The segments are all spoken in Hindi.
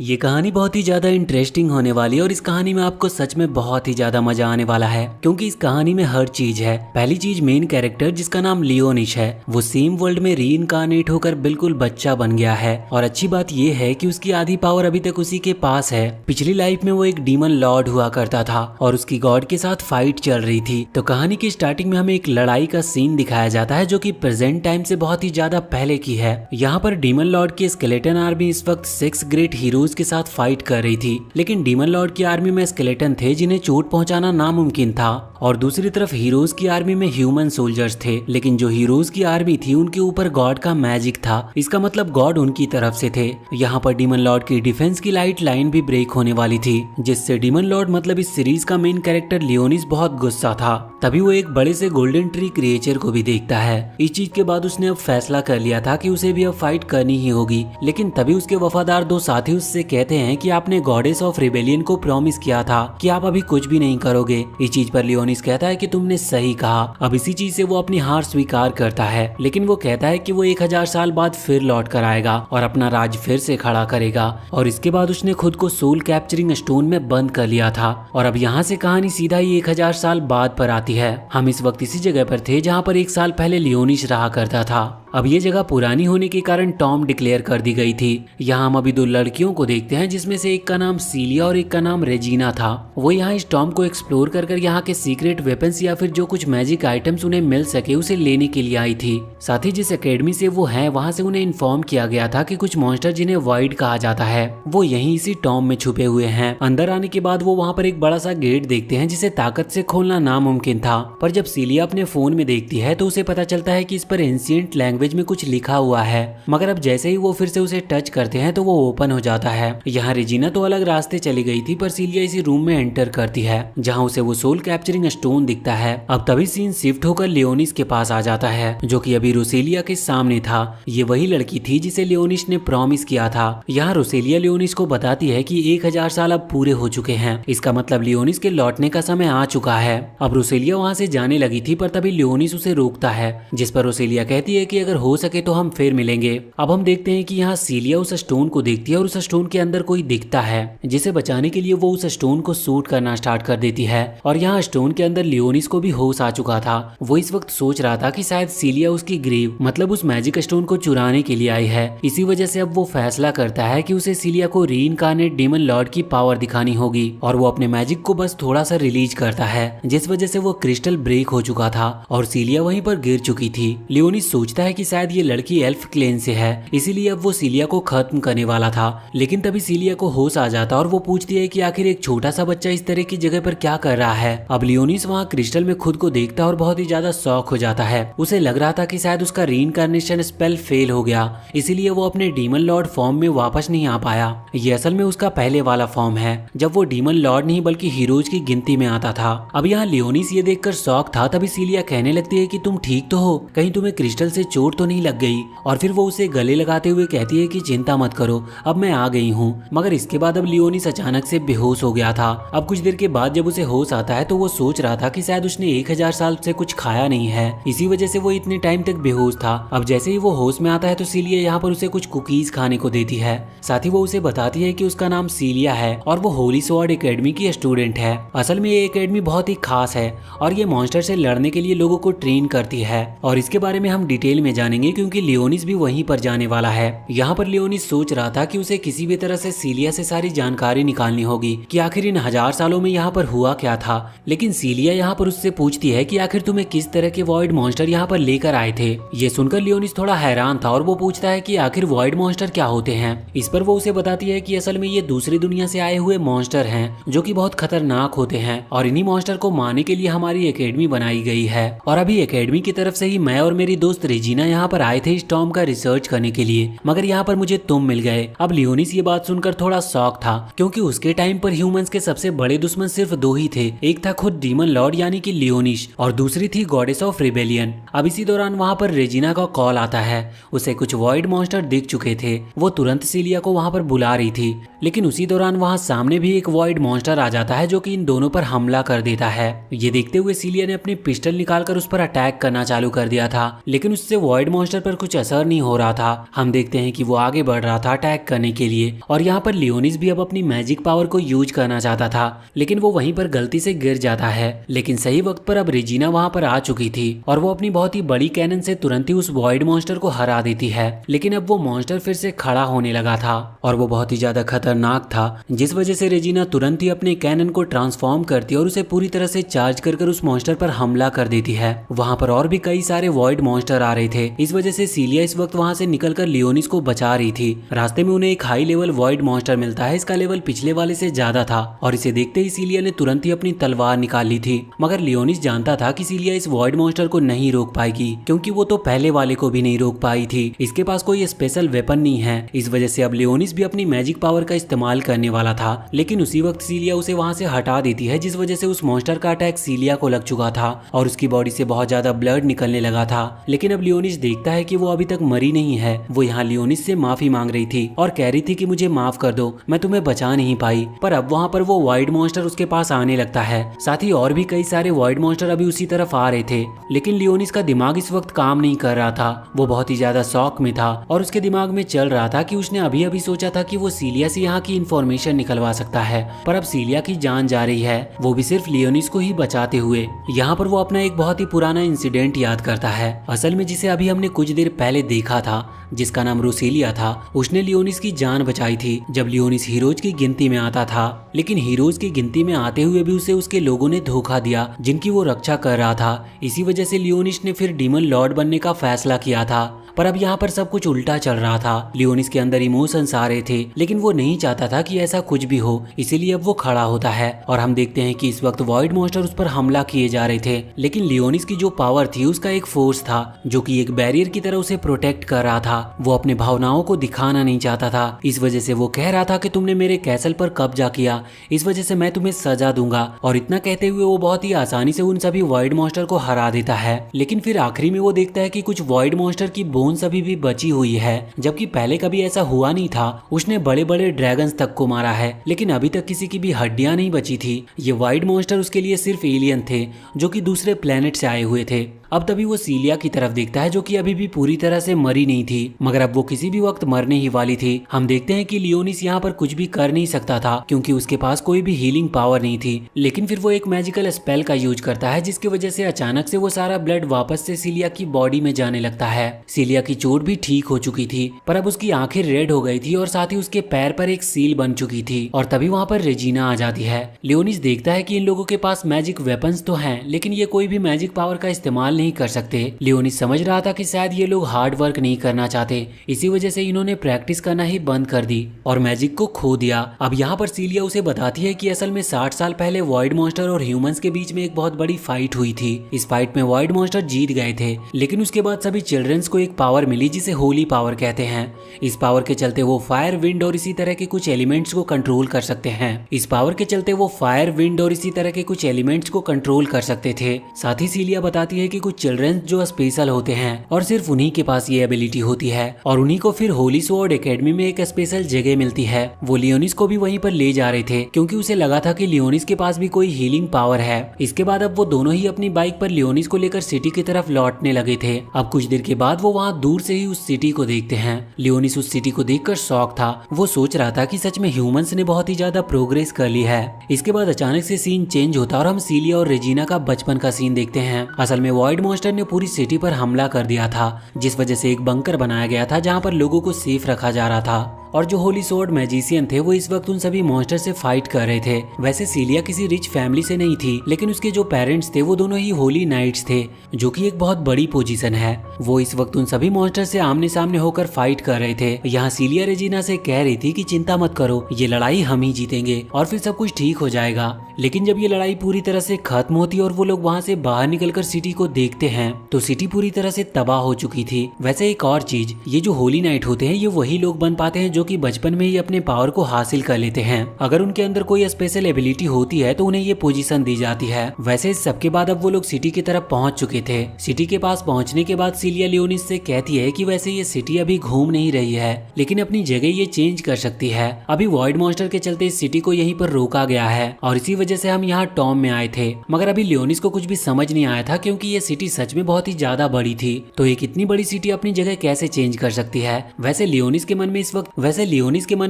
ये कहानी बहुत ही ज्यादा इंटरेस्टिंग होने वाली है और इस कहानी में आपको सच में बहुत ही ज्यादा मजा आने वाला है क्योंकि इस कहानी में हर चीज है। पहली चीज, मेन कैरेक्टर जिसका नाम लियोनिश है वो सेम वर्ल्ड में रीइंकार्नेट होकर बिल्कुल बच्चा बन गया है। और अच्छी बात ये है कि उसकी आधी पावर अभी तक उसी के पास है। पिछली लाइफ में वो एक डीमन लॉर्ड हुआ करता था और उसकी गॉड के साथ फाइट चल रही थी। तो कहानी की स्टार्टिंग में हमें एक लड़ाई का सीन दिखाया जाता है जो कि प्रेजेंट टाइम से बहुत ही ज्यादा पहले की है। यहाँ पर डीमन लॉर्ड की स्केलेटन आर्मी इस वक्त 6 ग्रेट हीरोज के साथ फाइट कर रही थी, लेकिन डीमन लॉर्ड की आर्मी में स्केलेटन थे जिन्हें चोट पहुंचाना नामुमकिन था। और दूसरी तरफ हीरोज की आर्मी में ह्यूमन सोल्जर्स थे, लेकिन जो हीरोज की आर्मी थी उनके ऊपर गॉड का मैजिक था। इसका मतलब गॉड उनकी तरफ से थे। यहाँ पर डीमन लॉर्ड की डिफेंस की लाइट लाइन भी ब्रेक होने वाली थी, जिससे डीमन लॉर्ड मतलब इस सीरीज का मेन कैरेक्टर लियोनिस बहुत गुस्सा था। तभी वो एक बड़े से गोल्डन ट्री क्रिएचर को भी देखता है। इस चीज के बाद उसने अब फैसला कर लिया था कि उसे भी अब फाइट करनी ही होगी। लेकिन तभी उसके वफादार दो साथी उससे कहते हैं कि आपने गॉडेस ऑफ रिबेलियन को प्रॉमिस किया था कि आप अभी कुछ भी नहीं करोगे। इस चीज पर लियोनिस कहता है कि तुमने सही कहा। अब इसी चीज से वो अपनी हार स्वीकार करता है, लेकिन वो कहता है कि वो 1000 साल बाद फिर लौट कर आएगा और अपना राज फिर से खड़ा करेगा। और इसके बाद उसने खुद को सोल कैप्चरिंग स्टोन में बंद कर लिया था। और अब यहाँ से कहानी सीधा ही 1000 साल बाद पर आती है। हम इस वक्त इसी जगह पर थे जहाँ पर 1 साल पहले लियोनिस रहा करता था। अब ये जगह पुरानी होने के कारण टॉम डिक्लेयर कर दी गई थी। यहाँ हम अभी 2 लड़कियों को देखते हैं, जिसमें से एक का नाम सीलिया और एक का नाम रेजिना था। वो यहाँ इस टॉम को एक्सप्लोर कर यहाँ के सीक्रेट वेपन्स या फिर जो कुछ मैजिक आइटम्स उन्हें मिल सके उसे लेने के लिए आई थी। साथ ही जिस एकेडमी से वो है वहाँ से उन्हें इन्फॉर्म किया गया था कि कुछ मॉन्स्टर जिन्हें वॉइड कहा जाता है वो यहीं इसी टॉम में छुपे हुए हैं। अंदर आने के बाद वो वहाँ पर एक बड़ा सा गेट देखते हैं जिसे ताकत से खोलना नामुमकिन था। पर जब सीलिया अपने फोन में देखती है तो उसे पता चलता है कि इस पर एंशिएंट लैंग्वेज में कुछ लिखा हुआ है। मगर अब जैसे ही वो फिर से उसे टच करते हैं तो वो ओपन हो जाता है। यहाँ रेजिना तो अलग रास्ते चली गई थी, पर सीलिया इसी रूम में एंटर करती है जहाँ उसे वो सोल कैप्चरिंग स्टोन दिखता है। अब तभी सीन शिफ्ट होकर लियोनिस के पास आ जाता है, जो कि अभी रोसेलिया के सामने था। ये वही लड़की थी जिसे लियोनिस ने प्रॉमिस किया था। यहाँ रोसेलिया लियोनिस को बताती है कि 1000 साल अब पूरे हो चुके हैं, इसका मतलब लियोनिस के लौटने का समय आ चुका है। अब रोसेलिया वहाँ से जाने लगी थी, पर तभी लियोनिस उसे रोकता है, जिस पर रोसेलिया कहती है कि अगर हो सके तो हम फिर मिलेंगे। अब हम देखते हैं कि यहाँ सीलिया उस स्टोन को देखती है और उस स्टोन के अंदर कोई दिखता है, जिसे बचाने के लिए वो उस स्टोन को शूट करना स्टार्ट कर देती है। और यहाँ स्टोन के अंदर लियोनिस को भी होश आ चुका था। वो इस वक्त सोच रहा था कि शायद सीलिया उसकी ग्रीव मतलब उस मैजिक स्टोन को चुराने के लिए आई है। इसी वजह से अब वो फैसला करता है कि उसे सीलिया को रीइंकार्नेट डीमन लॉर्ड की पावर दिखानी होगी। और वो अपने मैजिक को बस थोड़ा सा रिलीज करता है, जिस वजह से वो क्रिस्टल ब्रेक हो चुका था और सीलिया वहीं पर गिर चुकी थी। लियोनिस सोचता है कि शायद ये लड़की एल्फ क्लेन से है, इसीलिए अब वो सीलिया को खत्म करने वाला था। लेकिन तभी सीलिया को होश आ जाता और वो पूछती है कि आखिर एक छोटा सा बच्चा इस तरह की जगह पर क्या कर रहा है। अब लियोनिस वहाँ क्रिस्टल में खुद को देखता और बहुत ही ज्यादा शॉक हो जाता है। उसे लग रहा था कि शायद उसका रीइंकार्नेशन स्पेल फेल हो गया, इसीलिए वो अपने डीमन लॉर्ड फॉर्म में वापस नहीं आ पाया। ये असल में उसका पहले वाला फॉर्म है, जब वो डीमन लॉर्ड नहीं बल्कि हीरोज की गिनती में आता था। अब यहाँ लियोनिस ये देखकर शॉक था। तभी सीलिया कहने लगती है कि तुम ठीक तो हो, कहीं तुम्हें क्रिस्टल से चोट तो नहीं लग गई। और फिर वो उसे गले लगाते हुए कहती है कि चिंता मत करो, अब मैं आ गई हूँ। मगर इसके बाद अब लियोनिस अचानक से बेहोश हो गया था। अब कुछ देर के बाद जब उसे होश आता है तो वो सोच रहा था कि शायद उसने 1000 साल से कुछ खाया नहीं है, इसी वजह से वो इतने टाइम तक बेहोश था। अब जैसे ही वो होश में आता है तो सीलिया यहाँ पर उसे कुछ कुकीज खाने को देती है। साथ ही वो उसे बताती है कि उसका नाम सीलिया है और वो होली स्वॉर्ड एकेडमी की स्टूडेंट है। असल में ये एकेडमी बहुत ही खास है और ये मॉन्स्टर से लड़ने के लिए लोगों को ट्रेन करती है। और इसके बारे में हम डिटेल में जानेंगे क्योंकि लियोनिस भी वहीं पर जाने वाला है। यहाँ पर लियोनिस सोच रहा था कि उसे किसी भी तरह से सीलिया से सारी जानकारी निकालनी होगी कि आखिर इन 1000 सालों में यहाँ पर हुआ क्या था। लेकिन सीलिया यहाँ पर उससे पूछती है कि आखिर तुम्हें किस तरह के वॉइड मॉन्स्टर यहाँ पर लेकर आए थे। ये सुनकर लियोनिस थोड़ा हैरान था और वो पूछता है कि आखिर वॉइड मॉन्स्टर क्या होते हैं। इस पर वो उसे बताती है कि असल में ये दूसरी दुनिया से आए हुए मॉन्स्टर हैं जो कि बहुत खतरनाक होते हैं और इन्हीं मॉन्स्टर को मारने के लिए हमारी एकेडमी बनाई गई है। और अभी एकेडमी की तरफ से ही मैं और मेरी दोस्त रेजिना यहाँ पर आए थे स्टॉर्म का रिसर्च करने के लिए, मगर यहाँ पर मुझे तुम मिल गए। अब लियोनिस ये बात सुनकर थोड़ा शॉक था क्योंकि उसके टाइम पर ह्यूमंस के सबसे बड़े दुश्मन सिर्फ 2 ही थे, एक था खुद डीमन लॉर्ड यानी कि लियोनिस और दूसरी थी गॉडेस ऑफ रिबेलियन। अब इसी दौरान वहाँ पर रेजिना का कॉल आता है। उसे कुछ वॉइड मॉन्स्टर दिख चुके थे, वो तुरंत सीलिया को वहाँ पर बुला रही थी। लेकिन उसी दौरान वहाँ सामने भी एक वॉइड मॉन्स्टर आ जाता है जो कि इन दोनों पर हमला कर देता है। ये देखते हुए सीलिया ने अपनी पिस्टल निकालकर उस पर अटैक करना चालू कर दिया था, लेकिन उससे वॉइड मॉन्स्टर पर कुछ असर नहीं हो रहा था। हम देखते हैं कि वो आगे बढ़ रहा था अटैक करने के लिए और यहाँ पर लियोनिस भी अब अपनी मैजिक पावर को यूज करना चाहता था, लेकिन वो वहीं पर गलती से गिर जाता है। लेकिन सही वक्त पर अब रेजिना वहाँ पर आ चुकी थी और वो अपनी बहुत ही बड़ी कैनन से तुरंत ही उस वॉइड मॉन्स्टर को हरा देती है। लेकिन अब वो मॉन्स्टर फिर से खड़ा होने लगा था और वो बहुत ही ज्यादा खतरनाक था, जिस वजह से रेजिना तुरंत ही अपने कैनन को ट्रांसफॉर्म करती है और उसे पूरी तरह से चार्ज कर उस मॉन्स्टर पर हमला कर देती है। वहाँ पर और भी कई सारे वॉइड मॉन्स्टर आ रहे थे, इस वजह से सीलिया इस वक्त वहाँ से निकलकर लियोनिस को बचा रही थी। रास्ते में उन्हें एक हाई लेवल वॉइड मॉन्स्टर मिलता है। इसका लेवल पिछले वाले से ज्यादा था और इसे देखते ही सीलिया ने तुरंत ही अपनी तलवार निकाल ली थी। मगर लियोनिस जानता था कि सीलिया इस वॉइड मॉन्स्टर को नहीं रोक पाएगी, क्योंकि वो तो पहले वाले को भी नहीं रोक पाई थी। इसके पास कोई स्पेशल वेपन नहीं है। इस वजह से अब लियोनिस भी अपनी मैजिक पावर का इस्तेमाल करने वाला था, लेकिन उसी वक्त सीलिया उसे वहाँ से हटा देती है, जिस वजह से उस मॉन्स्टर का अटैक सीलिया को लग चुका था और उसकी बॉडी से बहुत ज्यादा ब्लड निकलने लगा था। लेकिन अब लियोनिस देखता है कि वो अभी तक मरी नहीं है। वो यहाँ लियोनिस से माफी मांग रही थी और कह रही थी कि मुझे माफ कर दो, मैं तुम्हें बचा नहीं पाई। पर अब वहाँ पर वो वॉइड मॉन्स्टर उसके पास आने लगता है। साथ ही और भी कई सारे वॉइड मॉन्स्टर अभी उसी तरफ आ रहे थे, लेकिन लियोनिस का दिमाग इस वक्त काम नहीं कर रहा था। वो बहुत ही ज्यादा शॉक में था और उसके दिमाग में चल रहा था कि उसने अभी अभी सोचा था कि वो सीलिया से यहाँ की इंफॉर्मेशन निकलवा सकता है, पर अब सीलिया की जान जा रही है, वो भी सिर्फ लियोनिस को ही बचाते हुए। यहाँ पर वो अपना एक बहुत ही पुराना इंसिडेंट याद करता है, असल में जिसे अभी हमने कुछ देर पहले देखा था, जिसका नाम रोसेलिया था। उसने लियोनिस की जान बचाई थी जब लियोनिस हीरोज की गिनती में आता था, लेकिन हीरोज की गिनती में आते हुए भी उसे उसके लोगों ने धोखा दिया जिनकी वो रक्षा कर रहा था। इसी वजह से लियोनिस ने फिर डीमन लॉर्ड बनने का फैसला किया था। पर अब यहाँ पर सब कुछ उल्टा चल रहा था। लियोनिस के अंदर इमोशंस आ रहे थे, लेकिन वो नहीं चाहता था कि ऐसा कुछ भी हो, इसीलिए अब वो खड़ा होता है और हम देखते हैं कि इस वक्त वॉइड मॉन्स्टर उस पर हमला किए जा रहे थे। लेकिन लियोनिस की जो पावर थी उसका एक फोर्स था जो कि एक बैरियर की तरह उसे प्रोटेक्ट कर रहा था। वो अपने भावनाओं को दिखाना नहीं चाहता था। इस वजह से वो कह रहा था कि तुमने मेरे कैसल पर कब्जा किया, इस वजह से मैं तुम्हें सजा दूंगा। और इतना कहते हुए वो बहुत ही आसानी से उन सभी वॉइड मॉन्स्टर को हरा देता है। लेकिन फिर आखिरी में वो देखता है कि कुछ वॉइड मॉन्स्टर की बोन्स अभी भी बची हुई है, जबकि पहले कभी ऐसा हुआ नहीं था। उसने बड़े बड़े ड्रैगन्स तक को मारा है, लेकिन अभी तक किसी की भी हड्डियां नहीं बची थी। ये वॉइड मॉन्स्टर उसके लिए सिर्फ एलियन थे जो कि दूसरे प्लेनेट से आए हुए थे। अब तभी वो सीलिया की तरफ देखता है जो कि अभी भी पूरी तरह से मरी नहीं थी, मगर अब वो किसी भी वक्त मरने ही वाली थी। हम देखते हैं कि लियोनिस यहाँ पर कुछ भी कर नहीं सकता था क्योंकि उसके पास कोई भी हीलिंग पावर नहीं थी। लेकिन फिर वो एक मैजिकल स्पेल का यूज करता है, जिसकी वजह से अचानक से वो सारा ब्लड वापस से सीलिया की बॉडी में जाने लगता है। सीलिया की चोट भी ठीक हो चुकी थी, पर अब उसकी आंखें रेड हो गई थी और साथ ही उसके पैर पर एक सील बन चुकी थी। और तभी वहाँ पर रेजिना आ जाती है। लियोनिस देखता है कि इन लोगों के पास मैजिक वेपन्स तो हैं, लेकिन ये कोई भी मैजिक पावर का इस्तेमाल नहीं कर सकते। लियोनिस समझ रहा था कि शायद ये लोग हार्ड वर्क नहीं करना चाहते, इसी वजह से इन्होंने प्रैक्टिस करना ही बंद कर दी और मैजिक को खो दिया। अब यहाँ पर सीलिया उसे बताती है कि असल में 60 साल पहले वॉइड मॉन्स्टर और ह्यूमंस के बीच में एक बहुत बड़ी फाइट हुई थी। इस फाइट में वॉइड मॉन्स्टर जीत गए थे, लेकिन उसके बाद सभी चिल्ड्रंस को एक पावर मिली जिसे होली पावर कहते हैं। इस पावर के चलते वो फायर, विंड और इसी तरह के कुछ एलिमेंट्स को कंट्रोल कर सकते हैं। इस पावर के चलते वो फायर, विंड और इसी तरह के कुछ एलिमेंट्स को कंट्रोल कर सकते थे। साथ ही सीलिया बताती है कि कुछ चिल्ड्रंस जो स्पेशल होते हैं और सिर्फ उन्हीं के पास ये एबिलिटी होती है और उन्हीं को फिर होली स्वॉर्ड एकेडमी में एक स्पेशल जगह मिलती है। वो लियोनिस को भी वहीं पर ले जा रहे थे क्योंकि उसे लगा था कि लियोनिस के पास भी कोई हीलिंग पावर है। इसके बाद अब वो दोनों ही अपनी बाइक पर लियोनिस को लेकर सिटी की तरफ लौटने लगे थे। अब कुछ देर के बाद वो वहाँ दूर से ही उस सिटी को देखते हैं। लियोनिस उस सिटी को देखकर शॉक था। वो सोच रहा था कि सच में ह्यूमंस ने बहुत ही ज्यादा प्रोग्रेस कर ली है। इसके बाद अचानक से सीन चेंज होता और हम सीलिया और रेजिना का बचपन का सीन देखते हैं। असल में वॉइड मॉन्स्टर ने पूरी सिटी पर हमला कर दिया था, जिस वजह से एक बंकर बनाया गया था जहाँ पर लोगों को सेफ रखा जा रहा था। और जो होली स्वॉर्ड मैजिशियन थे वो इस वक्त उन सभी मॉन्स्टर से फाइट कर रहे थे। वैसे सीलिया किसी रिच फैमिली से नहीं थी, लेकिन उसके जो पेरेंट्स थे वो दोनों ही होली नाइट्स थे, जो कि एक बहुत बड़ी पोजीशन है। वो इस वक्त उन सभी मॉन्स्टर से आमने सामने होकर फाइट कर रहे थे। यहाँ सीलिया रेजिना से कह रही थी कि चिंता मत करो, ये लड़ाई हम ही जीतेंगे और फिर सब कुछ ठीक हो जाएगा। लेकिन जब ये लड़ाई पूरी तरह से खत्म होती और वो लोग वहाँ से बाहर निकलकर सिटी को देखते हैं तो सिटी पूरी तरह से तबाह हो चुकी थी। वैसे एक और चीज, ये जो होली नाइट होते हैं ये वही लोग बन पाते हैं जो कि बचपन में ही अपने पावर को हासिल कर लेते हैं। अगर उनके अंदर कोई स्पेशल एबिलिटी होती है तो उन्हें ये पोजीशन दी जाती है। वैसे इस सबके बाद अब वो लोग सिटी की तरफ पहुंच चुके थे। सिटी के पास पहुंचने के बाद सिलिया लियोनिस से कहती है कि वैसे ये सिटी अभी घूम नहीं रही है, लेकिन अपनी जगह ये चेंज कर सकती है। अभी वॉइड मॉन्स्टर के चलते इस सिटी को यहीं पर रोका गया है और इसी वजह से हम यहाँ टॉम में आए थे। मगर अभी लियोनिस को कुछ भी समझ नहीं आया था क्योंकि ये सिटी सच में बहुत ही ज्यादा बड़ी थी, तो एक इतनी बड़ी सिटी अपनी जगह कैसे चेंज कर सकती है। वैसे लियोनिस के मन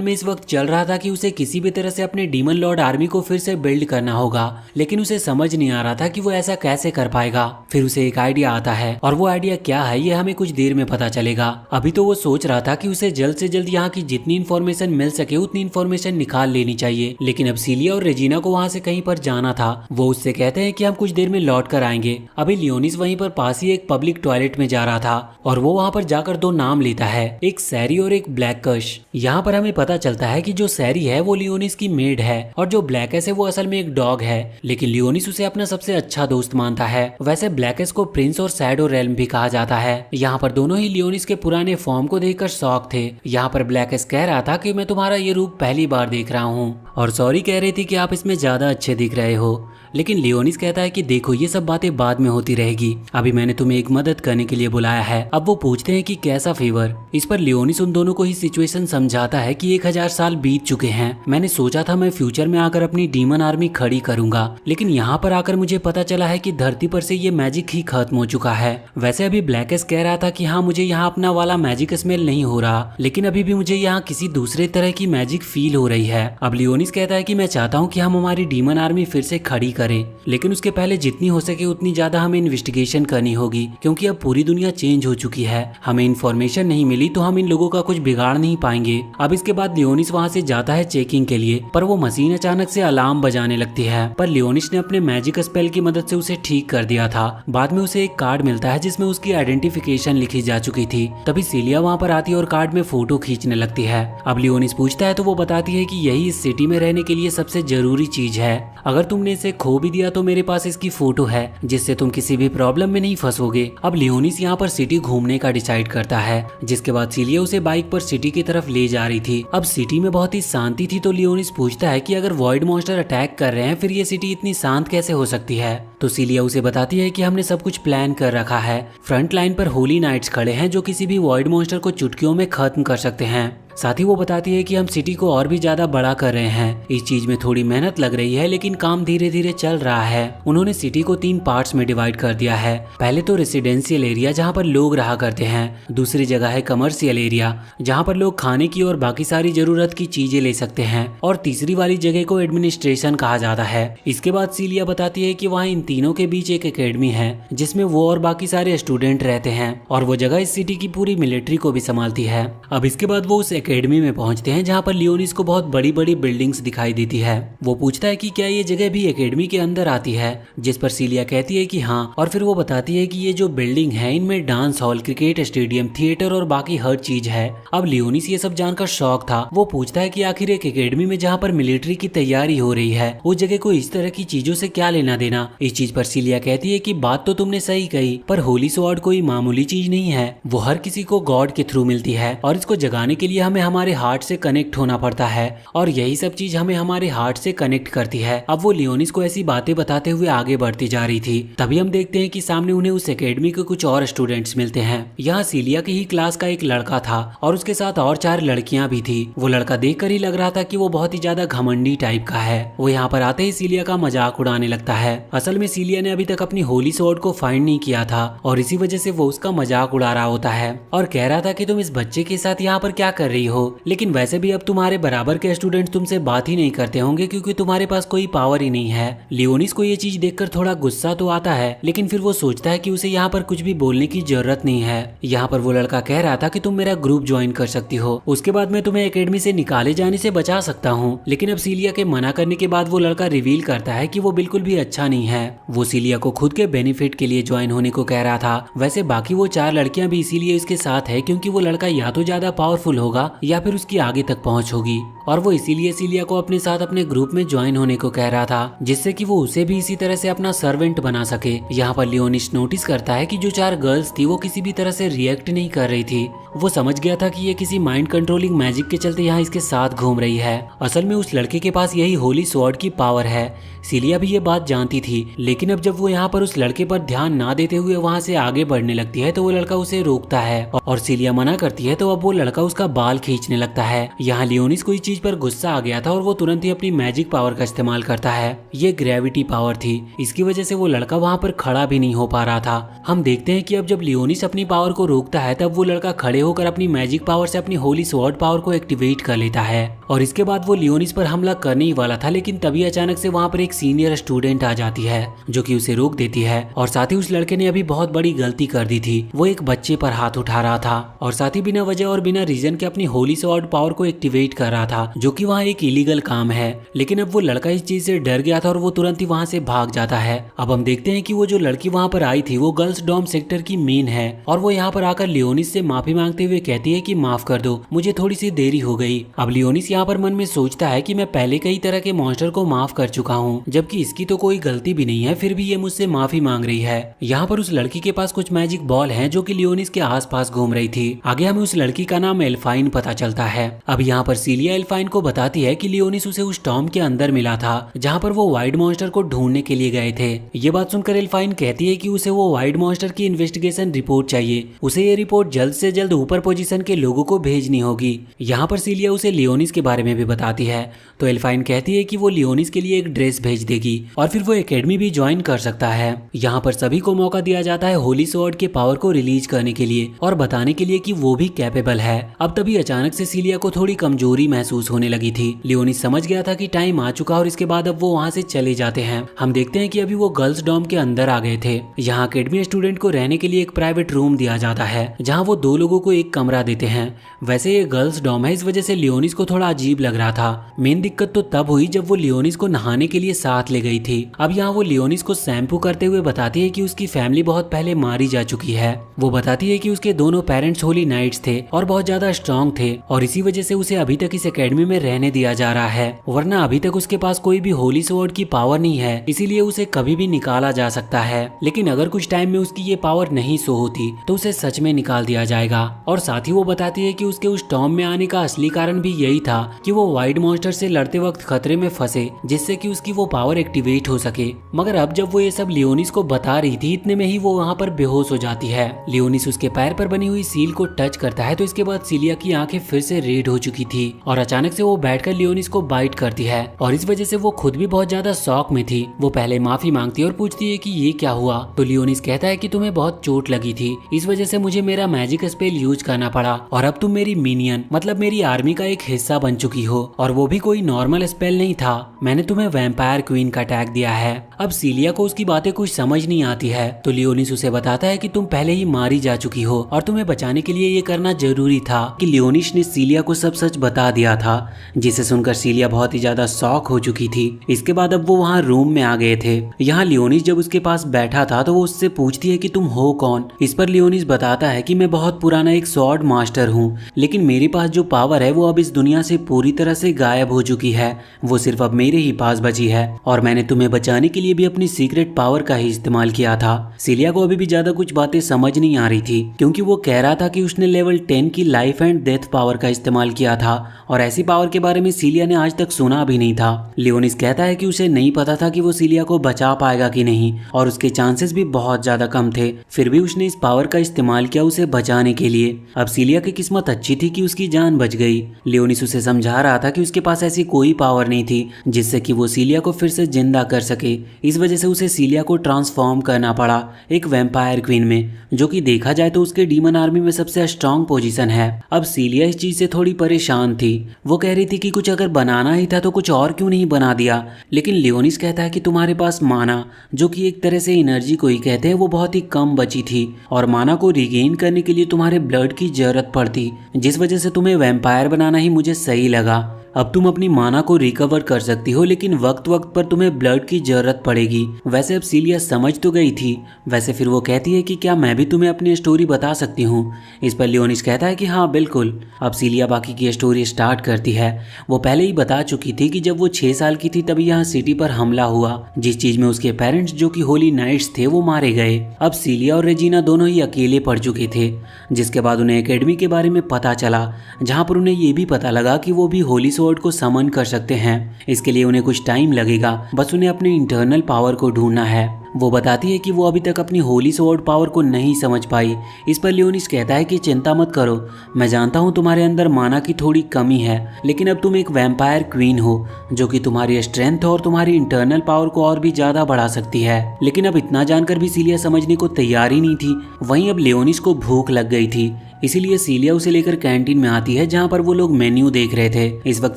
में इस वक्त चल रहा था कि उसे किसी भी तरह से अपने डीमन लॉर्ड आर्मी को फिर से बिल्ड करना होगा, लेकिन उसे समझ नहीं आ रहा था कि वो ऐसा कैसे कर पाएगा। फिर उसे एक आइडिया आता है और वो आइडिया क्या है ये हमें कुछ देर में पता चलेगा। अभी तो वो सोच रहा था कि उसे जल्द से जल्द यहाँ की जितनी इन्फॉर्मेशन मिल सके उतनी इन्फॉर्मेशन निकाल लेनी चाहिए, लेकिन अब सीलिया और रेजिना को वहाँ से कहीं पर जाना था। वो उससे कहते हैं कि हम कुछ देर में लौट कर आएंगे। अभी लियोनिस वहीं पर पास ही एक पब्लिक टॉयलेट में जा रहा था और वो वहाँ पर जाकर दो नाम लेता है, एक सैरी और एक ब्लैककश। यहाँ पर हमें पता चलता है कि जो सैरी है वो लियोनिस की मेड है और जो ब्लैकस है वो असल में एक डॉग है, लेकिन लियोनिस उसे अपना सबसे अच्छा दोस्त मानता है। वैसे ब्लैकस को प्रिंस और शैडो रेल्म भी कहा जाता है। यहाँ पर दोनों ही लियोनिस के पुराने फॉर्म को देखकर शॉक थे। यहाँ पर ब्लैकस कह रहा था कि मैं तुम्हारा ये रूप पहली बार देख रहा हूँ और सॉरी कह रही थी कि आप इसमें ज्यादा अच्छे दिख रहे हो, लेकिन लियोनिस कहता है कि देखो ये सब बातें बाद में होती रहेगी, अभी मैंने तुम्हें एक मदद करने के लिए बुलाया है। अब वो पूछते हैं कि कैसा फेवर। इस पर लियोनिस उन दोनों को ही सिचुएशन समझाता है कि 1000 साल बीत चुके हैं। मैंने सोचा था मैं फ्यूचर में आकर अपनी डीमन आर्मी खड़ी करूंगा, लेकिन यहाँ पर आकर मुझे पता चला है कि धरती पर से ये मैजिक ही खत्म हो चुका है। वैसे अभी ब्लैकस कह रहा था कि हाँ मुझे यहाँ अपना वाला मैजिक स्मेल नहीं हो रहा, लेकिन अभी भी मुझे यहाँ किसी दूसरे तरह की मैजिक फील हो रही है। अब लियोनिस कहता है कि मैं चाहता हूँ कि हम हमारी डीमन आर्मी फिर से खड़ी करें, लेकिन उसके पहले जितनी हो सके उतनी ज्यादा हमें इन्वेस्टिगेशन करनी होगी, क्योंकि अब पूरी दुनिया चेंज हो चुकी है। हमें इन्फॉर्मेशन नहीं मिली तो हम इन लोगों का कुछ बिगाड़ नहीं पाएंगे। अब इसके बाद लियोनिस वहाँ से जाता है चेकिंग के लिए, पर वो मशीन अचानक से अलार्म बजाने लगती है, पर लियोनिस ने अपने मैजिक स्पेल की मदद से उसे ठीक कर दिया था। बाद में उसे एक कार्ड मिलता है जिसमें उसकी आइडेंटिफिकेशन लिखी जा चुकी थी। तभी सीलिया वहाँ पर आती है और कार्ड में फोटो खींचने लगती है। अब लियोनिस पूछता है तो वो बताती है कि यही इस सिटी में रहने के लिए सबसे जरूरी चीज है। अगर तुमने इसे खो भी दिया तो मेरे पास इसकी फोटो है जिससे तुम किसी भी प्रॉब्लम में नहीं फंसोगे। अब लियोनिस यहाँ पर सिटी घूमने का डिसाइड करता है, जिसके बाद सीलिया उसे बाइक पर सिटी की तरफ ले जा रही थी। अब सिटी में बहुत ही शांति थी, तो लियोनिस पूछता है कि अगर वॉइड मॉन्स्टर अटैक कर रहे हैं फिर ये सिटी इतनी शांत कैसे हो सकती है। तो सीलिया उसे बताती है कि हमने सब कुछ प्लान कर रखा है। फ्रंट लाइन पर होली नाइट्स खड़े हैं जो किसी भी वॉइड मॉन्स्टर को चुटकियों में खत्म कर सकते हैं। साथ ही वो बताती है कि हम सिटी को और भी ज्यादा बड़ा कर रहे हैं। इस चीज में थोड़ी मेहनत लग रही है, लेकिन काम धीरे धीरे चल रहा है। उन्होंने सिटी को 3 पार्ट्स में डिवाइड कर दिया है। पहले तो रेसिडेंशियल एरिया जहाँ पर लोग रहा करते हैं, दूसरी जगह है कमर्शियल एरिया जहाँ पर लोग खाने की और बाकी सारी जरूरत की चीजें ले सकते हैं, और तीसरी वाली जगह को एडमिनिस्ट्रेशन कहा जाता है। इसके बाद सीलिया बताती है कि वहाँ इन तीनों के बीच एक एकेडमी है जिसमें वो और बाकी सारे स्टूडेंट रहते हैं, और वो जगह इस सिटी की पूरी मिलिट्री को भी संभालती है। अब इसके बाद वो उस एकेडमी में पहुंचते हैं जहां पर लियोनिस को बहुत बड़ी बड़ी बिल्डिंग्स दिखाई देती है। वो पूछता है कि क्या ये जगह भी एकेडमी के अंदर आती है, जिस पर सीलिया कहती है कि हाँ, और फिर वो बताती है कि ये जो बिल्डिंग है इनमें dance hall, cricket stadium, theatre और बाकी हर चीज है। अब लियोनिस ये सब जानकर शॉक था। वो पूछता है कि आखिर एक एकेडमी में जहाँ पर मिलिट्री की तैयारी हो रही है वो जगह को इस तरह की चीजों से क्या लेना देना। इस चीज पर सीलिया कहती है कि बात तो तुमने सही कही, पर होली स्वॉर्ड कोई मामूली चीज नहीं है, वो हर किसी को गॉड के थ्रू मिलती है और इसको जगाने के लिए हमें हमारे हार्ट से कनेक्ट होना पड़ता है, और यही सब चीज हमें हमारे हार्ट से कनेक्ट करती है। अब वो लियोनिस को ऐसी बातें बताते हुए आगे बढ़ती जा रही थी। तभी हम देखते हैं कि सामने उन्हें उस एकेडमी के कुछ और स्टूडेंट्स मिलते हैं। यहाँ सीलिया की ही क्लास का एक लड़का था और उसके साथ और 4 लड़कियां भी थी। वो लड़का देखकर ही लग रहा था कि वो बहुत ही ज्यादा घमंडी टाइप का है। वो यहाँ पर आते ही सीलिया का मजाक उड़ाने लगता है। असल में सीलिया ने अभी तक अपनी होली स्वॉर्ड को फाइंड नहीं किया था और इसी वजह से वो उसका मजाक उड़ा रहा होता है और कह रहा था कि तुम इस बच्चे के साथ यहाँ पर क्या कर रही हो, लेकिन वैसे भी अब तुम्हारे बराबर के स्टूडेंट तुमसे बात ही नहीं करते होंगे क्योंकि तुम्हारे पास कोई पावर ही नहीं है। लियोनिस को ये चीज देखकर थोड़ा गुस्सा तो आता है, लेकिन फिर वो सोचता है कि उसे यहाँ पर कुछ भी बोलने की जरूरत नहीं है। यहाँ पर वो लड़का कह रहा था कि तुम मेरा ग्रुप ज्वाइन कर सकती हो, उसके बाद मैं तुम्हें एकेडमी से निकाले जाने से बचा सकता हूँ। लेकिन अब सीलिया के मना करने के बाद वो लड़का रिवील करता है कि वो बिल्कुल भी अच्छा नहीं है। वो सीलिया को खुद के बेनिफिट के लिए ज्वाइन होने को कह रहा था। वैसे बाकी वो 4 लड़कियां भी इसीलिए इसके साथ है क्योंकि वो लड़का या तो ज्यादा पावरफुल होगा या फिर उसकी आगे तक पहुंच होगी। और वो इसीलिए सीलिया को अपने साथ अपने ग्रुप में ज्वाइन होने को कह रहा था, जिससे कि वो उसे भी इसी तरह से अपना सर्वेंट बना सके। यहाँ पर लियोनिस नोटिस करता है कि जो 4 गर्ल्स थी वो किसी भी तरह से रिएक्ट नहीं कर रही थी। वो समझ गया था कि ये किसी माइंड कंट्रोलिंग मैजिक के चलते यहाँ इसके साथ घूम रही है। असल में उस लड़के के पास यही होली स्वॉर्ड की पावर है। सीलिया भी ये बात जानती थी, लेकिन अब जब वो यहाँ पर उस लड़के पर ध्यान ना देते हुए वहाँ से आगे बढ़ने लगती है तो वो लड़का उसे रोकता है और सीलिया मना करती है, तो अब वो लड़का उसका बाल खींचने लगता है। यहाँ लियोनिस को इस चीज पर गुस्सा आ गया था और वो तुरंत ही अपनी मैजिक पावर का इस्तेमाल करता है। ये ग्रेविटी पावर थी, इसकी वजह से वो लड़का वहाँ पर खड़ा भी नहीं हो पा रहा था। हम देखते हैं कि अब जब लियोनिस अपनी पावर को रोकता है तब वो लड़का खड़े होकर अपनी मैजिक पावर से अपनी होली स्वॉर्ड पावर को एक्टिवेट कर लेता है और इसके बाद वो लियोनिस पर हमला करने ही वाला था, लेकिन तभी अचानक से वहाँ पर एक सीनियर स्टूडेंट आ जाती है जो कि उसे रोक देती है। और साथ ही उस लड़के ने अभी बहुत बड़ी गलती कर दी थी, वो एक बच्चे पर हाथ उठा रहा था और साथ ही बिना वजह और बिना रीजन के अपनी होली स्वॉर्ड पावर को एक्टिवेट कर रहा था, जो कि वहाँ एक इलीगल काम है। लेकिन अब वो लड़का इस चीज से डर गया था और वो तुरंत ही वहाँ से भाग जाता है। अब हम देखते हैं कि वो जो लड़की वहाँ पर आई थी वो गर्ल्स डॉम सेक्टर की मेन है और वो यहाँ पर आकर लियोनिस से माफी मांगते हुए कहती है कि माफ कर दो, मुझे थोड़ी सी देरी हो गई। अब लियोनिस यहाँ पर मन में सोचता है कि मैं पहले कई तरह के मॉन्स्टर को माफ कर चुका हूँ, जबकि इसकी तो कोई गलती भी नहीं है, फिर भी ये मुझसे माफी मांग रही है। यहाँ पर उस लड़की के पास कुछ मैजिक बॉल हैं जो कि लियोनिस के आसपास घूम रही थी। आगे हमें उस लड़की का नाम एल्फाइन पता चलता है। अब यहाँ पर सीलिया एल्फाइन को बताती है कि लियोनिस उसे उस टॉम के अंदर मिला था जहाँ पर वो वाइड मॉन्स्टर को ढूंढने के लिए गए थे। ये बात सुनकर एल्फाइन कहती है कि उसे वो वाइड मॉन्स्टर की इन्वेस्टिगेशन रिपोर्ट चाहिए, उसे ये रिपोर्ट जल्द से जल्द ऊपर पोजीशन के लोगों को भेजनी होगी। यहाँ पर सीलिया उसे लियोनिस के बारे में भी बताती है, तो एल्फाइन कहती है कि वो लियोनिस के लिए एक ड्रेस भेज देगी और फिर वो एकेडमी भी ज्वाइन कर सकता है। यहाँ पर सभी को मौका दिया जाता है होली स्वॉर्ड के पावर को रिलीज करने के लिए और बताने के लिए कि वो भी कैपेबल है। अब तभी अचानक से सीलिया को थोड़ी कमजोरी महसूस होने लगी थी। लियोनिस समझ गया था कि टाइम आ चुका और इसके बाद अब वो वहाँ से चले जाते हैं। हम देखते हैं कि अभी वो गर्ल्स डॉम के अंदर आ गए थे। यहाँ अकेडमी स्टूडेंट को रहने के लिए एक प्राइवेट रूम दिया जाता है जहाँ वो 2 लोगों को एक कमरा देते हैं। वैसे ये गर्ल्स डॉम है, इस वजह से लियोनिस को थोड़ा अजीब लग रहा था। मेन दिक्कत तो तब हुई जब वो लियोनिस को नहाने के लिए साथ ले गई थी। अब यहाँ वो लियोनिस को शैम्पू करते हुए बताती है कि उसकी फैमिली बहुत पहले मारी जा चुकी है। वो बताती है कि उसके दोनों पेरेंट्स होली नाइट्स थे और बहुत ज्यादा स्ट्रॉन्ग थे और इसी वजह से उसे अभी तक इस एकेडमी में रहने दिया जा रहा है, वरना अभी तक उसके पास कोई भी होली स्वॉर्ड की पावर नहीं है, इसीलिए उसे कभी भी निकाला जा सकता है। लेकिन अगर कुछ टाइम में उसकी ये पावर नहीं शो होती तो उसे सच में निकाल दिया जाएगा। और साथ ही वो बताती है कि उसके उस टॉम में आने का असली कारण भी यही था कि वो वाइड मॉन्स्टर से लड़ते वक्त खतरे में फंसे, जिससे कि उसकी वो पावर एक्टिवेट हो सके। मगर अब जब वो ये सब लियोनिस को बता रही थी, इतने में ही वो वहाँ पर बेहोश हो जाती है। लियोनिस उसके पैर पर बनी हुई सील को टच करता है तो इसके बाद सीलिया की आंखें फिर से रेड हो चुकी थी और अचानक से वो बैठकर लियोनिस को बाइट करती है और इस वजह से वो खुद भी बहुत ज्यादा शॉक में थी। वो पहले माफी मांगती है और पूछती है कि ये क्या हुआ, तो लियोनिस कहता है कि तुम्हें बहुत चोट लगी थी, इस वजह से मुझे मेरा मैजिक स्पेल यूज करना पड़ा और अब तुम मेरी मिनियन मतलब मेरी आर्मी का एक हिस्सा बन चुकी हो, और वो भी कोई नॉर्मल स्पेल नहीं था, मैंने तुम्हें वैम्पायर क्वीन का टैग दिया है। अब सीलिया को उसकी बातें कुछ समझ नहीं आती है तो लियोनिस उसे बताता है कि तुम पहले ही मारी जा चुकी हो और तुम्हें बचाने के लिए ये करना जरूरी था। कि लियोनिस ने सीलिया को सब सच बता दिया था, जिसे सुनकर सीलिया बहुत ही ज्यादा शॉक हो चुकी थी। इसके बाद अब वो वहाँ रूम में आ गए थे। यहाँ लियोनिस जब उसके पास बैठा था तो वो उससे पूछती है कि तुम हो कौन। इस पर लियोनिस बताता है कि मैं बहुत पुराना एक स्वॉर्ड मास्टर हूँ, लेकिन मेरे पास जो पावर है वो अब इस दुनिया से पूरी तरह से गायब हो चुकी है, वो सिर्फ अब मेरे ही पास बची है और मैंने तुम्हें बचाने के लिए भी अपनी सीक्रेट पावर का ही इस्तेमाल किया था। सीलिया को अभी भी ज्यादा कुछ बातें समझ नहीं आ रही थी क्योंकि वो कह रहा था कि उसने लेवल 10 की लाइफ एंड डेथ पावर का इस्तेमाल किया था और ऐसी पावर के बारे में सीलिया ने आज तक सुना भी नहीं था। लियोनिस कहता है कि उसे नहीं पता था कि वो सीलिया को बचा पाएगा कि नहीं और उसके चांसेस भी बहुत ज्यादा कम थे, फिर भी उसने इस पावर का इस्तेमाल किया उसे बचाने के लिए। अब सीलिया की किस्मत अच्छी थी कि उसकी जान बच गई। लियोनिस उसे समझा रहा था कि उसके पास ऐसी कोई पावर नहीं थी जिससे कि वो सीलिया को फिर से जिंदा कर सके, इस वजह से उसे सीलिया को ट्रांसफॉर्म करना पड़ा एक वैम्पायर क्वीन में, जो कि देखा जाए तो उसके डीमन आर्मी में सबसे स्ट्रॉन्ग पोजीशन है। अब सीलिया इस चीज से थोड़ी परेशान थी, वो कह रही थी कि कुछ अगर बनाना ही था तो कुछ और क्यों नहीं बना दिया। लेकिन लियोनिस कहता है कि तुम्हारे पास माना, जो कि एक तरह से एनर्जी को ही कहते हैं, वो बहुत ही कम बची थी और माना को रिगेन करने के लिए तुम्हारे ब्लड की जरूरत पड़ती, जिस वजह से तुम्हें वैम्पायर बनाना ही मुझे सही लगा। अब तुम अपनी माना को रिकवर कर सकती हो, लेकिन वक्त वक्त पर तुम्हें ब्लड की जरूरत पड़ेगी। वैसे अब सीलिया समझ तो गई थी। वैसे फिर वो कहती है कि क्या मैं भी तुम्हें अपनी स्टोरी बता सकती हूँ। इस पर लियोनिस कहता है कि हाँ बिल्कुल। अब सीलिया बाकी की स्टोरी स्टार्ट करती है। वो पहले ही बता चुकी थी कि जब वो 6 साल की थी तभी यहाँ सिटी पर हमला हुआ, जिस चीज में उसके पेरेंट्स जो कि होली नाइट्स थे वो मारे गए। अब सीलिया और रेजिना दोनों ही अकेले पड़ चुके थे, जिसके बाद उन्हें एकेडमी के बारे में पता चला, जहाँ पर उन्हें ये भी पता लगा कि वो भी होली स्वॉर्ड को समन कर सकते हैं। इसके लिए उन्हें कुछ टाइम लगेगा, बस उन्हें अपने इंटरनल पावर को ढूंढना है। वो बताती है कि वो अभी तक अपनी होली स्वॉर्ड पावर को नहीं समझ पाई। इस पर लियोनिस कहता है कि चिंता मत करो, मैं जानता हूँ तुम्हारे अंदर माना की थोड़ी कमी है, लेकिन अब तुम एक वैम्पायर क्वीन हो जो कि तुम्हारी स्ट्रेंथ और तुम्हारी इंटरनल पावर को और भी ज्यादा बढ़ा सकती है। लेकिन अब इतना जानकर भी सीलिया समझने को तैयार ही नहीं थी। वहीं अब लियोनिस को भूख लग गई थी, इसीलिए सीलिया उसे लेकर कैंटीन में आती है, जहाँ पर वो लोग मेन्यू देख रहे थे। इस वक्त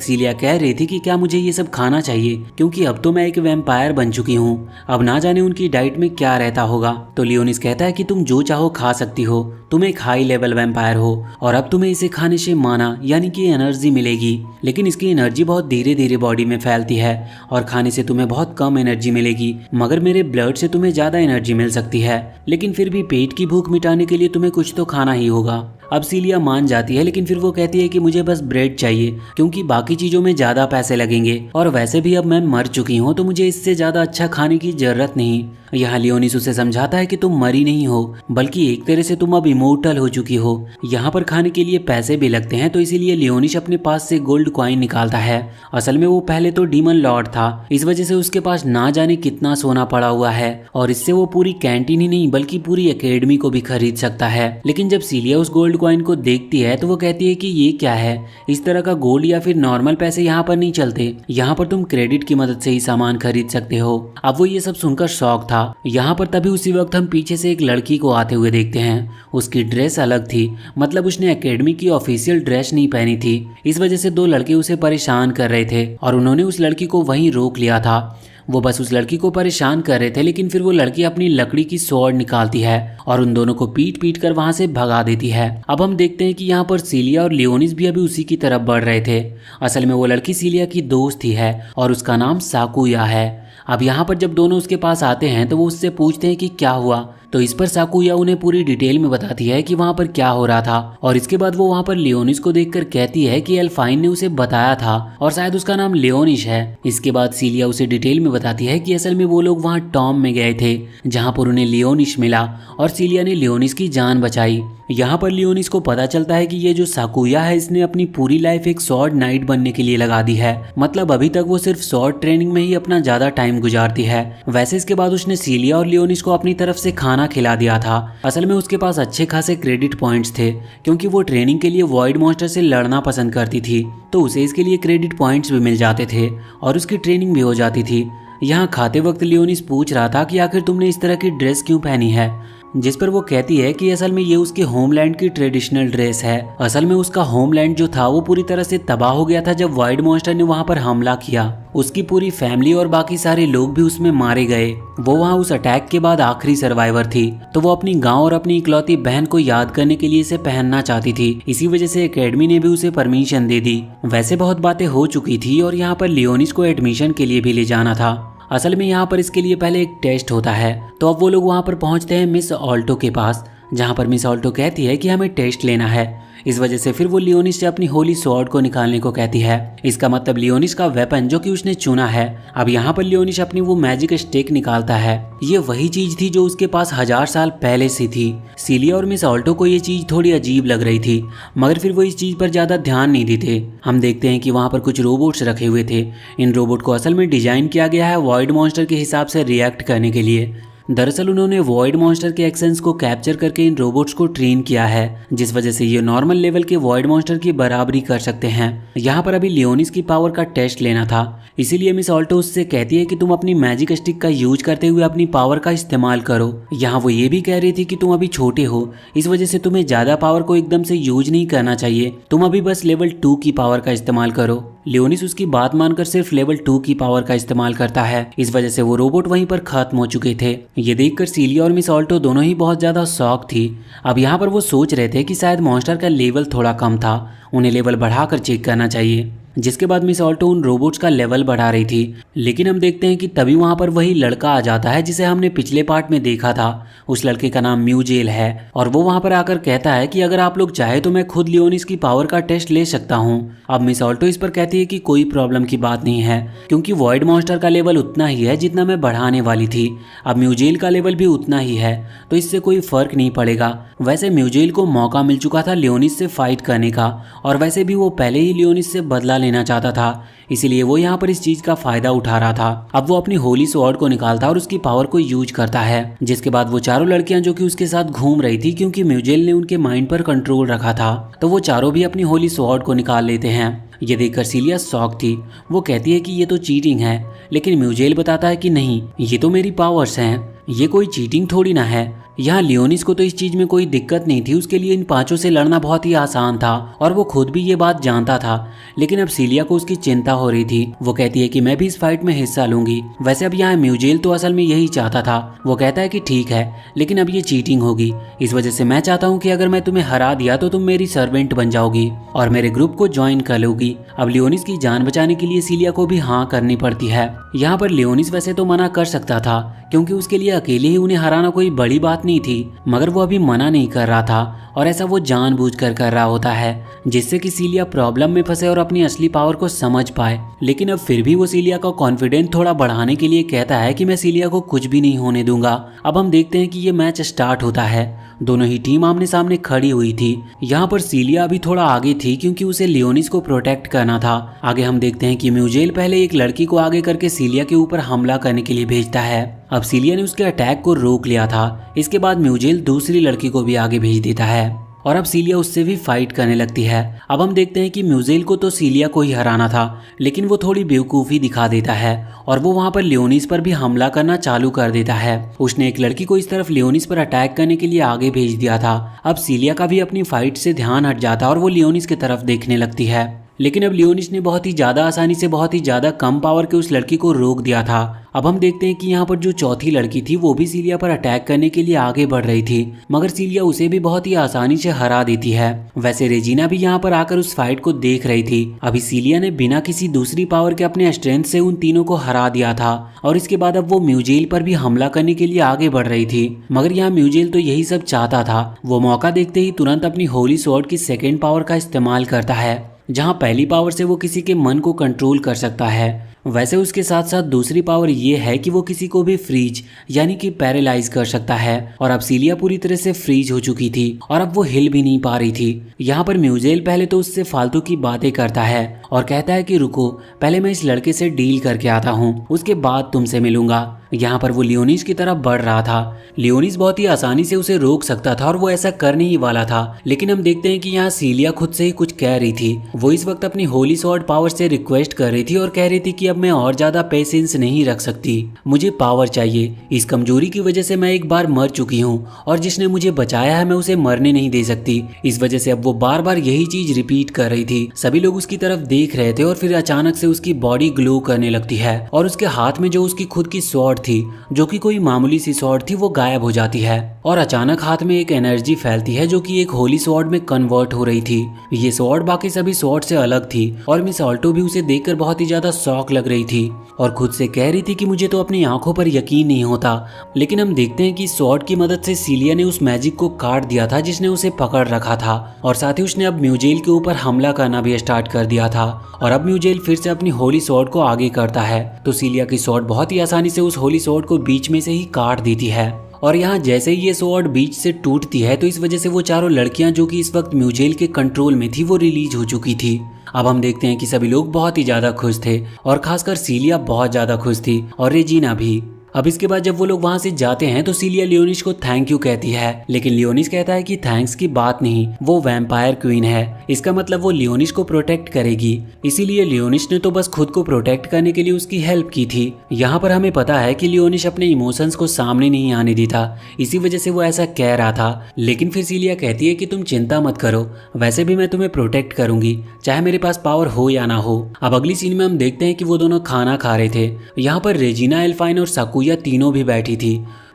सीलिया कह रही थी कि क्या मुझे ये सब खाना चाहिए, क्योंकि अब तो मैं एक वैम्पायर बन चुकी हूँ। अब ना जाने उनकी डाइट में क्या रहता होगा। तो लियोनिस कहता है कि तुम जो चाहो खा सकती हो, तुम एक हाई लेवल वैम्पायर हो और अब तुम्हें इसे खाने से माना यानी कि एनर्जी मिलेगी, लेकिन इसकी एनर्जी बहुत धीरे धीरे बॉडी में फैलती है और खाने से तुम्हें बहुत कम एनर्जी मिलेगी, मगर मेरे ब्लड से तुम्हें ज्यादा एनर्जी मिल सकती है। लेकिन फिर भी पेट की भूख मिटाने के लिए तुम्हें कुछ तो खाना ही होगा। अब सीलिया मान जाती है, लेकिन फिर वो कहती है कि मुझे बस ब्रेड चाहिए, क्योंकि बाकी चीजों में ज्यादा पैसे लगेंगे और वैसे भी अब मैं मर चुकी हूँ तो मुझे इससे ज्यादा अच्छा खाने की जरूरत नहीं। यहाँ लियोनिस उसे समझाता है कि तुम मरी नहीं हो, बल्कि एक तरह से तुम अब इमोर्टल हो चुकी हो। यहाँ पर खाने के लिए पैसे भी लगते हैं, तो इसीलिए लियोनिस अपने पास से गोल्ड कॉइन निकालता है। असल में वो पहले तो डीमन लॉर्ड था, इस वजह से उसके पास ना जाने कितना सोना पड़ा हुआ है और इससे वो पूरी कैंटीन ही नहीं बल्कि पूरी एकेडमी को भी खरीद सकता है। लेकिन जब सीलिया उस गोल्ड कॉइन को देखती है तो वो कहती है कि ये क्या है, इस तरह का गोल्ड या फिर नॉर्मल पैसे यहाँ पर नहीं चलते, यहाँ पर तुम क्रेडिट की मदद से ही सामान खरीद सकते हो। अब वो ये सब सुनकर शॉक था। यहाँ पर तभी उसी वक्त हम पीछे से एक लड़की को आते हुए देखते हैं। उसकी ड्रेस अलग थी, मतलब उसने एकेडमी की ऑफिशियल ड्रेस नहीं पहनी थी। इस वजह से 2 लड़के उसे परेशान कर रहे थे और उन्होंने उस लड़की को वहीं रोक लिया था। वो बस उस लड़की को परेशान कर रहे थे, लेकिन फिर वो लड़की अपनी लकड़ी की स्वॉर्ड निकालती है और उन दोनों को पीट पीट कर वहां से भगा देती है। अब हम देखते हैं कि यहाँ पर सीलिया और लियोनिस भी अभी उसी की तरफ बढ़ रहे थे। असल में वो लड़की सीलिया की दोस्त ही है और उसका नाम साकुया है। अब यहाँ पर जब दोनों उसके पास आते हैं तो वो उससे पूछते हैं कि क्या हुआ, तो इस पर साकुया उन्हें पूरी डिटेल में बताती है कि वहाँ पर क्या हो रहा था और इसके बाद वो वहाँ पर लियोनिस को देखकर कहती है कि एल्फाइन ने उसे बताया था और शायद उसका नाम लियोनिस है। इसके बाद सीलिया उसे डिटेल में बताती है कि असल में वो लोग वहाँ टॉम में गए थे, जहाँ पर उन्हें लियोनिस मिला और सीलिया ने लियोनिस की जान बचाई। यहाँ पर लियोनिस को पता चलता है कि ये जो साकुया है इसने अपनी पूरी लाइफ एक स्वॉर्ड नाइट बनने के लिए लगा दी है, मतलब अभी तक वो सिर्फ स्वॉर्ड ट्रेनिंग में ही अपना ज्यादा टाइम गुजारती है। वैसे इसके बाद उसने सीलिया और लियोनिस को अपनी तरफ से खाना खिला दिया था। असल में उसके पास अच्छे खासे क्रेडिट पॉइंट्स थे, क्योंकि वो ट्रेनिंग के लिए वॉइड मॉन्स्टर से लड़ना पसंद करती थी, तो उसे इसके लिए क्रेडिट पॉइंट्स भी मिल जाते थे और उसकी ट्रेनिंग भी हो जाती थी। यहाँ खाते वक्त लियोनिस पूछ रहा था कि आखिर तुमने इस तरह की ड्रेस क्यों पहनी है, जिस पर वो कहती है कि असल में ये उसके होमलैंड की ट्रेडिशनल ड्रेस है। असल में उसका होमलैंड जो था वो पूरी तरह से तबाह हो गया था जब वाइड मॉन्स्टर ने वहाँ पर हमला किया। उसकी पूरी फैमिली और बाकी सारे लोग भी उसमें मारे गए। वो वहाँ उस अटैक के बाद आखिरी सर्वाइवर थी, तो वो अपनी गांव और अपनी इकलौती बहन को याद करने के लिए इसे पहनना चाहती थी। इसी वजह से एकेडमी ने भी उसे परमिशन दे दी। वैसे बहुत बातें हो चुकी थी और यहाँ पर लियोनिस को एडमिशन के लिए भी ले जाना था। असल में यहाँ पर इसके लिए पहले एक टेस्ट होता है, तो अब वो लोग वहाँ पर पहुँचते हैं मिस ऑल्टो के पास, जहाँ पर मिस ऑल्टो कहती है कि हमें टेस्ट लेना है। इस वजह से फिर वो लियोनिस से अपनी होली स्वॉर्ड को निकालने को कहती है। इसका मतलब लियोनिस का वेपन जो कि उसने चुना है। अब यहाँ पर लियोनिस अपनी वो मैजिक स्टिक निकालता है। ये वही चीज थी जो उसके पास 1000 साल पहले से थी। सीलिया और मिस ऑल्टो को ये चीज थोड़ी अजीब लग रही थी, मगर फिर वो इस चीज पर ज्यादा ध्यान नहीं देते। हम देखते हैं कि वहाँ पर कुछ रोबोट्स रखे हुए थे। इन रोबोट को असल में डिजाइन किया गया है वॉइड मॉन्स्टर के हिसाब से रिएक्ट करने के लिए। दरअसल उन्होंने वॉइड मॉन्स्टर के एक्शंस को कैप्चर करके इन रोबोट्स को ट्रेन किया है, जिस वजह से ये नॉर्मल लेवल के वॉइड मॉन्स्टर की बराबरी कर सकते हैं। यहाँ पर अभी लियोनिस की पावर का टेस्ट लेना था, इसीलिए मिस ऑल्टो उससे कहती है कि तुम अपनी मैजिक स्टिक का यूज करते हुए अपनी पावर का इस्तेमाल करो। यहाँ वो ये भी कह रही थी कि तुम अभी छोटे हो, इस वजह से तुम्हें ज्यादा पावर को एकदम से यूज नहीं करना चाहिए, तुम अभी बस लेवल 2 की पावर का इस्तेमाल करो। लियोनिस उसकी बात मानकर सिर्फ लेवल 2 की पावर का इस्तेमाल करता है। इस वजह से वो रोबोट वहीं पर खत्म हो चुके थे। ये देखकर सीलिया और मिस ऑल्टो दोनों ही बहुत ज्यादा शॉक थी। अब यहाँ पर वो सोच रहे थे कि शायद मॉन्स्टर का लेवल थोड़ा कम था, उन्हें लेवल बढ़ाकर चेक करना चाहिए। जिसके बाद मिस ऑल्टो उन रोबोट्स का लेवल बढ़ा रही थी, लेकिन हम देखते हैं कि तभी वहाँ पर वही लड़का आ जाता है जिसे हमने पिछले पार्ट में देखा था। उस लड़के का नाम म्यूजेल है और वो वहाँ पर आकर कहता है कि अगर आप लोग चाहे तो मैं खुद लियोनिस की पावर का टेस्ट ले सकता हूँ। अब मिस ऑल्टो इस पर कहती है कि कोई प्रॉब्लम की बात नहीं है, क्योंकि वॉइड मॉन्स्टर का लेवल उतना ही है जितना मैं बढ़ाने वाली थी। अब म्यूजेल का लेवल भी उतना ही है, तो इससे कोई फर्क नहीं पड़ेगा। वैसे म्यूजेल को मौका मिल चुका था लियोनिस से फाइट करने का, और वैसे भी वो पहले ही लियोनिस से बदला लेना चाहता था, इसीलिए वो यहाँ पर इस चीज का फायदा उठा रहा था। अब वो अपनी होली स्वॉर्ड को निकालता और उसकी पावर को यूज करता है, जिसके बाद वो चारों लड़कियां जो कि उसके साथ घूम रही थी, क्योंकि म्यूजेल ने उनके माइंड पर कंट्रोल रखा था, तो वो चारों भी अपनी होली स्वॉर्ड को निकाल लेते हैं। ये देखकर सीलिया शॉक थी। वो कहती है कि ये तो चीटिंग है, लेकिन म्यूजेल बताता है कि नहीं, ये तो मेरी पावर्स हैं, ये कोई चीटिंग थोड़ी ना है। यहाँ लियोनिस को तो इस चीज में कोई दिक्कत नहीं थी, उसके लिए इन पांचों से लड़ना बहुत ही आसान था और वो खुद भी ये बात जानता था। लेकिन अब सीलिया को उसकी चिंता हो रही थी। वो कहती है कि मैं भी इस फाइट में हिस्सा लूंगी। वैसे अब यहाँ म्यूजेल तो असल में यही चाहता था। वो कहता है कि ठीक है, लेकिन अब ये चीटिंग होगी, इस वजह से मैं चाहता हूँ कि अगर मैं तुम्हें हरा दिया तो तुम मेरी सर्वेंट बन जाओगी और मेरे ग्रुप को ज्वाइन कर लोगी। अब लियोनिस की जान बचाने के लिए सीलिया को भी हाँ करनी पड़ती है। यहाँ पर लियोनिस वैसे तो मना कर सकता था, क्योंकि उसके लिए अकेले ही उन्हें हराना कोई बड़ी बात नहीं थी, मगर वो अभी मना नहीं कर रहा था, और ऐसा वो जानबूझकर कर रहा होता है, जिससे कि सीलिया प्रॉब्लम में फंसे और अपनी असली पावर को समझ पाए। लेकिन अब फिर भी वो सीलिया का कॉन्फिडेंस थोड़ा बढ़ाने के लिए कहता है कि मैं सीलिया को कुछ भी नहीं होने दूंगा। अब हम देखते हैं कि ये मैच स्टार्ट होता है। दोनों ही टीम आमने सामने खड़ी हुई थी। यहाँ पर सीलिया अभी थोड़ा आगे थी, क्योंकि उसे लियोनिस को प्रोटेक्ट करना था। आगे हम देखते हैं कि म्यूजेल पहले एक लड़की को आगे करके सीलिया के ऊपर हमला करने के लिए भेजता है। अब सीलिया ने उसके अटैक को रोक लिया था। इसके बाद म्यूजेल दूसरी लड़की को भी आगे भेज देता है और अब सीलिया उससे भी फाइट करने लगती है। अब हम देखते हैं कि म्यूजेल को तो सीलिया को ही हराना था, लेकिन वो थोड़ी बेवकूफ़ी दिखा देता है और वो वहाँ पर लियोनिस पर भी हमला करना चालू कर देता है। उसने एक लड़की को इस तरफ लियोनिस पर अटैक करने के लिए आगे भेज दिया था। अब सीलिया का भी अपनी फाइट से ध्यान हट जाता और वो लियोनिस की तरफ देखने लगती है, लेकिन अब लियोनिस ने बहुत ही ज़्यादा आसानी से बहुत ही ज़्यादा कम पावर के उस लड़की को रोक दिया था। अब हम देखते हैं कि यहाँ पर जो चौथी लड़की थी वो भी सीलिया पर अटैक करने के लिए आगे बढ़ रही थी, मगर सीलिया उसे भी बहुत ही आसानी से हरा देती है। वैसे रेजिना भी यहाँ पर आकर उस फाइट को देख रही थी। अभी सीलिया ने बिना किसी दूसरी पावर के अपने स्ट्रेंथ से उन तीनों को हरा दिया था और इसके बाद अब वो म्यूजेल पर भी हमला करने के लिए आगे बढ़ रही थी, मगर यहाँ म्यूजेल तो यही सब चाहता था। वो मौका देखते ही तुरंत अपनी होली स्वॉर्ड की सेकेंड पावर का इस्तेमाल करता है, जहां पहली पावर से वो किसी के मन को कंट्रोल कर सकता है। वैसे उसके साथ साथ दूसरी पावर ये है कि वो किसी को भी फ्रीज यानी कि पैरालाइज कर सकता है। और अब सीलिया पूरी तरह से फ्रीज हो चुकी थी और अब वो हिल भी नहीं पा रही थी। यहाँ पर म्यूजेल पहले तो उससे फालतू की बातें करता है और कहता है कि रुको, पहले मैं इस लड़के से डील करके आता हूँ, उसके बाद तुमसे मिलूंगा। यहाँ पर वो लियोनिस की तरफ बढ़ रहा था। लियोनिस बहुत ही आसानी से उसे रोक सकता था और वो ऐसा करने ही वाला था, लेकिन हम देखते हैं कि यहाँ सीलिया खुद से ही कुछ कह रही थी। वो इस वक्त अपनी होली स्वॉर्ड पावर से रिक्वेस्ट कर रही थी और कह रही थी कि अब मैं और ज्यादा पेशेंस नहीं रख सकती, मुझे पावर चाहिए। इस कमजोरी की वजह से मैं एक बार मर चुकी हूँ और जिसने मुझे बचाया है मैं उसे मरने नहीं दे सकती। इस वजह से अब वो बार बार यही चीज रिपीट कर रही थी। सभी लोग उसकी तरफ देख रहे थे और फिर अचानक से उसकी बॉडी ग्लो करने लगती है और उसके हाथ में जो उसकी खुद की स्वॉर्ड थी, जो कि कोई मामूली सी स्वॉर्ड थी, वो गायब हो जाती है और अचानक हाथ में एक एनर्जी फैलती है जो कि एक होली स्वॉर्ड में कन्वर्ट हो रही थी। ये स्वॉर्ड बाकी सभी स्वॉर्ड से अलग थी और मिस ऑल्टो भी उसे देखकर बहुत ही ज्यादा शॉक लग रही थी और खुद से कह रही थी कि मुझे तो अपनी आंखों पर यकीन नहीं होता। लेकिन हम देखते हैं कि स्वॉर्ड की मदद से सीलिया ने उस मैजिक को काट दिया था जिसने उसे पकड़ रखा था और साथ ही उसने अब म्यूजेल के ऊपर हमला करना भी स्टार्ट कर दिया था। और अब म्यूजेल फिर से अपनी होली स्वॉर्ड को आगे करता है तो सीलिया की स्वॉर्ड बहुत ही आसानी से उस होली स्वॉर्ड को बीच में से ही काट देती है और यहाँ जैसे ही ये स्वॉर्ड बीच से टूटती है तो इस वजह से वो चारों लड़कियां जो कि इस वक्त म्यूजेल के कंट्रोल में थी वो रिलीज हो चुकी थी। अब हम देखते हैं कि सभी लोग बहुत ही ज्यादा खुश थे और खासकर सीलिया बहुत ज्यादा खुश थी और रेजिना भी। अब इसके बाद जब वो लोग वहां से जाते हैं तो सीलिया लियोनिस को थैंक यू कहती है, लेकिन लियोनिस कहता है कि थैंक्स की बात नहीं, वो वैम्पायर क्वीन है, इसका मतलब वो लियोनिस को प्रोटेक्ट करेगी, इसीलिए लियोनिस ने तो बस खुद को प्रोटेक्ट करने के लिए उसकी हेल्प की थी। यहाँ पर हमें पता है कि लियोनिस अपने इमोशंस को सामने नहीं आने देता, इसी वजह से वो ऐसा कह रहा था। लेकिन फिर सीलिया कहती है कि तुम चिंता मत करो, वैसे भी मैं तुम्हें प्रोटेक्ट करूंगी चाहे मेरे पास पावर हो या ना हो। अब अगली सीन में हम देखते हैं कि वो दोनों खाना खा रहे थे। यहाँ पर रेजिना, एल्फाइन और साकुया तीनों भी बैठी थी।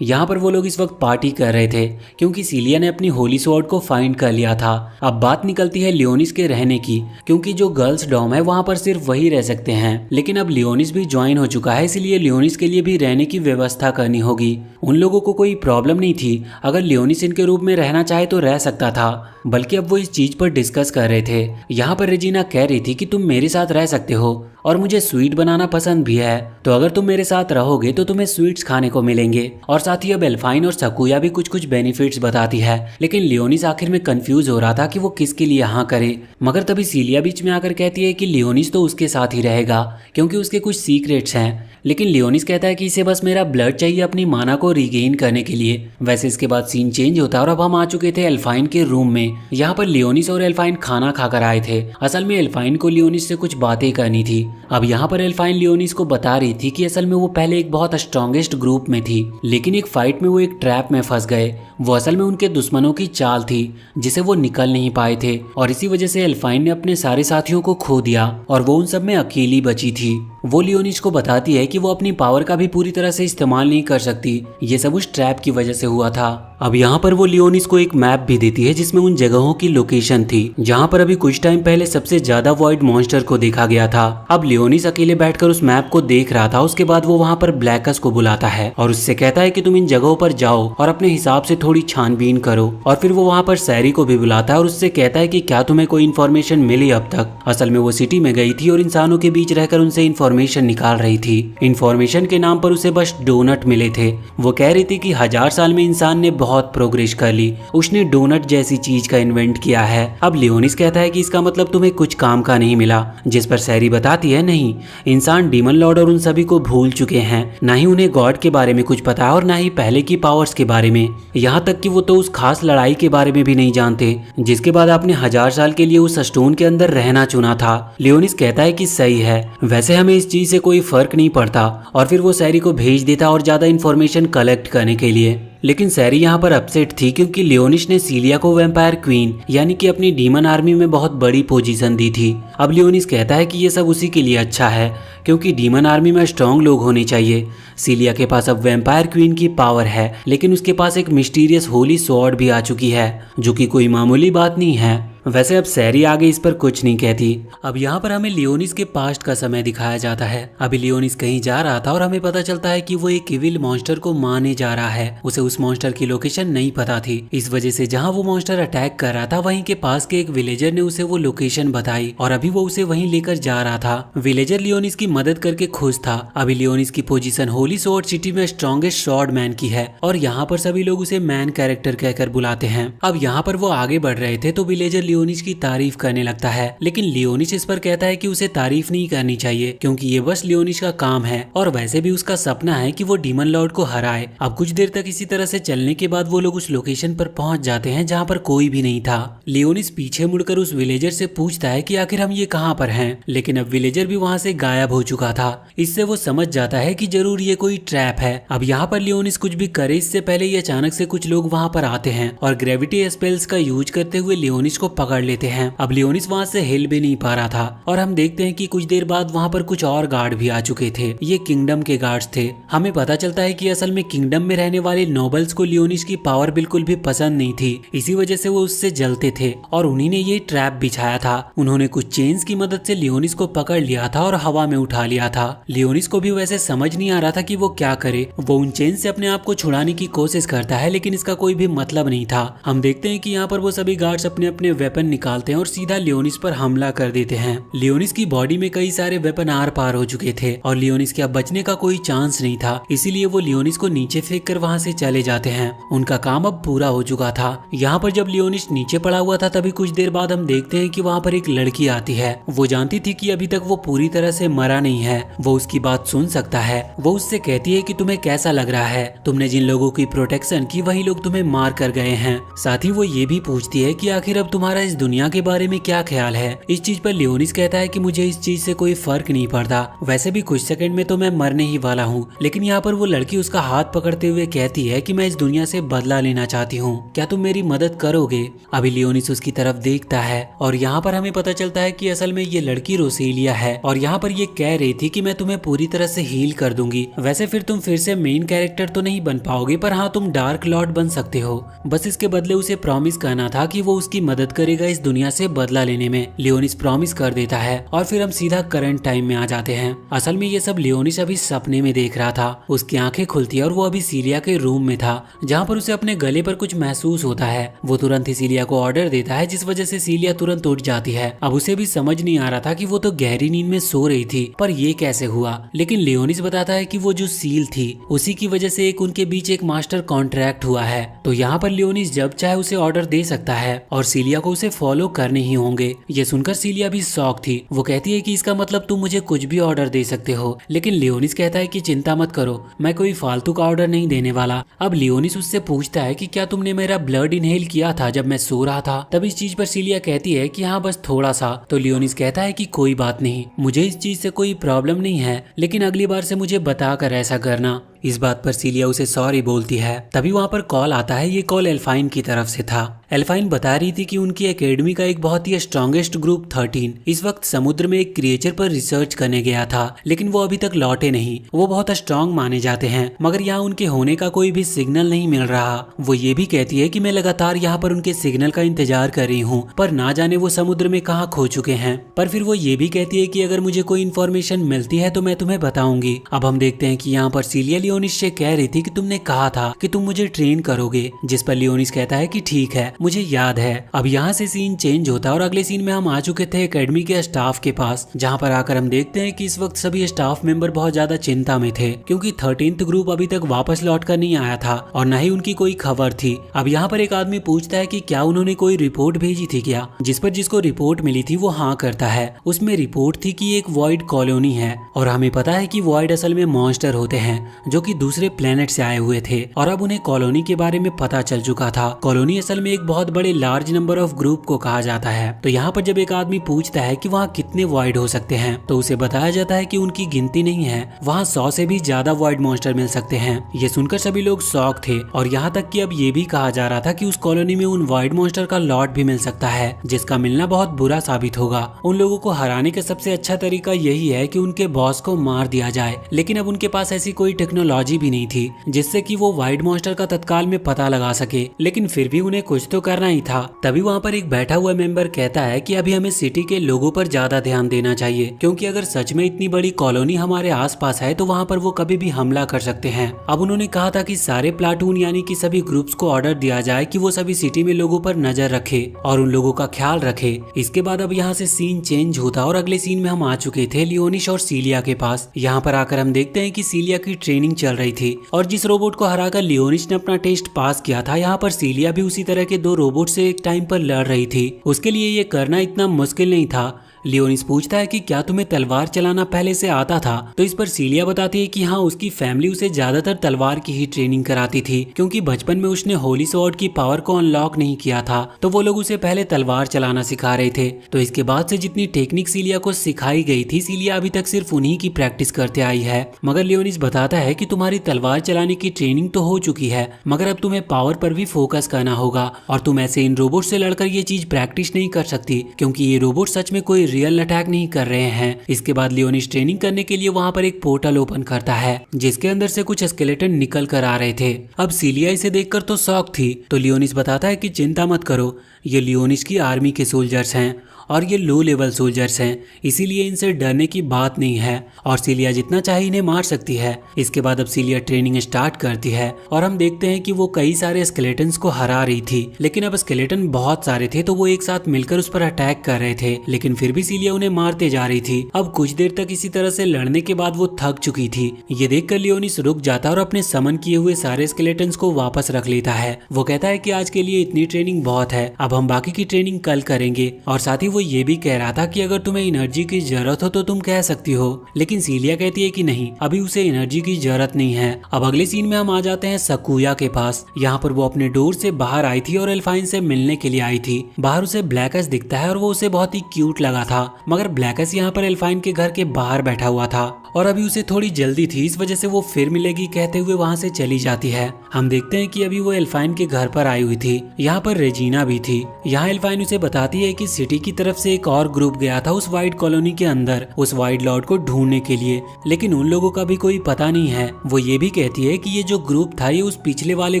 यहाँ पर वो लोग इस वक्त पार्टी कर रहे थे क्योंकि सीलिया ने अपनी होली स्वॉर्ड को फाइंड कर लिया था। अब बात निकलती है लियोनिस के रहने की, क्योंकि जो गर्ल्स डॉम है वहाँ पर सिर्फ वही रह सकते हैं, लेकिन अब लियोनिस भी ज्वाइन हो चुका है, इसलिए लियोनिस के लिए भी रहने की व्यवस्था करनी होगी। उन लोगों को कोई प्रॉब्लम नहीं थी, अगर लियोनिस इनके रूप में रहना चाहे तो रह सकता था, बल्कि अब वो इस चीज पर डिस्कस कर रहे थे। यहाँ पर रेजिना कह रही थी कि तुम मेरे साथ रह सकते हो और मुझे स्वीट बनाना पसंद भी है, तो अगर तुम मेरे साथ रहोगे तो तुम्हें स्वीट्स खाने को मिलेंगे। और साथ ही अब एल्फाइन और सकुया भी कुछ कुछ बेनिफिट्स बताती है, लेकिन लियोनिस आखिर में कंफ्यूज हो रहा था कि वो किसके लिए हाँ करे। मगर तभी सीलिया बीच में आकर कहती है कि लियोनिस तो उसके साथ ही रहेगा क्योंकि उसके कुछ सीक्रेट्स हैं, लेकिन लियोनिस कहता है कि इसे बस मेरा ब्लड चाहिए अपनी माना को रिगेन करने के लिए। वैसे इसके बाद सीन चेंज होता है और अब हम आ चुके थे एल्फाइन के रूम में। यहाँ पर लियोनिस और एल्फाइन खाना खाकर आए थे। असल में एल्फाइन को लियोनिस से कुछ बातें करनी थी। अब यहाँ पर एल्फाइन लियोनिस को बता रही थी कि असल में वो पहले एक बहुत स्ट्रॉन्गेस्ट ग्रुप में थी, लेकिन एक फाइट में वो एक ट्रैप में फंस गए। वो असल में उनके दुश्मनों की चाल थी जिसे वो निकल नहीं पाए थे, और इसी वजह से एल्फाइन ने अपने सारे साथियों को खो दिया और वो उन सब में अकेली बची थी। वो लियोनिस को बताती है कि वो अपनी पावर का भी पूरी तरह से इस्तेमाल नहीं कर सकती, ये सब उस ट्रैप की वजह से हुआ था। अब यहाँ पर वो लियोनिस को एक मैप भी देती है जिसमें उन जगहों की लोकेशन थी जहाँ पर अभी कुछ टाइम पहले सबसे ज्यादा वॉइड मॉन्स्टर को देखा गया था। अब लियोनिस अकेले बैठकर उस मैप को देख रहा था। उसके बाद वो वहाँ पर ब्लैकस को बुलाता है और उससे कहता है कि तुम इन जगहों पर जाओ और अपने हिसाब से थोड़ी छानबीन करो। और फिर वो वहाँ पर सैरी को भी बुलाता है और उससे कहता है कि क्या तुम्हें कोई इन्फॉर्मेशन मिली अब तक। असल में वो सिटी में गई थी और इंसानों के बीच रहकर उनसे इन्फॉर्मेशन निकाल रही थी। इन्फॉर्मेशन के नाम पर उसे बस डोनट मिले थे। वो कह रही थी कि 1000 साल में इंसान ने बहुत प्रोग्रेस कर ली, उसने डोनट जैसी चीज का इन्वेंट किया है। अब लियोनिस कहता है कि इसका मतलब तुम्हें कुछ काम का नहीं मिला, जिस पर सैरी बताती है नहीं, इंसान डीमन लॉर्ड और उन सभी को भूल चुके हैं, ना ही उन्हें गॉड के बारे में कुछ पता है और ना ही पहले की पावर्स के बारे में। यहाँ तक कि वो तो उस खास लड़ाई के बारे में भी नहीं जानते जिसके बाद आपने 1000 साल के लिए उस स्टोन के अंदर रहना चुना था। लियोनिस कहता है कि सही है, वैसे हमें इस चीज से कोई फर्क नहीं पड़ता, और फिर वो सैरी को भेज देता और ज्यादा इन्फॉर्मेशन कलेक्ट करने के लिए। लेकिन सैरी यहाँ पर अपसेट थी क्योंकि लियोनिस ने सीलिया को वैम्पायर क्वीन यानी कि अपनी डीमन आर्मी में बहुत बड़ी पोजीशन दी थी। अब लियोनिस कहता है कि ये सब उसी के लिए अच्छा है क्योंकि डीमन आर्मी में स्ट्रॉन्ग लोग होने चाहिए। सीलिया के पास अब वैम्पायर क्वीन की पावर है, लेकिन उसके पास एक मिस्टीरियस होली स्वॉर्ड भी आ चुकी है जो कि कोई मामूली बात नहीं है। वैसे अब सैरी आगे इस पर कुछ नहीं कहती। अब यहाँ पर हमें लियोनिस के पास्ट का समय दिखाया जाता है। अभी लियोनिस कहीं जा रहा था और हमें पता चलता है कि वो एक इविल मॉन्स्टर को मारने जा रहा है। उसे उस मॉन्स्टर की लोकेशन नहीं पता थी, इस वजह से जहाँ वो मॉन्स्टर अटैक कर रहा था वहीं के पास के एक विलेजर ने उसे वो लोकेशन बताई और अभी वो उसे वहीं लेकर जा रहा था। विलेजर लियोनिस की मदद करके खुश था। अभी लियोनिस की पोजीशन होली स्वॉर्ड सिटी में स्ट्रॉन्गेस्ट स्वॉर्ड मैन की है और यहाँ पर सभी लोग उसे मैन कैरेक्टर कहकर बुलाते हैं। अब यहाँ पर वो आगे बढ़ रहे थे तो विलेजर लियोनिस की तारीफ करने लगता है, लेकिन लियोनिस इस पर कहता है कि उसे तारीफ नहीं करनी चाहिए क्योंकि ये बस लियोनिस का काम है और वैसे भी उसका सपना है कि वो डीमन लॉर्ड को हराए। अब कुछ देर तक इसी तरह से चलने के बाद वो लोग उस लोकेशन पर पहुंच जाते हैं जहाँ पर कोई भी नहीं था। लियोनिस पीछे मुड़कर उस विलेजर से पूछता है कि आखिर हम ये कहाँ पर हैं, लेकिन अब विलेजर भी वहाँ से गायब हो चुका था। इससे वो समझ जाता है कि जरूर ये कोई ट्रैप है। अब यहाँ पर लियोनिस कुछ भी करे इससे पहले ही अचानक से कुछ लोग वहाँ पर आते हैं और ग्रेविटी स्पेल्स का यूज करते हुए लियोनिस को पकड़ लेते हैं। अब लियोनिस वहाँ से हिल भी नहीं पा रहा था और हम देखते हैं कि कुछ देर बाद वहाँ पर कुछ और गार्ड भी आ चुके थे। ये किंगडम के गार्ड्स थे। हमें पता चलता है कि असल में किंगडम में रहने वाले नोबल्स को लियोनिस की पावर बिल्कुल भी पसंद नहीं थी, इसी वजह से वो उससे जलते थे और उन्हीं ने ये ट्रैप बिछाया था। उन्होंने कुछ चेन्स की मदद से लियोनिस को पकड़ लिया था और हवा में उठा लिया था। लियोनिस को भी वैसे समझ नहीं आ रहा था कि वो क्या करे। वो उन चेन से अपने आप को छुड़ाने की कोशिश करता है, लेकिन इसका कोई भी मतलब नहीं था। हम देखते हैं कि यहाँ पर वो सभी गार्ड्स अपने अपने वेपन निकालते हैं और सीधा लियोनिस पर हमला कर देते हैं। लियोनिस की बॉडी में कई सारे वेपन आर पार हो चुके थे और लियोनिस के अब बचने का कोई चांस नहीं था, इसीलिए वो लियोनिस को नीचे फेंक कर वहाँ से चले जाते हैं। उनका काम अब पूरा हो चुका था। यहाँ पर जब लियोनिस नीचे पड़ा हुआ था तभी कुछ देर बाद हम देखते हैं कि वहाँ पर एक लड़की आती है। वो जानती थी कि अभी तक वो पूरी तरह से मरा नहीं है, वो उसकी बात सुन सकता है। वो उससे कहती है कि तुम्हें कैसा लग रहा है, तुमने जिन लोगों की प्रोटेक्शन की वही लोग तुम्हें मार कर गए हैं। साथ ही वो ये भी पूछती है कि आखिर अब तुम्हारा इस दुनिया के बारे में क्या ख्याल है। इस चीज पर लियोनिस कहता है कि मुझे इस चीज से कोई फर्क नहीं पड़ता, वैसे भी कुछ सेकंड में तो मैं मरने ही वाला हूँ। लेकिन यहाँ पर वो लड़की उसका हाथ पकड़ते हुए कहती है कि मैं इस दुनिया से बदला लेना चाहती हूँ, क्या तुम मेरी मदद करोगे। अभी लियोनिस उसकी तरफ देखता है और यहाँ पर हमें पता चलता है कि असल में ये लड़की रोसेलिया है और यहाँ पर ये कह रही थी कि मैं तुम्हें पूरी तरह से हील कर दूंगी। वैसे फिर तुम फिर से मेन कैरेक्टर तो नहीं बन पाओगे, पर हाँ तुम डार्क लॉर्ड बन सकते हो। बस इसके बदले उसे प्रॉमिस करना था कि वो उसकी मदद करेगा इस दुनिया से बदला लेने में। लियोनिस प्रॉमिस कर देता है और फिर हम सीधा करंट टाइम में आ जाते हैं। असल में ये सब लियोनिस अभी सपने में देख रहा था। उसकी आंखें खुलती है और वो अभी सीलिया के रूम में था, जहाँ पर उसे अपने गले पर कुछ महसूस होता है। वो तुरंत ही सीलिया को ऑर्डर देता है, जिस वजह से सीलिया तुरंत उठ जाती है। अब उसे भी समझ नहीं आ रहा था कि वो तो गहरी नींद में सो रही थी, पर ये कैसे हुआ। लेकिन लियोनिस बताता है कि वो जो सील थी उसी की वजह से उनके बीच एक मास्टर कॉन्ट्रैक्ट हुआ है। तो यहाँ पर लियोनिस जब चाहे उसे ऑर्डर दे सकता है और सीलिया को उसे फॉलो करने ही होंगे। ये सुनकर सीलिया भी शॉक थी। वो कहती है कि इसका मतलब तुम मुझे कुछ भी ऑर्डर दे सकते हो। लेकिन लियोनिस कहता है कि चिंता मत करो, मैं कोई फालतू का ऑर्डर नहीं देने वाला। अब लियोनिस उससे पूछता है कि क्या तुमने मेरा ब्लड इनहेल किया था जब मैं सो रहा था। तब इस चीज पर सीलिया कहती है कि हाँ बस थोड़ा सा। तो लियोनिस कहता है कि कोई बात नहीं, मुझे इस चीज से कोई प्रॉब्लम नहीं है, लेकिन अगली बार से मुझे बताकर ऐसा करना। इस बात पर सीलिया उसे सॉरी बोलती है। तभी वहाँ पर कॉल आता है। ये कॉल एल्फाइन की तरफ से था। एल्फाइन बता रही थी कि उनकी एकेडमी का एक बहुत ही स्ट्रॉन्गेस्ट ग्रुप 13 इस वक्त समुद्र में एक क्रिएचर पर रिसर्च करने गया था, लेकिन वो अभी तक लौटे नहीं। वो बहुत स्ट्रॉन्ग माने जाते हैं, मगर यहाँ उनके होने का कोई भी सिग्नल नहीं मिल रहा। वो ये भी कहती है कि मैं लगातार यहाँ पर उनके सिग्नल का इंतजार कर रही हूँ, पर ना जाने वो समुद्र में कहाँ खो चुके हैं। पर फिर वो ये भी कहती है कि अगर मुझे कोई इन्फॉर्मेशन मिलती है तो मैं तुम्हें बताऊंगी। अब हम देखते हैं कि यहाँ पर सीलिया लियोनिस से कह रही थी कि तुमने कहा था कि तुम मुझे ट्रेन करोगे, जिस पर लियोनिस कहता है कि ठीक है, मुझे याद है। अब यहाँ से सीन चेंज होता है और अगले सीन में हम आ चुके थे एकेडमी के स्टाफ के पास, जहाँ पर आकर हम देखते हैं कि इस वक्त सभी स्टाफ मेंबर बहुत ज्यादा चिंता में थे, क्योंकि 13th ग्रुप अभी तक वापस लौट कर नहीं आया था और न ही उनकी कोई खबर थी। अब यहाँ पर एक आदमी पूछता है कि क्या उन्होंने कोई रिपोर्ट भेजी थी क्या, जिस पर जिसको रिपोर्ट मिली थी वो हाँ करता है। उसमें रिपोर्ट थी कि एक वॉइड कॉलोनी है और हमें पता है कि वॉइड असल में मॉन्स्टर होते हैं जो कि दूसरे प्लेनेट से आए हुए थे और अब उन्हें कॉलोनी के बारे में पता चल चुका था। कॉलोनी असल में एक बहुत बड़े लार्ज नंबर ऑफ ग्रुप को कहा जाता है। तो यहाँ पर जब एक आदमी पूछता है कि वहाँ कितने वॉइड हो सकते हैं, तो उसे बताया जाता है कि उनकी गिनती नहीं है, वहाँ 100 से भी ज्यादा वॉइड मॉन्स्टर मिल सकते हैं। ये सुनकर सभी लोग शॉक थे और यहाँ तक कि अब ये भी कहा जा रहा था कि उस कॉलोनी में उन वॉइड मॉन्स्टर का लॉट भी मिल सकता है, जिसका मिलना बहुत बुरा साबित होगा। उन लोगों को हराने का सबसे अच्छा तरीका यही है कि उनके बॉस को मार दिया जाए, लेकिन अब उनके पास ऐसी कोई टेक्नोलॉजी भी नहीं थी जिससे कि वो वाइड मॉन्स्टर का तत्काल में पता लगा सके, लेकिन फिर भी उन्हें कुछ तो करना ही था। तभी वहाँ पर एक बैठा हुआ मेंबर कहता है कि अभी हमें सिटी के लोगों पर ज्यादा ध्यान देना चाहिए, क्योंकि अगर सच में इतनी बड़ी कॉलोनी हमारे आसपास है तो वहाँ पर वो कभी भी हमला कर सकते हैं। अब उन्होंने कहा था कि सारे प्लाटून यानी कि सभी ग्रुप्स को ऑर्डर दिया जाए कि वो सभी सिटी में लोगों पर नजर रखे और उन लोगों का ख्याल रखे। इसके बाद अब यहाँ से सीन चेंज होता और अगले सीन में हम आ चुके थे लियोनिस और सीलिया के पास। यहाँ पर आकर हम देखते हैं कि सीलिया की ट्रेनिंग चल रही थी और जिस रोबोट को हराकर लियोनिस ने अपना टेस्ट पास किया था, यहाँ पर सीलिया भी उसी तरह के 2 रोबोट से एक टाइम पर लड़ रही थी। उसके लिए ये करना इतना मुश्किल नहीं था। लियोनिस पूछता है कि क्या तुम्हें तलवार चलाना पहले से आता था, तो इस पर सीलिया बताती है कि हाँ, उसकी फैमिली उसे ज्यादातर तलवार की ही ट्रेनिंग कराती थी, क्योंकि बचपन में उसने होली स्वॉर्ड की पावर को अनलॉक नहीं किया था, तो वो लोग उसे पहले तलवार चलाना सिखा रहे थे। तो इसके बाद से जितनी टेक्निक सीलिया को सिखाई गई थी, सीलिया अभी तक सिर्फ उन्हीं की प्रैक्टिस करते आई है। मगर लियोनिस बताता है कि तुम्हारी तलवार चलाने की ट्रेनिंग तो हो चुकी है, मगर अब तुम्हें पावर पर भी फोकस करना होगा और तुम ऐसे इन रोबोट से लड़कर ये चीज प्रैक्टिस नहीं कर सकती, क्योंकि ये रोबोट सच में कोई रियल अटैक नहीं कर रहे हैं। इसके बाद लियोनिस ट्रेनिंग करने के लिए वहाँ पर एक पोर्टल ओपन करता है, जिसके अंदर से कुछ स्केलेटन निकल कर आ रहे थे। अब सीलिया इसे देखकर तो शॉक थी, तो लियोनिस बताता है कि चिंता मत करो, ये लियोनिस की आर्मी के सोल्जर्स हैं और ये लो लेवल सोल्जर्स हैं, इसीलिए इनसे डरने की बात नहीं है और सीलिया जितना चाहे इन्हें मार सकती है। इसके बाद अब सीलिया ट्रेनिंग स्टार्ट करती है और हम देखते हैं कि वो कई सारे स्केलेटन्स को हरा रही थी, लेकिन अब स्केलेटन बहुत सारे थे तो वो एक साथ मिलकर उस पर अटैक कर रहे थे, लेकिन फिर भी सीलिया उन्हें मारते जा रही थी। अब कुछ देर तक इसी तरह से लड़ने के बाद वो थक चुकी थी। ये देखकर लियोनिस रुक जाता और अपने समन किए हुए सारे स्केलेटन्स को वापस रख लेता है। वो कहता है कि आज के लिए इतनी ट्रेनिंग बहुत है, अब हम बाकी की ट्रेनिंग कल करेंगे और साथ ही वो ये भी कह रहा था कि अगर तुम्हें एनर्जी की जरूरत हो तो तुम कह सकती हो, लेकिन सीलिया कहती है कि नहीं, अभी उसे एनर्जी की जरूरत नहीं है। अब अगले सीन में हम आ जाते हैं सकुया के पास। यहाँ पर वो अपने डोर से बाहर आई थी और एल्फाइन से मिलने के लिए आई थी। बाहर उसे ब्लैकस दिखता है और वो उसे बहुत ही क्यूट लगा था, मगर ब्लैकस यहाँ पर एल्फाइन के घर के बाहर बैठा हुआ था और अभी उसे थोड़ी जल्दी थी, इस वजह से वो फिर मिलेगी कहते हुए वहाँ से चली जाती है। हम देखते हैं कि अभी वो एल्फाइन के घर पर आई हुई थी। यहाँ पर रेजिना भी थी। यहाँ एल्फाइन उसे बताती है कि सिटी की तरफ से एक और ग्रुप गया था उस वाइट कॉलोनी के अंदर उस वाइट लॉर्ड को ढूंढने के लिए, लेकिन उन लोगों का भी कोई पता नहीं है। वो ये भी कहती है कि ये जो ग्रुप था ये उस पिछले वाले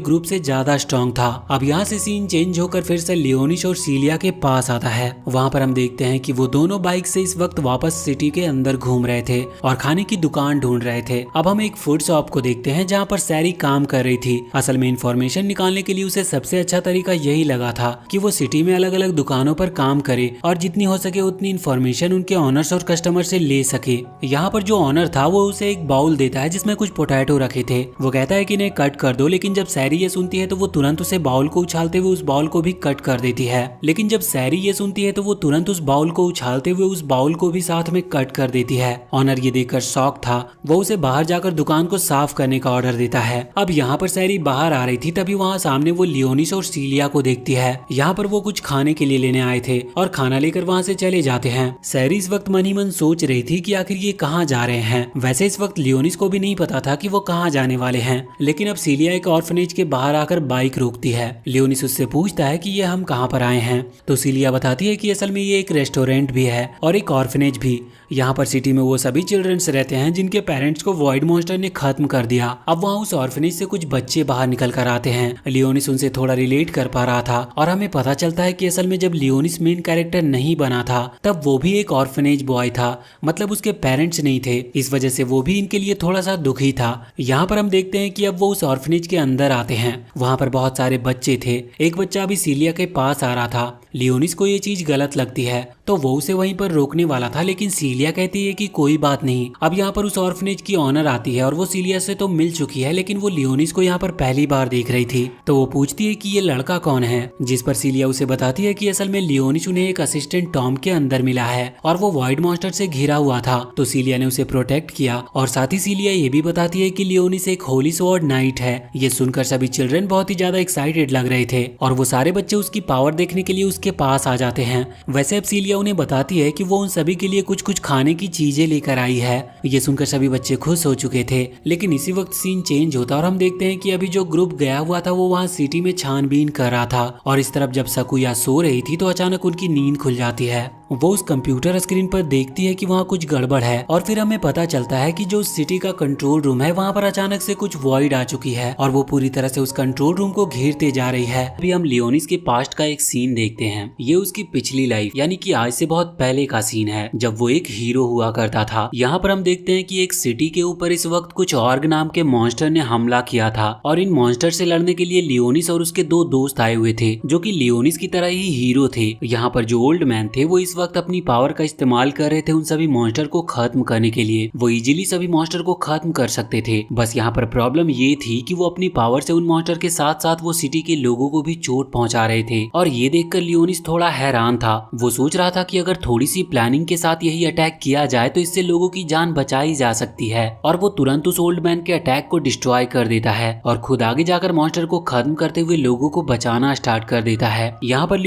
ग्रुप से ज्यादा स्ट्रॉन्ग था। अब यहाँ से सीन चेंज होकर फिर से लियोनिश और सीलिया के पास आता है। वहाँ पर हम देखते हैं कि वो दोनों बाइक से इस वक्त वापस सिटी के अंदर घूम रहे थे और खाने की दुकान ढूंढ रहे थे। अब हम एक फूड शॉप को देखते हैं जहाँ पर सैरी काम कर रही थी। असल में इंफॉर्मेशन निकालने के लिए उसे सबसे अच्छा तरीका यही लगा था कि वो सिटी में अलग अलग दुकानों पर काम करे और जितनी हो सके उतनी इंफॉर्मेशन उनके ऑनर्स और कस्टमर से ले सके। यहाँ पर जो ऑनर था वो उसे एक बाउल देता है जिसमें कुछ पोटैटो रखे थे। वो कहता है कि इन्हें कट कर दो, लेकिन जब सैरी ये सुनती है तो वो तुरंत उसे बाउल को उछालते हुए उस बाउल को भी कट कर देती है। लेकिन जब सैरी ये सुनती है तो वो तुरंत उस बाउल को उछालते हुए उस बाउल को भी साथ में कट कर देती है। ऑनर ये देखकर शॉक था। वो उसे बाहर जाकर दुकान को साफ करने का ऑर्डर देता है। अब यहाँ पर सैरी बाहर आ रही थी, तभी वहाँ सामने वो लियोनिस और सीलिया को देखती है। यहाँ पर वो कुछ खाने के लिए लेने आए थे और खाना लेकर वहाँ से चले जाते हैं। सैरी इस वक्त मन ही मन सोच रही थी कि आखिर ये कहाँ जा रहे हैं। वैसे इस वक्त लियोनिस को भी नहीं पता था कि वो कहाँ जाने वाले हैं, लेकिन अब सीलिया एक ऑर्फनेज के बाहर आकर बाइक रोकती है। लियोनिस उससे पूछता है कि ये हम कहाँ पर आए हैं, तो सीलिया बताती है कि असल में ये एक रेस्टोरेंट भी है और एक ऑर्फनेज भी। यहाँ पर सिटी में वो सभी चिल्ड्रंस रहते हैं जिनके पेरेंट्स को वॉइड मॉन्स्टर ने खत्म कर दिया। अब वहाँ उस ऑर्फनेज से कुछ बच्चे बाहर निकल कर आते हैं। लियोनिस उनसे थोड़ा रिलेट कर पा रहा था और हमें पता चलता है कि असल में जब लियोनिस मेन कैरेक्टर नहीं बना था तब वो भी एक ऑर्फनेज बॉय था, मतलब उसके पेरेंट्स नहीं थे, इस वजह से वो भी इनके लिए थोड़ा सा दुखी था। यहाँ पर हम देखते हैं कि अब वो उस ऑर्फनेज के अंदर आते हैं। वहाँ पर बहुत सारे बच्चे थे। एक बच्चा अभी सीलिया के पास आ रहा था। लियोनिस को ये चीज गलत लगती है तो वो उसे वहीं पर रोकने वाला था, लेकिन सीलिया कहती है कि कोई बात नहीं। अब यहाँ पर उस ऑर्फनेज की ऑनर आती है और वो सीलिया से तो मिल चुकी है, लेकिन वो लियोनिस को यहाँ पर पहली बार देख रही थी। तो वो पूछती है कि ये लड़का कौन है, जिस पर सीलिया उसे बताती है कि असल में लियोनिस उन्हें एक असिस्टेंट टॉम के अंदर मिला है और वो वॉइड मॉन्स्टर से घिरा हुआ था, तो सीलिया ने उसे प्रोटेक्ट किया। और साथ ही सीलिया ये भी बताती है कि लियोनिस एक होली स्वॉर्ड नाइट है। ये सुनकर सभी चिल्ड्रन बहुत ही ज्यादा एक्साइटेड लग रहे थे और वो सारे बच्चे उसकी पावर देखने के लिए उसके पास आ जाते हैं। वैसे अब सीलिया उन्हें बताती है कि वो उन सभी के लिए कुछ कुछ खाने की चीजें लेकर आई है। ये सुनकर सभी बच्चे खुश हो चुके थे, लेकिन इसी वक्त सीन चेंज होता और हम देखते हैं कि अभी जो ग्रुप गया हुआ था वो वहाँ सिटी में छानबीन कर रहा था और इस तरफ जब सकुया सो रही थी तो अचानक उनकी नींद खुल जाती है। वो उस कंप्यूटर स्क्रीन पर देखती है कि वहाँ कुछ गड़बड़ है और फिर हमें पता चलता है कि जो सिटी का कंट्रोल रूम है वहाँ पर अचानक से कुछ वॉइड आ चुकी है और वो पूरी तरह से उस कंट्रोल रूम को घेरते जा रही है। अभी हम लियोनिस के पास्ट का एक सीन देखते हैं। ये उसकी पिछली लाइफ यानी कि आज से बहुत पहले का सीन है जब वो एक हीरो हुआ करता था। यहाँ पर हम देखते हैं कि एक सिटी के ऊपर इस वक्त कुछ ऑर्ग नाम के मॉन्स्टर ने हमला किया था और इन मॉन्स्टर से लड़ने के लिए लियोनिस और उसके दो दोस्त आए हुए थे जो कि लियोनिस की तरह ही हीरो थे। यहाँ पर जो ओल्ड मैन थे वो इस वक्त अपनी पावर का इस्तेमाल कर रहे थे उन सभी मॉन्स्टर को खत्म करने के लिए। वो इजीली सभी मॉन्स्टर को खत्म कर सकते थे, बस यहाँ पर प्रॉब्लम ये थी कि वो अपनी पावर से उन मॉन्स्टर के साथ साथ वो सिटी के लोगों को भी चोट पहुंचा रहे थे। और ये देखकर लियोनिस थोड़ा हैरान था। वो सोच रहा था कि अगर थोड़ी सी प्लानिंग के साथ यही अटैक किया जाए तो इससे लोगों की जान बचाई जा सकती है। और वो तुरंत उस ओल्ड मैन के अटैक को डिस्ट्रॉय कर देता है और खुद आगे जाकर मॉन्स्टर को खत्म करते हुए लोगों को बचाना स्टार्ट कर देता है। यहाँ पर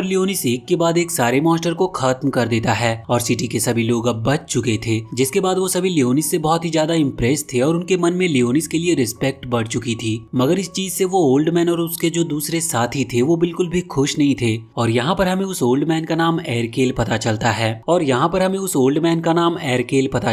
लियोनिस एक के बाद एक सारे मॉन्स्टर को खत्म कर देता है और सिटी के सभी लोग अब बच चुके थे, जिसके बाद वो सभी लियोनिस से बहुत ही ज्यादा इम्प्रेस थे और उनके मन में लियोनिस के लिए रिस्पेक्ट बढ़ चुकी थी। मगर इस चीज से वो ओल्ड मैन और उसके जो दूसरे साथी थे वो बिल्कुल भी खुश नहीं थे। और यहाँ पर हमें उस ओल्ड मैन का नाम एरकेल पता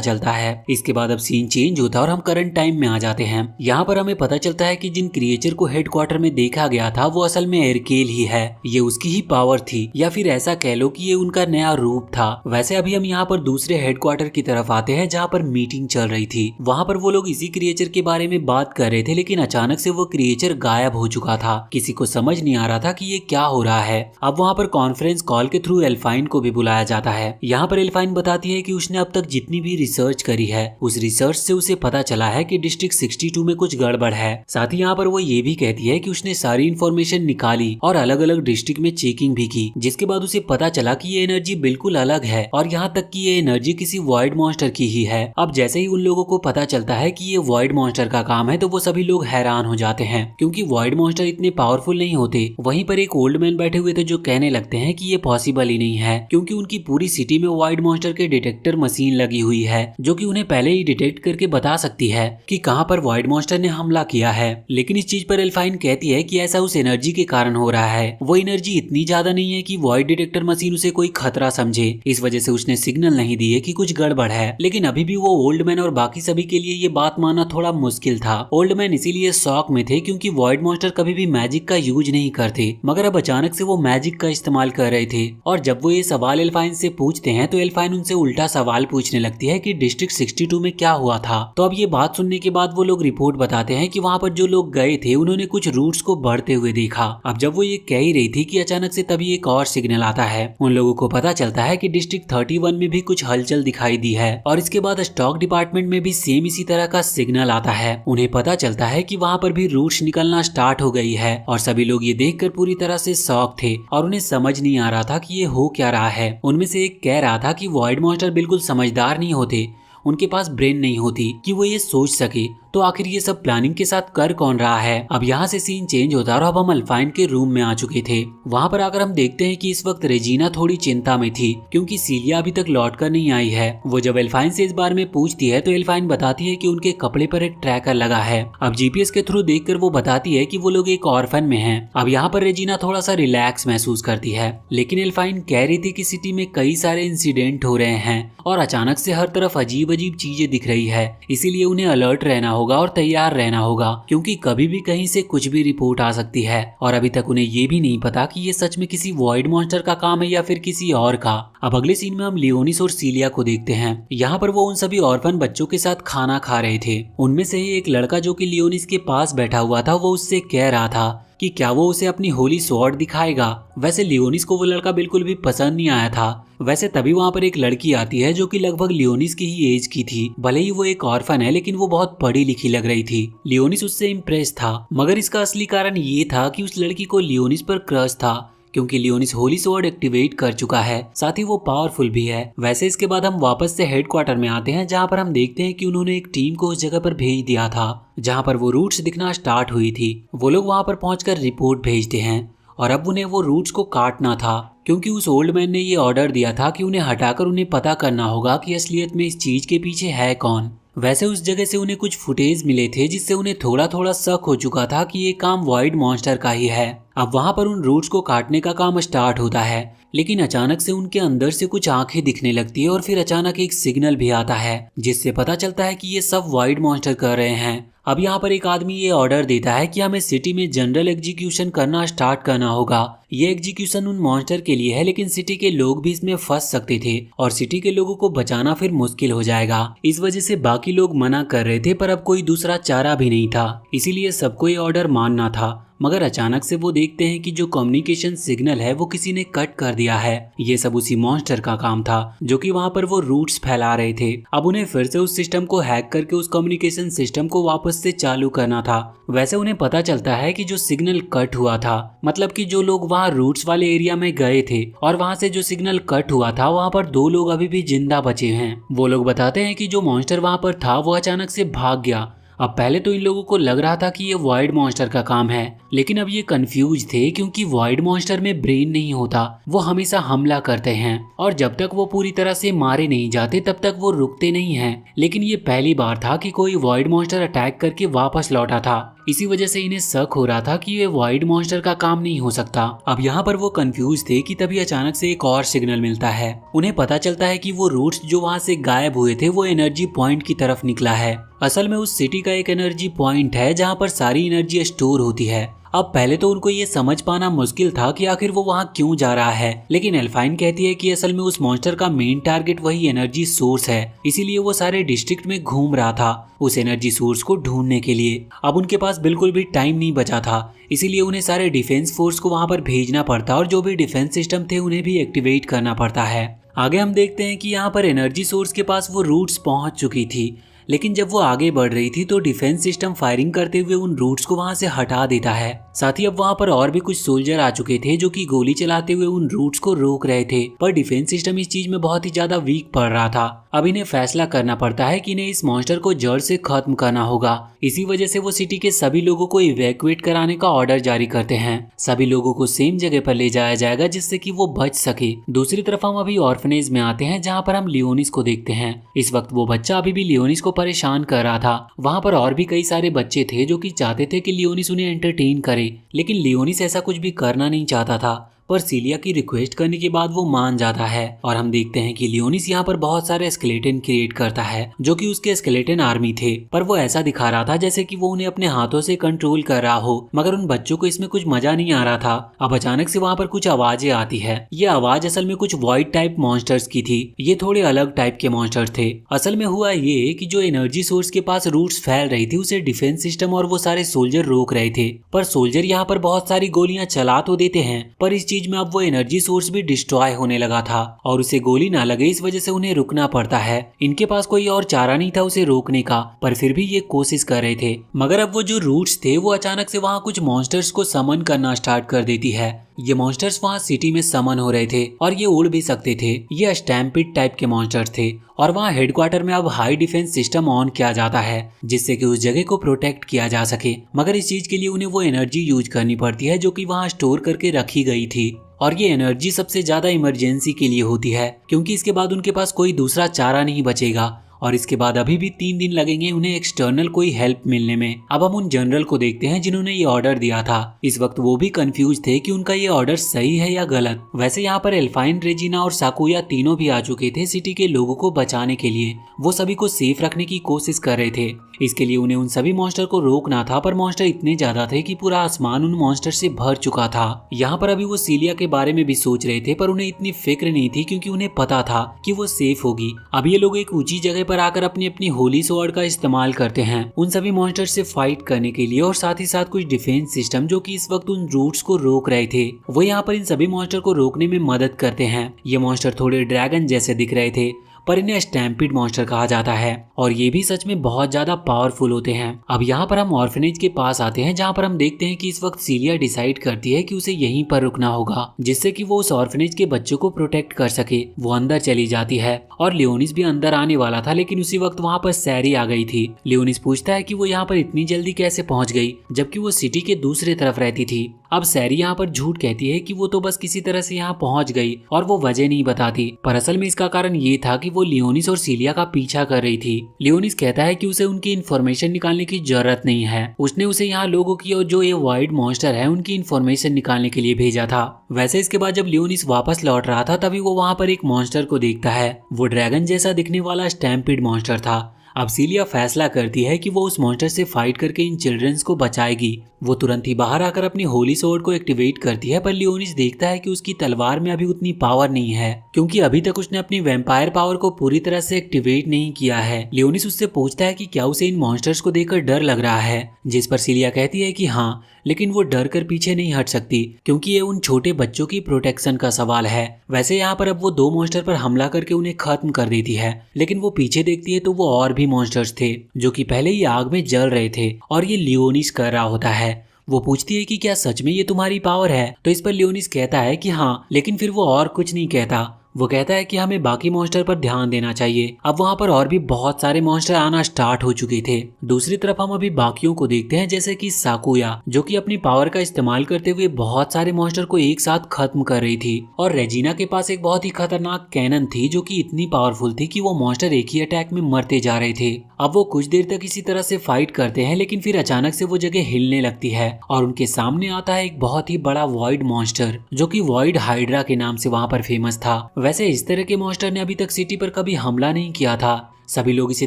चलता है इसके बाद अब सीन चेंज होता है और हम करंट टाइम में आ जाते हैं। यहाँ पर हमें पता चलता है कि जिन क्रिएचर को हेडक्वार्टर में देखा गया था वो असल में एरकेल ही है। ये उसकी ही पावर थी या फिर ऐसा कह लो कि ये उनका नया रूप था। वैसे अभी हम यहाँ पर दूसरे हेडक्वार्टर की तरफ आते हैं जहाँ पर मीटिंग चल रही थी। वहाँ पर वो लोग इसी क्रिएचर के बारे में बात कर रहे थे, लेकिन अचानक से वो क्रिएचर गायब हो चुका था। किसी को समझ नहीं आ रहा था कि ये क्या हो रहा है। अब वहाँ पर कॉन्फ्रेंस कॉल के थ्रू एल्फाइन को भी बुलाया जाता है। यहाँ पर एल्फाइन बताती है कि उसने अब तक जितनी भी रिसर्च करी है उस रिसर्च से उसे पता चला है कि डिस्ट्रिक्ट 62 में कुछ गड़बड़ है। साथ ही यहाँ पर वो ये भी कहती है कि उसने सारी इन्फॉर्मेशन निकाली और अलग अलग डिस्ट्रिक्ट में चेकिंग भी की, जिसके बाद उसे पता चला कि ये एनर्जी बिल्कुल अलग है और यहाँ तक कि ये एनर्जी किसी वॉइड मॉन्स्टर की ही है। अब जैसे ही उन लोगों को पता चलता है कि ये वॉइड मॉन्स्टर का काम है तो वो सभी लोग हैरान हो जाते हैं, क्योंकि वॉइड मॉन्स्टर इतने पावरफुल नहीं होते। वहीं पर एक ओल्ड मैन बैठे हुए थे जो कहने लगते हैं कि ये पॉसिबल ही नहीं है, क्योंकि उनकी पूरी सिटी में वॉइड मॉन्स्टर के डिटेक्टर मशीन लगी हुई है जो कि उन्हें पहले ही डिटेक्ट करके बता सकती है कि कहां पर वॉइड मॉन्स्टर ने हमला किया है। लेकिन इस चीज पर एल्फाइन कहती है कि ऐसा उस एनर्जी के कारण हो रहा है। वो एनर्जी इतनी ज्यादा नहीं है कि वॉइड डिटेक्टर मशीन उसे कोई खतरा समझे, इस वजह से उसने सिग्नल नहीं दिए कि कुछ गड़बड़ है। लेकिन अभी भी वो ओल्ड मैन और बाकी सभी के लिए ये बात मानना थोड़ा मुश्किल था। ओल्ड मैन इसीलिए शॉक में थे क्योंकि वॉइड मॉन्स्टर कभी भी मैजिक का यूज नहीं करते, मगर अब अचानक से वो मैजिक का इस्तेमाल कर रहे थे। और जब वो ये सवाल एल्फाइन से पूछते हैं तो एल्फाइन उनसे उल्टा सवाल पूछने लगती है कि डिस्ट्रिक्ट 62 में क्या हुआ था। तो अब ये बात सुनने के बाद वो लोग रिपोर्ट बताते हैं कि वहाँ पर जो लोग गए थे उन्होंने कुछ रूट्स को बढ़ते हुए देखा। अब जब वो ये कह ही रही थी कि अचानक से तभी एक और सिग्नल आता है। उन लोगों को पता चलता है कि डिस्ट्रिक्ट 31 में भी कुछ हलचल दिखाई दी है और इसके बाद स्टॉक डिपार्टमेंट में भी सेम इसी तरह का सिग्नल आता है। उन्हें पता चलता है कि वहाँ पर भी रूट्स निकलना स्टार्ट हो गई है और सभी लोग ये देखकर पूरी तरह से शॉक थे और उन्हें समझ नहीं आ रहा था कि ये हो क्या रहा है। उनमें से एक कह रहा था कि वॉइड मॉन्स्टर बिल्कुल समझदार नहीं होते, उनके पास ब्रेन नहीं होती कि वो ये सोच सके, तो आखिर ये सब प्लानिंग के साथ कर कौन रहा है। अब यहाँ से सीन चेंज होता है और अब हम एल्फाइन के रूम में आ चुके थे। वहाँ पर आकर हम देखते हैं कि इस वक्त रेजिना थोड़ी चिंता में थी क्योंकि सीलिया अभी तक लौट कर नहीं आई है। वो जब एल्फाइन से इस बारे में पूछती है तो एल्फाइन बताती है कि उनके कपड़े पर एक ट्रैकर लगा है। अब जीपीएस के थ्रू देखकर वो बताती है कि वो लोग एक ऑर्फन में हैं। अब यहाँ पर रेजिना थोड़ा सा रिलैक्स महसूस करती है, लेकिन एल्फाइन कह रही थी कि सिटी में कई सारे इंसिडेंट हो रहे हैं और अचानक से हर तरफ अजीब अजीब चीजें दिख रही है, इसीलिए उन्हें अलर्ट रहना होगा और तैयार रहना होगा क्योंकि कभी भी कहीं से कुछ भी रिपोर्ट आ सकती है। और अभी तक उन्हें ये भी नहीं पता कि ये सच में किसी वॉइड मॉन्स्टर का काम है या फिर किसी और का। अब अगले सीन में हम लियोनिस और सीलिया को देखते हैं। यहाँ पर वो उन सभी ऑर्फन बच्चों के साथ खाना खा रहे थे। उनमें से ही एक लड़का जो कि लियोनिस के पास बैठा हुआ था वो उससे कह रहा था कि क्या वो उसे अपनी होली स्वॉर्ड दिखाएगा। वैसे लियोनिस को वो लड़का बिल्कुल भी पसंद नहीं आया था। वैसे तभी वहाँ पर एक लड़की आती है जो कि लगभग लियोनिस की ही एज की थी। भले ही वो एक ऑर्फन है लेकिन वो बहुत पढ़ी लिखी लग रही थी। लियोनिस उससे इम्प्रेस था, मगर इसका असली कारण ये था कि उस लड़की को लियोनिस पर क्रश था क्योंकि लियोनिस होली स्वॉर्ड एक्टिवेट कर चुका है, साथ ही वो पावरफुल भी है। वैसे इसके बाद हम वापस से हेडक्वार्टर में आते हैं जहाँ पर हम देखते हैं कि उन्होंने एक टीम को उस जगह पर भेज दिया था जहाँ पर वो रूट्स दिखना स्टार्ट हुई थी। वो लोग वहाँ पर पहुंचकर रिपोर्ट भेजते हैं और अब उन्हें वो रूट्स को काटना था क्योंकि उस ओल्ड मैन ने ये ऑर्डर दिया था कि उन्हें हटाकर उन्हें पता करना होगा कि असलियत में इस चीज के पीछे है कौन। वैसे उस जगह से उन्हें कुछ फुटेज मिले थे जिससे उन्हें थोड़ा थोड़ा शक हो चुका था कि ये काम वॉइड मॉन्स्टर का ही है। अब वहाँ पर उन रूट्स को काटने का काम स्टार्ट होता है, लेकिन अचानक से उनके अंदर से कुछ आंखें दिखने लगती है और फिर अचानक एक सिग्नल भी आता है जिससे पता चलता है कि ये सब वॉइड मॉन्स्टर कर रहे हैं। अब यहाँ पर एक आदमी ये ऑर्डर देता है कि हमें सिटी में जनरल एग्जीक्यूशन करना स्टार्ट करना होगा। ये एग्जीक्यूशन उन मॉन्स्टर के लिए है लेकिन सिटी के लोग भी इसमें फंस सकते थे और सिटी के लोगों को बचाना फिर मुश्किल हो जाएगा। इस वजह से बाकी लोग मना कर रहे थे पर अब कोई दूसरा चारा भी नहीं था, इसीलिए सबको ये ऑर्डर मानना था। मगर अचानक से वो देखते हैं कि जो कम्युनिकेशन सिग्नल है वो किसी ने कट कर दिया है। ये सब उसी मॉन्स्टर का काम था जो कि वहाँ पर वो रूट्स फैला रहे थे। अब उन्हें फिर से उस सिस्टम को हैक करके उस कम्युनिकेशन सिस्टम को वापस से चालू करना था। वैसे उन्हें पता चलता है कि जो सिग्नल कट हुआ था, मतलब कि जो लोग वहाँ रूट्स वाले एरिया में गए थे और वहाँ से जो सिग्नल कट हुआ था वहाँ पर 2 लोग अभी भी जिंदा बचे हैं। वो लोग बताते हैं कि जो मॉन्स्टर वहाँ पर था वो अचानक से भाग गया। अब पहले तो इन लोगों को लग रहा था कि ये वॉइड मॉन्स्टर का काम है, लेकिन अब ये कंफ्यूज थे क्योंकि वॉइड मॉन्स्टर में ब्रेन नहीं होता, वो हमेशा हमला करते हैं और जब तक वो पूरी तरह से मारे नहीं जाते तब तक वो रुकते नहीं हैं। लेकिन ये पहली बार था कि कोई वॉइड मॉन्स्टर अटैक करके वापस लौटा था, इसी वजह से इन्हें शक हो रहा था कि ये वॉइड मॉन्स्टर का काम नहीं हो सकता। अब यहाँ पर वो कंफ्यूज थे कि तभी अचानक से एक और सिग्नल मिलता है। उन्हें पता चलता है कि वो रूट्स जो वहाँ से गायब हुए थे वो एनर्जी पॉइंट की तरफ निकला है। असल में उस सिटी का एक एनर्जी पॉइंट है जहाँ पर सारी एनर्जी स्टोर होती है। अब पहले तो उनको ये समझ पाना मुश्किल था कि आखिर वो वहाँ क्यों जा रहा है, लेकिन एल्फाइन कहती है कि असल में उस मॉन्स्टर का मेन टारगेट वही एनर्जी सोर्स है, इसीलिए वो सारे डिस्ट्रिक्ट में घूम रहा था उस एनर्जी सोर्स को ढूंढने के लिए। अब उनके पास बिल्कुल भी टाइम नहीं बचा था, इसीलिए उन्हें सारे डिफेंस फोर्स को वहाँ पर भेजना पड़ता और जो भी डिफेंस सिस्टम थे उन्हें भी एक्टिवेट करना पड़ता है। आगे हम देखते हैं कि यहाँ पर एनर्जी सोर्स के पास वो रूट्स पहुँच चुकी थी, लेकिन जब वो आगे बढ़ रही थी तो डिफेंस सिस्टम फायरिंग करते हुए उन रूट्स को वहां से हटा देता है। साथ ही अब वहां पर और भी कुछ सोल्जर आ चुके थे जो कि गोली चलाते हुए उन रूट्स को रोक रहे थे, पर डिफेंस सिस्टम इस चीज में बहुत ही ज्यादा वीक पड़ रहा था। अब इन्हें फैसला करना पड़ता है कि इन्हें इस मॉन्स्टर को जड़ से खत्म करना होगा। इसी वजह से वो सिटी के सभी लोगों को इवैक्यूएट कराने का ऑर्डर जारी करते हैं। सभी लोगों को सेम जगह पर ले जाया जाएगा जिससे कि वो बच सके। दूसरी तरफ हम अभी ऑर्फनेज में आते हैं जहाँ पर हम लियोनिस को देखते हैं। इस वक्त वो बच्चा अभी भी लियोनिस को परेशान कर रहा था। वहाँ पर और भी कई सारे बच्चे थे जो कि चाहते थे कि लियोनिस उन्हें एंटरटेन करे, लेकिन लियोनिस ऐसा कुछ भी करना नहीं चाहता था। पर सीलिया की रिक्वेस्ट करने के बाद वो मान जाता है और हम देखते हैं कि लियोनिस यहाँ पर बहुत सारे स्केलेटन क्रिएट करता है जो कि उसके स्केलेटन आर्मी थे, पर वो ऐसा दिखा रहा था जैसे कि वो उन्हें अपने हाथों से कंट्रोल कर रहा हो, मगर उन बच्चों को इसमें कुछ मजा नहीं आ रहा था। अब अचानक से वहाँ पर कुछ आवाजें आती है। ये आवाज असल में कुछ वॉइड टाइप मॉन्स्टर्स की थी। ये थोड़े अलग टाइप के मॉन्स्टर थे। असल में हुआ ये कि जो एनर्जी सोर्स के पास रूट्स फैल रही थी उसे डिफेंस सिस्टम और वो सारे सोल्जर रोक रहे थे, पर सोल्जर यहाँ पर बहुत सारी गोलियां चला तो देते हैं, पर इस चीज में अब वो एनर्जी सोर्स भी डिस्ट्रॉय होने लगा था और उसे गोली ना लगे इस वजह से उन्हें रुकना पड़ता है। इनके पास कोई और चारा नहीं था उसे रोकने का, पर फिर भी ये कोशिश कर रहे थे। मगर अब वो जो रूट्स थे वो अचानक से वहाँ कुछ मॉन्स्टर्स को समन करना स्टार्ट कर देती है। ये मॉन्स्टर्स वहाँ सिटी में समन हो रहे थे और ये उड़ भी सकते थे। ये स्टैम्पिड टाइप के मॉन्स्टर्स थे और वहाँ हेडक्वार्टर में अब हाई डिफेंस सिस्टम ऑन किया जाता है जिससे कि उस जगह को प्रोटेक्ट किया जा सके। मगर इस चीज के लिए उन्हें वो एनर्जी यूज करनी पड़ती है जो कि वहाँ स्टोर करके रखी गई थी, और ये एनर्जी सबसे ज्यादा इमरजेंसी के लिए होती है क्योंकि इसके बाद उनके पास कोई दूसरा चारा नहीं बचेगा और इसके बाद अभी भी 3 दिन लगेंगे उन्हें एक्सटर्नल कोई हेल्प मिलने में। अब हम उन जनरल को देखते हैं जिन्होंने ये ऑर्डर दिया था। इस वक्त वो भी कंफ्यूज थे कि उनका ये ऑर्डर सही है या गलत। वैसे यहाँ पर एल्फाइन, रेजिना और साकुया तीनों भी आ चुके थे सिटी के लोगों को बचाने के लिए। वो सभी को सेफ रखने की कोशिश कर रहे थे। इसके लिए उन्हें उन सभी मॉन्स्टर को रोकना था, पर मॉन्स्टर इतने ज्यादा थे कि पूरा आसमान उन मॉन्स्टर से भर चुका था। यहाँ पर अभी वो सीलिया के बारे में भी सोच रहे थे, पर उन्हें इतनी फिक्र नहीं थी क्योंकि उन्हें पता था कि वो सेफ होगी। अब ये लोग एक ऊंची जगह पर आकर अपनी अपनी होली स्वॉर्ड का इस्तेमाल करते हैं उन सभी मॉन्स्टर से फाइट करने के लिए, और साथ ही साथ कुछ डिफेंस सिस्टम जो कि इस वक्त उन रूट्स को रोक रहे थे वो यहाँ पर इन सभी मॉन्स्टर को रोकने में मदद करते हैं। ये मॉन्स्टर थोड़े ड्रैगन जैसे दिख रहे थे, पर इन्हें स्टैम्पिड मॉन्स्टर कहा जाता है और ये भी सच में बहुत ज्यादा पावरफुल होते हैं। अब यहाँ पर हम ऑर्फनेज के पास आते हैं जहाँ पर हम देखते हैं कि इस वक्त सीलिया डिसाइड करती है कि उसे यहीं पर रुकना होगा जिससे कि वो उस ऑर्फनेज के बच्चों को प्रोटेक्ट कर सके। वो अंदर चली जाती है और लियोनिस भी अंदर आने वाला था, लेकिन उसी वक्त वहाँ पर सैरी आ गई थी। लियोनिस पूछता है कि वो यहाँ पर इतनी जल्दी कैसे पहुँच गई जबकि वो सिटी के दूसरे तरफ रहती थी। अब सैरी यहाँ पर झूठ कहती है कि वो तो बस किसी तरह से यहाँ पहुँच गई और वो वजह नहीं बताती, पर असल में इसका कारण ये था कि वो लियोनिस और सीलिया का पीछा कर रही थी। लियोनिस कहता है कि उसे उनकी इन्फॉर्मेशन निकालने की जरूरत नहीं है, उसने उसे यहाँ लोगों की और जो ये वाइड मॉन्स्टर है उनकी इन्फॉर्मेशन निकालने के लिए भेजा था। वैसे इसके बाद जब लियोनिस वापस लौट रहा था तभी वो वहाँ पर एक मॉन्स्टर को देखता है। वो ड्रैगन जैसा दिखने वाला स्टैम्पिड मॉन्स्टर था। अब सीलिया फैसला करती है कि वो उस मॉन्स्टर से फाइट करके इन चिल्ड्रंस को बचाएगी। वो तुरंत ही बाहर आकर अपनी होली स्वॉर्ड को एक्टिवेट करती है, पर लियोनिस देखता है कि उसकी तलवार में अभी उतनी पावर नहीं है क्योंकि अभी तक उसने अपनी वैम्पायर पावर को पूरी तरह से एक्टिवेट नहीं किया है। लियोनिस उससे पूछता है कि क्या उसे इन मॉन्स्टर्स को देखकर डर लग रहा है, जिस पर सीलिया कहती है कि हाँ, लेकिन वो डर कर पीछे नहीं हट सकती क्योंकि ये उन छोटे बच्चों की प्रोटेक्शन का सवाल है। वैसे यहाँ पर अब वो 2 मॉन्स्टर पर हमला करके उन्हें खत्म कर देती है, लेकिन वो पीछे देखती है तो वो और भी मॉन्स्टर्स थे जो कि पहले ही आग में जल रहे थे और ये लियोनिस कर रहा होता है। वो पूछती है कि क्या सच में ये तुम्हारी पावर है, तो इस पर लियोनिस कहता है कि हाँ, लेकिन फिर वो और कुछ नहीं कहता। वो कहता है कि हमें बाकी मॉन्स्टर पर ध्यान देना चाहिए। अब वहाँ पर और भी बहुत सारे मॉन्स्टर आना स्टार्ट हो चुके थे। दूसरी तरफ हम अभी बाकियों को देखते हैं, जैसे कि साकुया जो कि अपनी पावर का इस्तेमाल करते हुए बहुत सारे मॉन्स्टर को एक साथ खत्म कर रही थी, और रेजिना के पास एक बहुत ही खतरनाक कैनन थी जो कि इतनी पावरफुल थी कि वो मॉन्स्टर एक ही अटैक में मरते जा रहे थे। अब वो कुछ देर तक इसी तरह से फाइट करते हैं, लेकिन फिर अचानक से वो जगह हिलने लगती है और उनके सामने आता है एक बहुत ही बड़ा वॉइड मॉन्स्टर जो कि वॉइड हाइड्रा के नाम से वहाँ पर फेमस था। वैसे इस तरह के मॉन्स्टर ने अभी तक सिटी पर कभी हमला नहीं किया था। सभी लोग इसे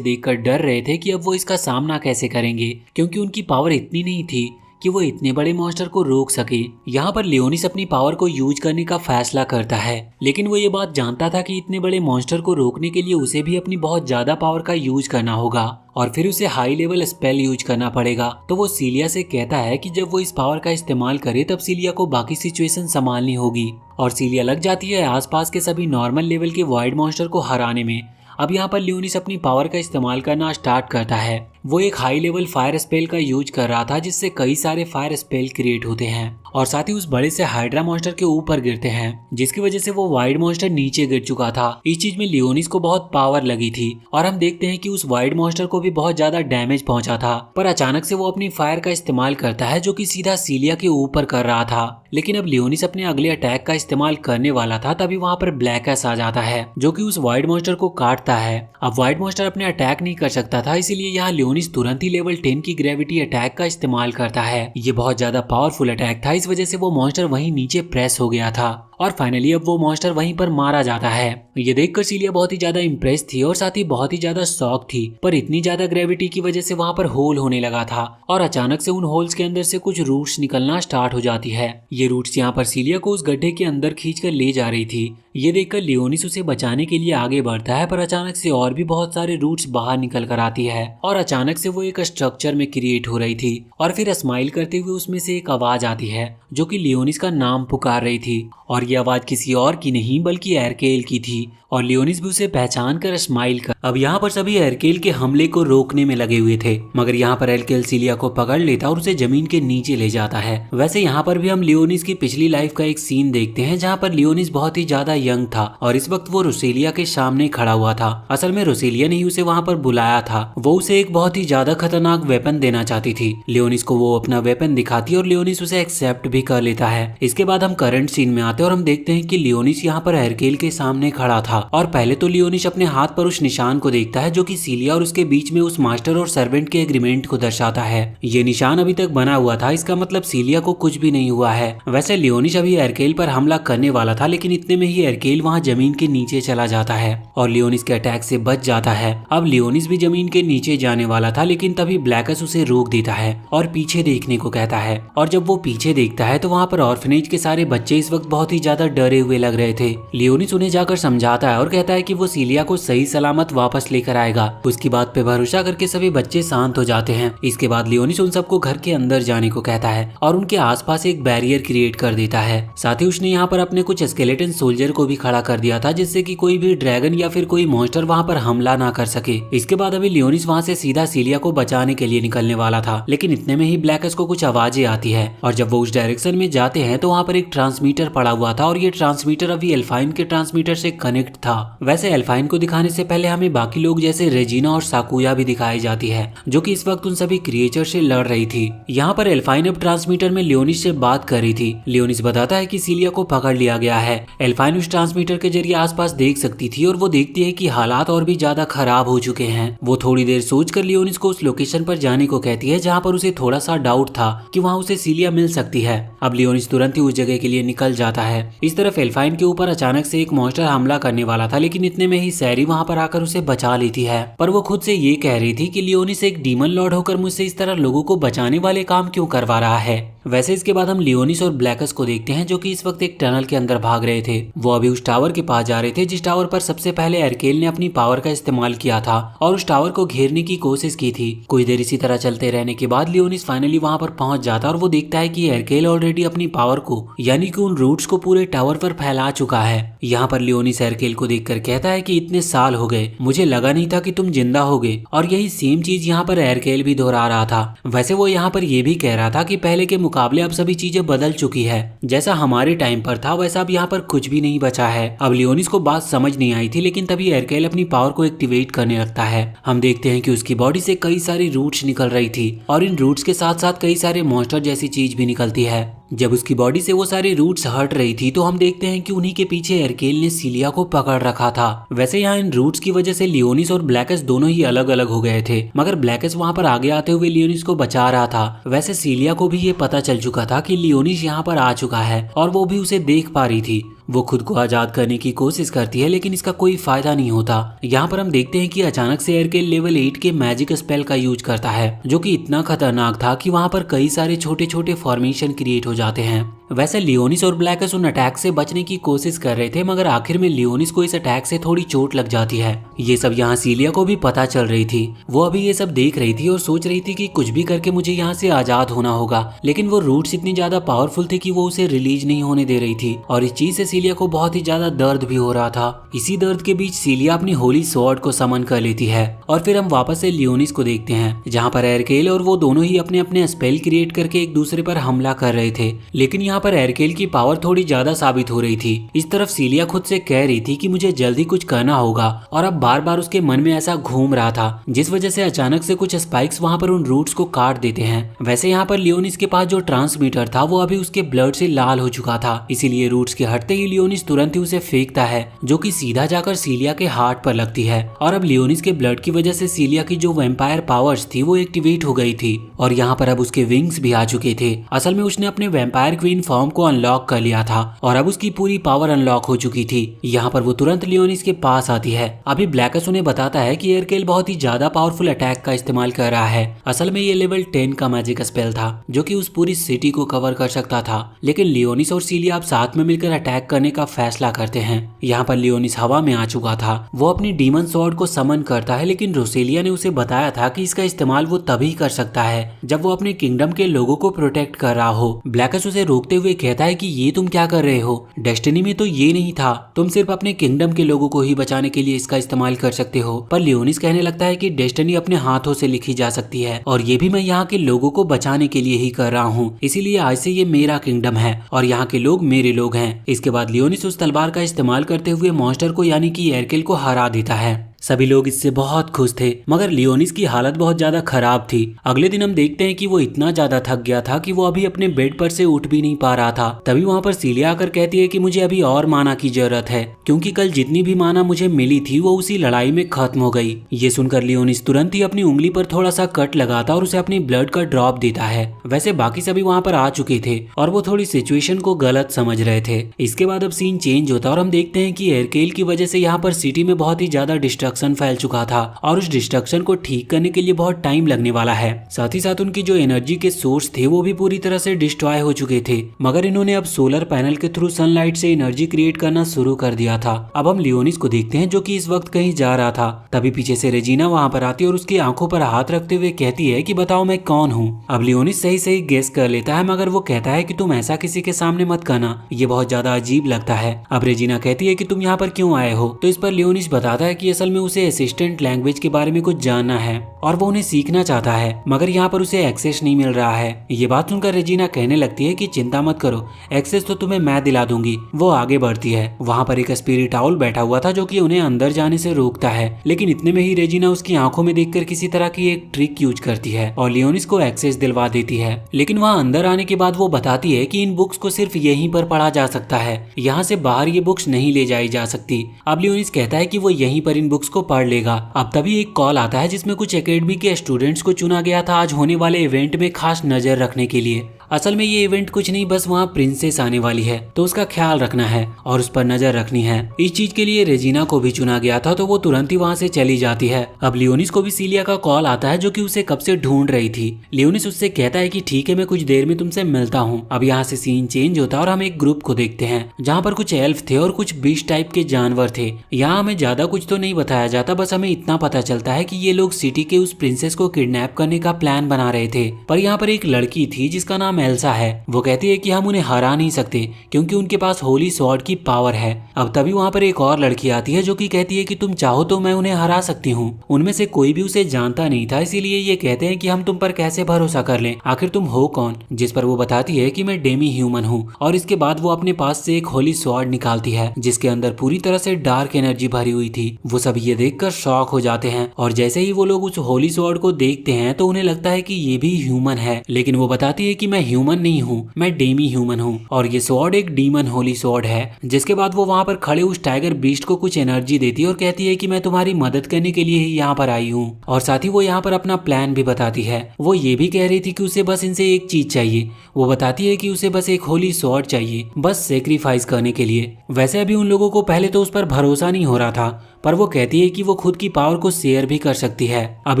देखकर डर रहे थे कि अब वो इसका सामना कैसे करेंगे क्योंकि उनकी पावर इतनी नहीं थी कि वो इतने बड़े मॉन्स्टर को रोक सके। यहाँ पर लियोनिस अपनी पावर को यूज करने का फैसला करता है, लेकिन वो ये बात जानता था कि इतने बड़े मॉन्स्टर को रोकने के लिए उसे भी अपनी बहुत ज्यादा पावर का यूज करना होगा और फिर उसे हाई लेवल स्पेल यूज करना पड़ेगा। तो वो सीलिया से कहता है कि जब वो इस पावर का इस्तेमाल करे तब सीलिया को बाकी सिचुएशन संभालनी होगी, और सीलिया लग जाती है आसपास के सभी नॉर्मल लेवल के वाइड मॉन्स्टर को हराने में। अब यहाँ पर लियोनिस अपनी पावर का इस्तेमाल करना स्टार्ट करता है। वो एक हाई लेवल फायर स्पेल का यूज कर रहा था जिससे कई सारे फायर स्पेल क्रिएट होते हैं और साथ ही उस बड़े से हाइड्रा मॉन्स्टर के ऊपर गिरते हैं, जिसकी वजह से वो वाइड मॉन्स्टर नीचे गिर चुका था। इस चीज में लियोनिस को बहुत पावर लगी थी और हम देखते हैं कि उस वाइड मॉन्स्टर को भी बहुत ज्यादा डैमेज पहुंचा था। पर अचानक से वो अपनी फायर का इस्तेमाल करता है जो कि सीधा सीलिया के ऊपर कर रहा था। लेकिन अब लियोनिस अपने अगले अटैक का इस्तेमाल करने वाला था, तभी वहाँ पर ब्लैकस आ जाता है जो कि उस वाइड मॉन्स्टर को काटता है। अब वाइड मॉन्स्टर अपने अटैक नहीं कर सकता था, इसीलिए यहाँ लियोनिस तुरंत ही लेवल 10 की ग्रेविटी अटैक का इस्तेमाल करता है। ये बहुत ज्यादा पावरफुल अटैक था, इस वजह से वो मॉन्स्टर वहीं नीचे प्रेस हो गया था और फाइनली अब वो मॉन्स्टर वहीं पर मारा जाता है। ये देखकर सीलिया बहुत ही ज्यादा इम्प्रेस थी और साथ ही बहुत ही ज्यादा शॉक थी, पर इतनी ज्यादा ग्रेविटी की वजह से वहाँ पर होल होने लगा था और अचानक से उन होल्स के अंदर से कुछ रूट्स निकलना स्टार्ट हो जाती है। ये रूट्स यहाँ पर सीलिया को उस गड्ढे के अंदर खींचकर ले जा रही थी। ये देखकर लियोनिस उसे बचाने के लिए आगे बढ़ता है, पर अचानक से और भी बहुत सारे रूट्स बाहर निकल कर आती है और अचानक से वो एक स्ट्रक्चर में क्रिएट हो रही थी और फिर स्माइल करते हुए उसमें से एक आवाज आती है जो कि लियोनिस का नाम पुकार रही थी और ये आवाज किसी और की नहीं बल्कि एरकेल की थी और लियोनिस भी उसे पहचान कर स्माइल कर। अब यहाँ पर सभी एरकेल के हमले को रोकने में लगे हुए थे, मगर यहाँ पर एरकेल सीलिया को पकड़ लेता और उसे जमीन के नीचे ले जाता है। वैसे यहाँ पर भी हम लियोनिस की पिछली लाइफ का एक सीन देखते हैं जहाँ पर लियोनिस बहुत ही ज्यादा यंग था और इस वक्त वो रोसेलिया के सामने खड़ा हुआ था। असल में रोसेलिया ने ही उसे वहाँ पर बुलाया था, वो उसे एक बहुत ही ज्यादा खतरनाक वेपन देना चाहती थी। लियोनिस को वो अपना वेपन दिखाती और लियोनिस उसे एक्सेप्ट भी कर लेता है। इसके बाद हम करंट सीन में आते और हम देखते हैं कि लियोनिस यहाँ पर एरकेल के सामने खड़ा था और पहले तो लियोनिस अपने हाथ पर उस निशान को देखता है जो कि सीलिया और उसके बीच में उस मास्टर और सर्वेंट के एग्रीमेंट को दर्शाता है। ये निशान अभी तक बना हुआ था, इसका मतलब सीलिया को कुछ भी नहीं हुआ है। वैसे लियोनिस अभी एरकेल पर हमला करने वाला था, लेकिन इतने में ही एरकेल वहाँ जमीन के नीचे चला जाता है और लियोनिस के अटैक से बच जाता है। अब लियोनिस भी जमीन के नीचे जाने वाला था, लेकिन तभी ब्लैकस उसे रोक देता है और पीछे देखने को कहता है और जब वो पीछे देखता है तो वहाँ पर ऑर्फनेज के सारे बच्चे इस वक्त बहुत ही ज्यादा डरे हुए लग रहे थे। लियोनिस उन्हें जाकर समझाता है और कहता है कि वो सीलिया को सही सलामत वापस लेकर आएगा। उसकी बात पे भरोसा करके सभी बच्चे शांत हो जाते हैं। इसके बाद लियोनिस उन सबको घर के अंदर जाने को कहता है और उनके आसपास एक बैरियर क्रिएट कर देता है। साथ ही उसने यहाँ पर अपने कुछ स्केलेटन सोल्जर को भी खड़ा कर दिया था जिससे कि कोई भी ड्रैगन या फिर कोई मॉन्स्टर वहाँ पर हमला ना कर सके। इसके बाद अभी लियोनिस वहाँ से सीधा सीलिया को बचाने के लिए निकलने वाला था, लेकिन इतने में ही ब्लैकस को कुछ आवाजें आती है और जब वो उस डायरेक्शन में जाते हैं तो वहाँ पर एक ट्रांसमीटर पड़ा हुआ था और ये ट्रांसमीटर अभी एल्फाइन के ट्रांसमीटर से कनेक्ट था। वैसे एल्फाइन को दिखाने से पहले हमें बाकी लोग जैसे रेजिना और साकुया भी दिखाई जाती है जो कि इस वक्त उन सभी क्रिएचर से लड़ रही थी। यहाँ पर एल्फाइन अब ट्रांसमीटर में लियोनिस से बात कर रही थी। लियोनिस बताता है कि सीलिया को पकड़ लिया गया है। एल्फाइन उस ट्रांसमीटर के जरिए आसपास देख सकती थी और वो देखती है कि हालात और भी ज्यादा खराब हो चुके हैं। वो थोड़ी देर सोचकर लियोनिस को उस लोकेशन पर जाने को कहती है जहाँ पर उसे थोड़ा सा डाउट था कि वहाँ उसे सीलिया मिल सकती है। अब लियोनिस तुरंत ही उस जगह के लिए निकल जाता है। इस तरफ एल्फाइन के ऊपर अचानक से एक मॉन्स्टर हमला करने वाला था, लेकिन इतने में ही सैरी वहाँ पर आकर उसे बचा लेती है। पर वो खुद से ये कह रही थी कि लियोनिस एक डीमन लॉर्ड होकर मुझसे इस तरह लोगों को बचाने वाले काम क्यों करवा रहा है। वैसे इसके बाद हम लियोनिस और ब्लैकस को देखते हैं जो कि इस वक्त एक टनल के अंदर भाग रहे थे। वो अभी उस टावर के पास जा रहे थे जिस टावर पर सबसे पहले एरकेल ने अपनी पावर का इस्तेमाल किया था और उस टावर को घेरने की कोशिश की थी। कुछ देर इसी तरह चलते रहने के बाद लियोनिस फाइनली वहाँ पर पहुंच जाता और वो देखता है कि एरकेल ऑलरेडी अपनी पावर को यानी कि उन रूट्स को पूरे टावर पर फैला चुका है। यहाँ पर लियोनिस एरकेल को देखकर कहता है कि इतने साल हो गए, मुझे लगा नहीं था कि तुम जिंदा होगे। और यही सेम चीज यहाँ पर एरकेल भी दोहरा रहा था। वैसे वो यहाँ पर ये भी कह रहा था कि पहले के मुकाबले अब सभी चीजें बदल चुकी है, जैसा हमारे टाइम पर था वैसा अब यहाँ पर कुछ भी नहीं बचा है। अब लियोनिस को बात समझ नहीं आई थी, लेकिन तभी एरकेल अपनी पावर को एक्टिवेट करने लगता है। हम देखते हैं कि उसकी बॉडी से कई सारी रूट्स निकल रही थी और इन रूट्स के साथ साथ कई सारे मॉन्स्टर जैसी चीज भी निकलती है। जब उसकी बॉडी से वो सारी रूट्स हट रही थी तो हम देखते हैं कि उन्हीं के पीछे एरकेल ने सीलिया को पकड़ रखा था। वैसे यहाँ इन रूट्स की वजह से लियोनिस और ब्लैकस दोनों ही अलग अलग हो गए थे, मगर ब्लैकस वहाँ पर आगे आते हुए लियोनिस को बचा रहा था। वैसे सीलिया को भी ये पता चल चुका था कि लियोनिस यहाँ पर आ चुका है और वो भी उसे देख पा रही थी। वो खुद को आजाद करने की कोशिश करती है, लेकिन इसका कोई फायदा नहीं होता। यहाँ पर हम देखते हैं कि अचानक से एरकेल लेवल 8 के मैजिक स्पेल का यूज करता है जो कि इतना खतरनाक था कि वहाँ पर कई सारे छोटे छोटे फॉर्मेशन क्रिएट हो जाते हैं। वैसे लियोनिस और ब्लैकस उन अटैक से बचने की कोशिश कर रहे थे, मगर आखिर में लियोनिस को इस अटैक से थोड़ी चोट लग जाती है। ये सब यहाँ सीलिया को भी पता चल रही थी। वो अभी ये सब देख रही थी और सोच रही थी कि कुछ भी करके मुझे यहाँ से आजाद होना होगा, लेकिन वो रूट्स इतनी ज्यादा पावरफुल थे कि वो उसे रिलीज नहीं होने दे रही थी और इस चीज से सीलिया को बहुत ही ज्यादा दर्द भी हो रहा था। इसी दर्द के बीच सीलिया अपनी होली स्वॉर्ड को समन कर लेती है और फिर हम वापस से लियोनिस को देखते हैं, जहाँ पर एरकेल और वो दोनों ही अपने अपने स्पेल क्रिएट करके एक दूसरे पर हमला कर रहे थे। लेकिन यहाँ पर एरकेल की पावर थोड़ी ज्यादा साबित हो रही थी। इस तरफ सीलिया खुद से कह रही थी कि मुझे जल्दी कुछ करना होगा और अब बार बार उसके मन में ऐसा घूम रहा था, जिस वजह से अचानक से कुछ स्पाइक्स वहाँ पर उन रूट्स को काट देते हैं। वैसे यहाँ पर लियोनिस के पास जो ट्रांसमीटर था वो अभी उसके ब्लड से लाल हो चुका था, इसीलिए रूट्स के हटते ही लियोनिस तुरंत ही उसे फेंकता है, जो कि सीधा जाकर सीलिया के हार्ट पर लगती है। और अब लियोनिस के ब्लड की वजह से सीलिया की जो वैम्पायर पावर्स थी वो एक्टिवेट हो गई थी और यहाँ पर अब उसके विंग्स भी आ चुके थे। असल में उसने अपने वैम्पायर क्वीन फॉर्म को अनलॉक कर लिया था और अब उसकी पूरी पावर अनलॉक हो चुकी थी। यहाँ पर वो तुरंत लियोनिस के पास आती है। अभी ब्लैकस उन्हें बताता है कि एरकेल बहुत ही ज्यादा पावरफुल अटैक का इस्तेमाल कर रहा है। असल में ये लेवल 10 का मैजिक स्पेल था जो कि उस पूरी सिटी को कवर कर सकता था, लेकिन लियोनिस और सीलिया अब साथ में मिलकर अटैक करने का फैसला करते हैं। यहाँ पर लियोनिस हवा में आ चुका था। वो अपनी डीमन स्वॉर्ड को समन करता है, लेकिन रोसेलिया ने उसे बताया था कि इसका इस्तेमाल वो तभी कर सकता है जब वो अपने किंगडम के लोगों को प्रोटेक्ट कर रहा हो। ब्लैकस उसे रोकते हुए कहता है कि ये तुम क्या कर रहे हो, डेस्टिनी में तो ये नहीं था, तुम सिर्फ अपने किंगडम के लोगों को ही बचाने के लिए इसका इस्तेमाल कर सकते हो। पर लियोनिस कहने लगता है कि डेस्टिनी अपने हाथों से लिखी जा सकती है और ये भी मैं यहाँ के लोगों को बचाने के लिए ही कर रहा हूँ, इसीलिए आज से ये मेरा किंगडम है और यहाँ के लोग मेरे लोग हैं। इसके बाद लियोनिस उस तलवार का इस्तेमाल करते हुए मॉन्स्टर को यानी कि एरकेल को हरा देता है। सभी लोग इससे बहुत खुश थे, मगर लियोनिस की हालत बहुत ज्यादा खराब थी। अगले दिन हम देखते हैं कि वो इतना ज्यादा थक गया था कि वो अभी अपने बेड पर से उठ भी नहीं पा रहा था। तभी वहाँ पर सीलिया आकर कहती है कि मुझे अभी और माना की जरूरत है, क्योंकि कल जितनी भी माना मुझे मिली थी वो उसी लड़ाई में खत्म हो गई। ये सुनकर लियोनिस तुरंत ही अपनी उंगली पर थोड़ा सा कट लगाता और उसे अपनी ब्लड का ड्रॉप देता है। वैसे बाकी सभी वहाँ पर आ चुके थे और वो थोड़ी सिचुएशन को गलत समझ रहे थे। इसके बाद अब सीन चेंज होता है और हम देखते हैं कि एरकेल की वजह से यहाँ पर सिटी में बहुत ही ज्यादा डिस्ट्रक्शन फैल चुका था और उस डिस्ट्रक्शन को ठीक करने के लिए बहुत टाइम लगने वाला है। साथ ही साथ उनकी जो एनर्जी के सोर्स थे वो भी पूरी तरह से डिस्ट्रॉय हो चुके थे, मगर इन्होंने अब सोलर पैनल के थ्रू सनलाइट से एनर्जी क्रिएट करना शुरू कर दिया था। अब हम लियोनिस को देखते हैं जो कि इस वक्त कहीं जा रहा था। तभी पीछे से रेजिना वहाँ पर आती है और उसकी आंखों पर हाथ रखते हुए कहती है कि बताओ मैं कौन हूँ। अब लियोनिस सही सही गेस कर लेता है, मगर वो कहता है कि तुम ऐसा किसी के सामने मत करना, ये बहुत ज्यादा अजीब लगता है। अब रेजिना कहती है कि तुम यहाँ पर क्यों आए हो, तो इस पर लियोनिस बताता है कि असल में उसे असिस्टेंट लैंग्वेज के बारे में कुछ जानना है और वो उन्हें सीखना चाहता है, मगर यहाँ पर उसे एक्सेस नहीं मिल रहा है। ये बात सुनकर रेजिना कहने लगती है कि चिंता मत करो, एक्सेस तो तुम्हें मैं दिला दूंगी। वो आगे बढ़ती है। वहाँ पर एक स्पिरिट आउल बैठा हुआ था जो कि उन्हें अंदर जाने से रोकता है, लेकिन इतने में ही रेजिना उसकी आंखों में देखकर किसी तरह की एक ट्रिक यूज करती है और लियोनिस को एक्सेस दिलवा देती है। लेकिन वहाँ अंदर आने के बाद वो बताती है कि इन बुक्स को सिर्फ यहीं पर पढ़ा जा सकता है, यहाँ से बाहर ये बुक्स नहीं ले जाई जा सकती। अब लियोनिस कहता है कि वो यहीं पर इन बुक्स को पढ़ लेगा। अब तभी एक कॉल आता है जिसमें कुछ एकेडमी के स्टूडेंट्स को चुना गया था आज होने वाले इवेंट में खास नजर रखने के लिए। असल में ये इवेंट कुछ नहीं, बस वहाँ प्रिंसेस आने वाली है तो उसका ख्याल रखना है और उस पर नजर रखनी है। इस चीज के लिए रेजिना को भी चुना गया था तो वो तुरंत ही वहाँ से चली जाती है। अब लियोनिस को भी सीलिया का कॉल आता है जो कि उसे कब से ढूंढ रही थी। लियोनिस उससे कहता है कि ठीक है मैं कुछ देर में तुमसे मिलता हूँ। अब यहाँ से सीन चेंज होता है और हम एक ग्रुप को देखते हैं जहाँ पर कुछ एल्फ थे और कुछ बीस्ट टाइप के जानवर थे। यहाँ हमें ज्यादा कुछ तो नहीं बताया जाता, बस हमें इतना पता चलता है कि ये लोग सिटी के उस प्रिंसेस को किडनैप करने का प्लान बना रहे थे। पर यहाँ पर एक लड़की थी जिसका नाम एल्सा है। वो कहती है कि हम उन्हें हरा नहीं सकते क्योंकि उनके पास होली स्वॉर्ड की पावर है। अब तभी वहाँ पर एक और लड़की आती है जो कि कहती है कि तुम चाहो तो मैं उन्हें हरा सकती हूँ। उनमें से कोई भी उसे जानता नहीं था, इसीलिए ये कहते हैं कि हम तुम पर कैसे भरोसा कर लें, आखिर तुम हो कौन। जिस पर वो बताती है कि मैं डेमी ह्यूमन हूँ और इसके बाद वो अपने पास से एक होली स्वॉर्ड निकालती है जिसके अंदर पूरी तरह से डार्क एनर्जी भरी हुई थी। वो सब ये देखकर शॉक हो जाते हैं और जैसे ही वो लोग उस होली स्वॉर्ड को देखते हैं तो उन्हें लगता है कि ये भी ह्यूमन है, लेकिन वो बताती है कि मैं ह्यूमन नहीं हूँ, मैं डेमी ह्यूमन हूँ और ये स्वॉर्ड एक डीमन होली स्वॉर्ड है। जिसके बाद वो वहाँ पर खड़े उस टाइगर बीस्ट को कुछ एनर्जी देती है और कहती है कि मैं तुम्हारी मदद करने के लिए ही यहाँ पर आई हूँ और साथ ही वो यहाँ पर अपना प्लान भी बताती है। वो ये भी कह रही थी कि उसे बस इनसे एक चीज चाहिए। वो बताती है कि उसे बस एक होली स्वॉर्ड चाहिए, बस सेक्रीफाइस करने के लिए। वैसे अभी उन लोगों को पहले तो उस पर भरोसा नहीं हो रहा था, पर वो कहती है कि वो खुद की पावर को शेयर भी कर सकती है। अब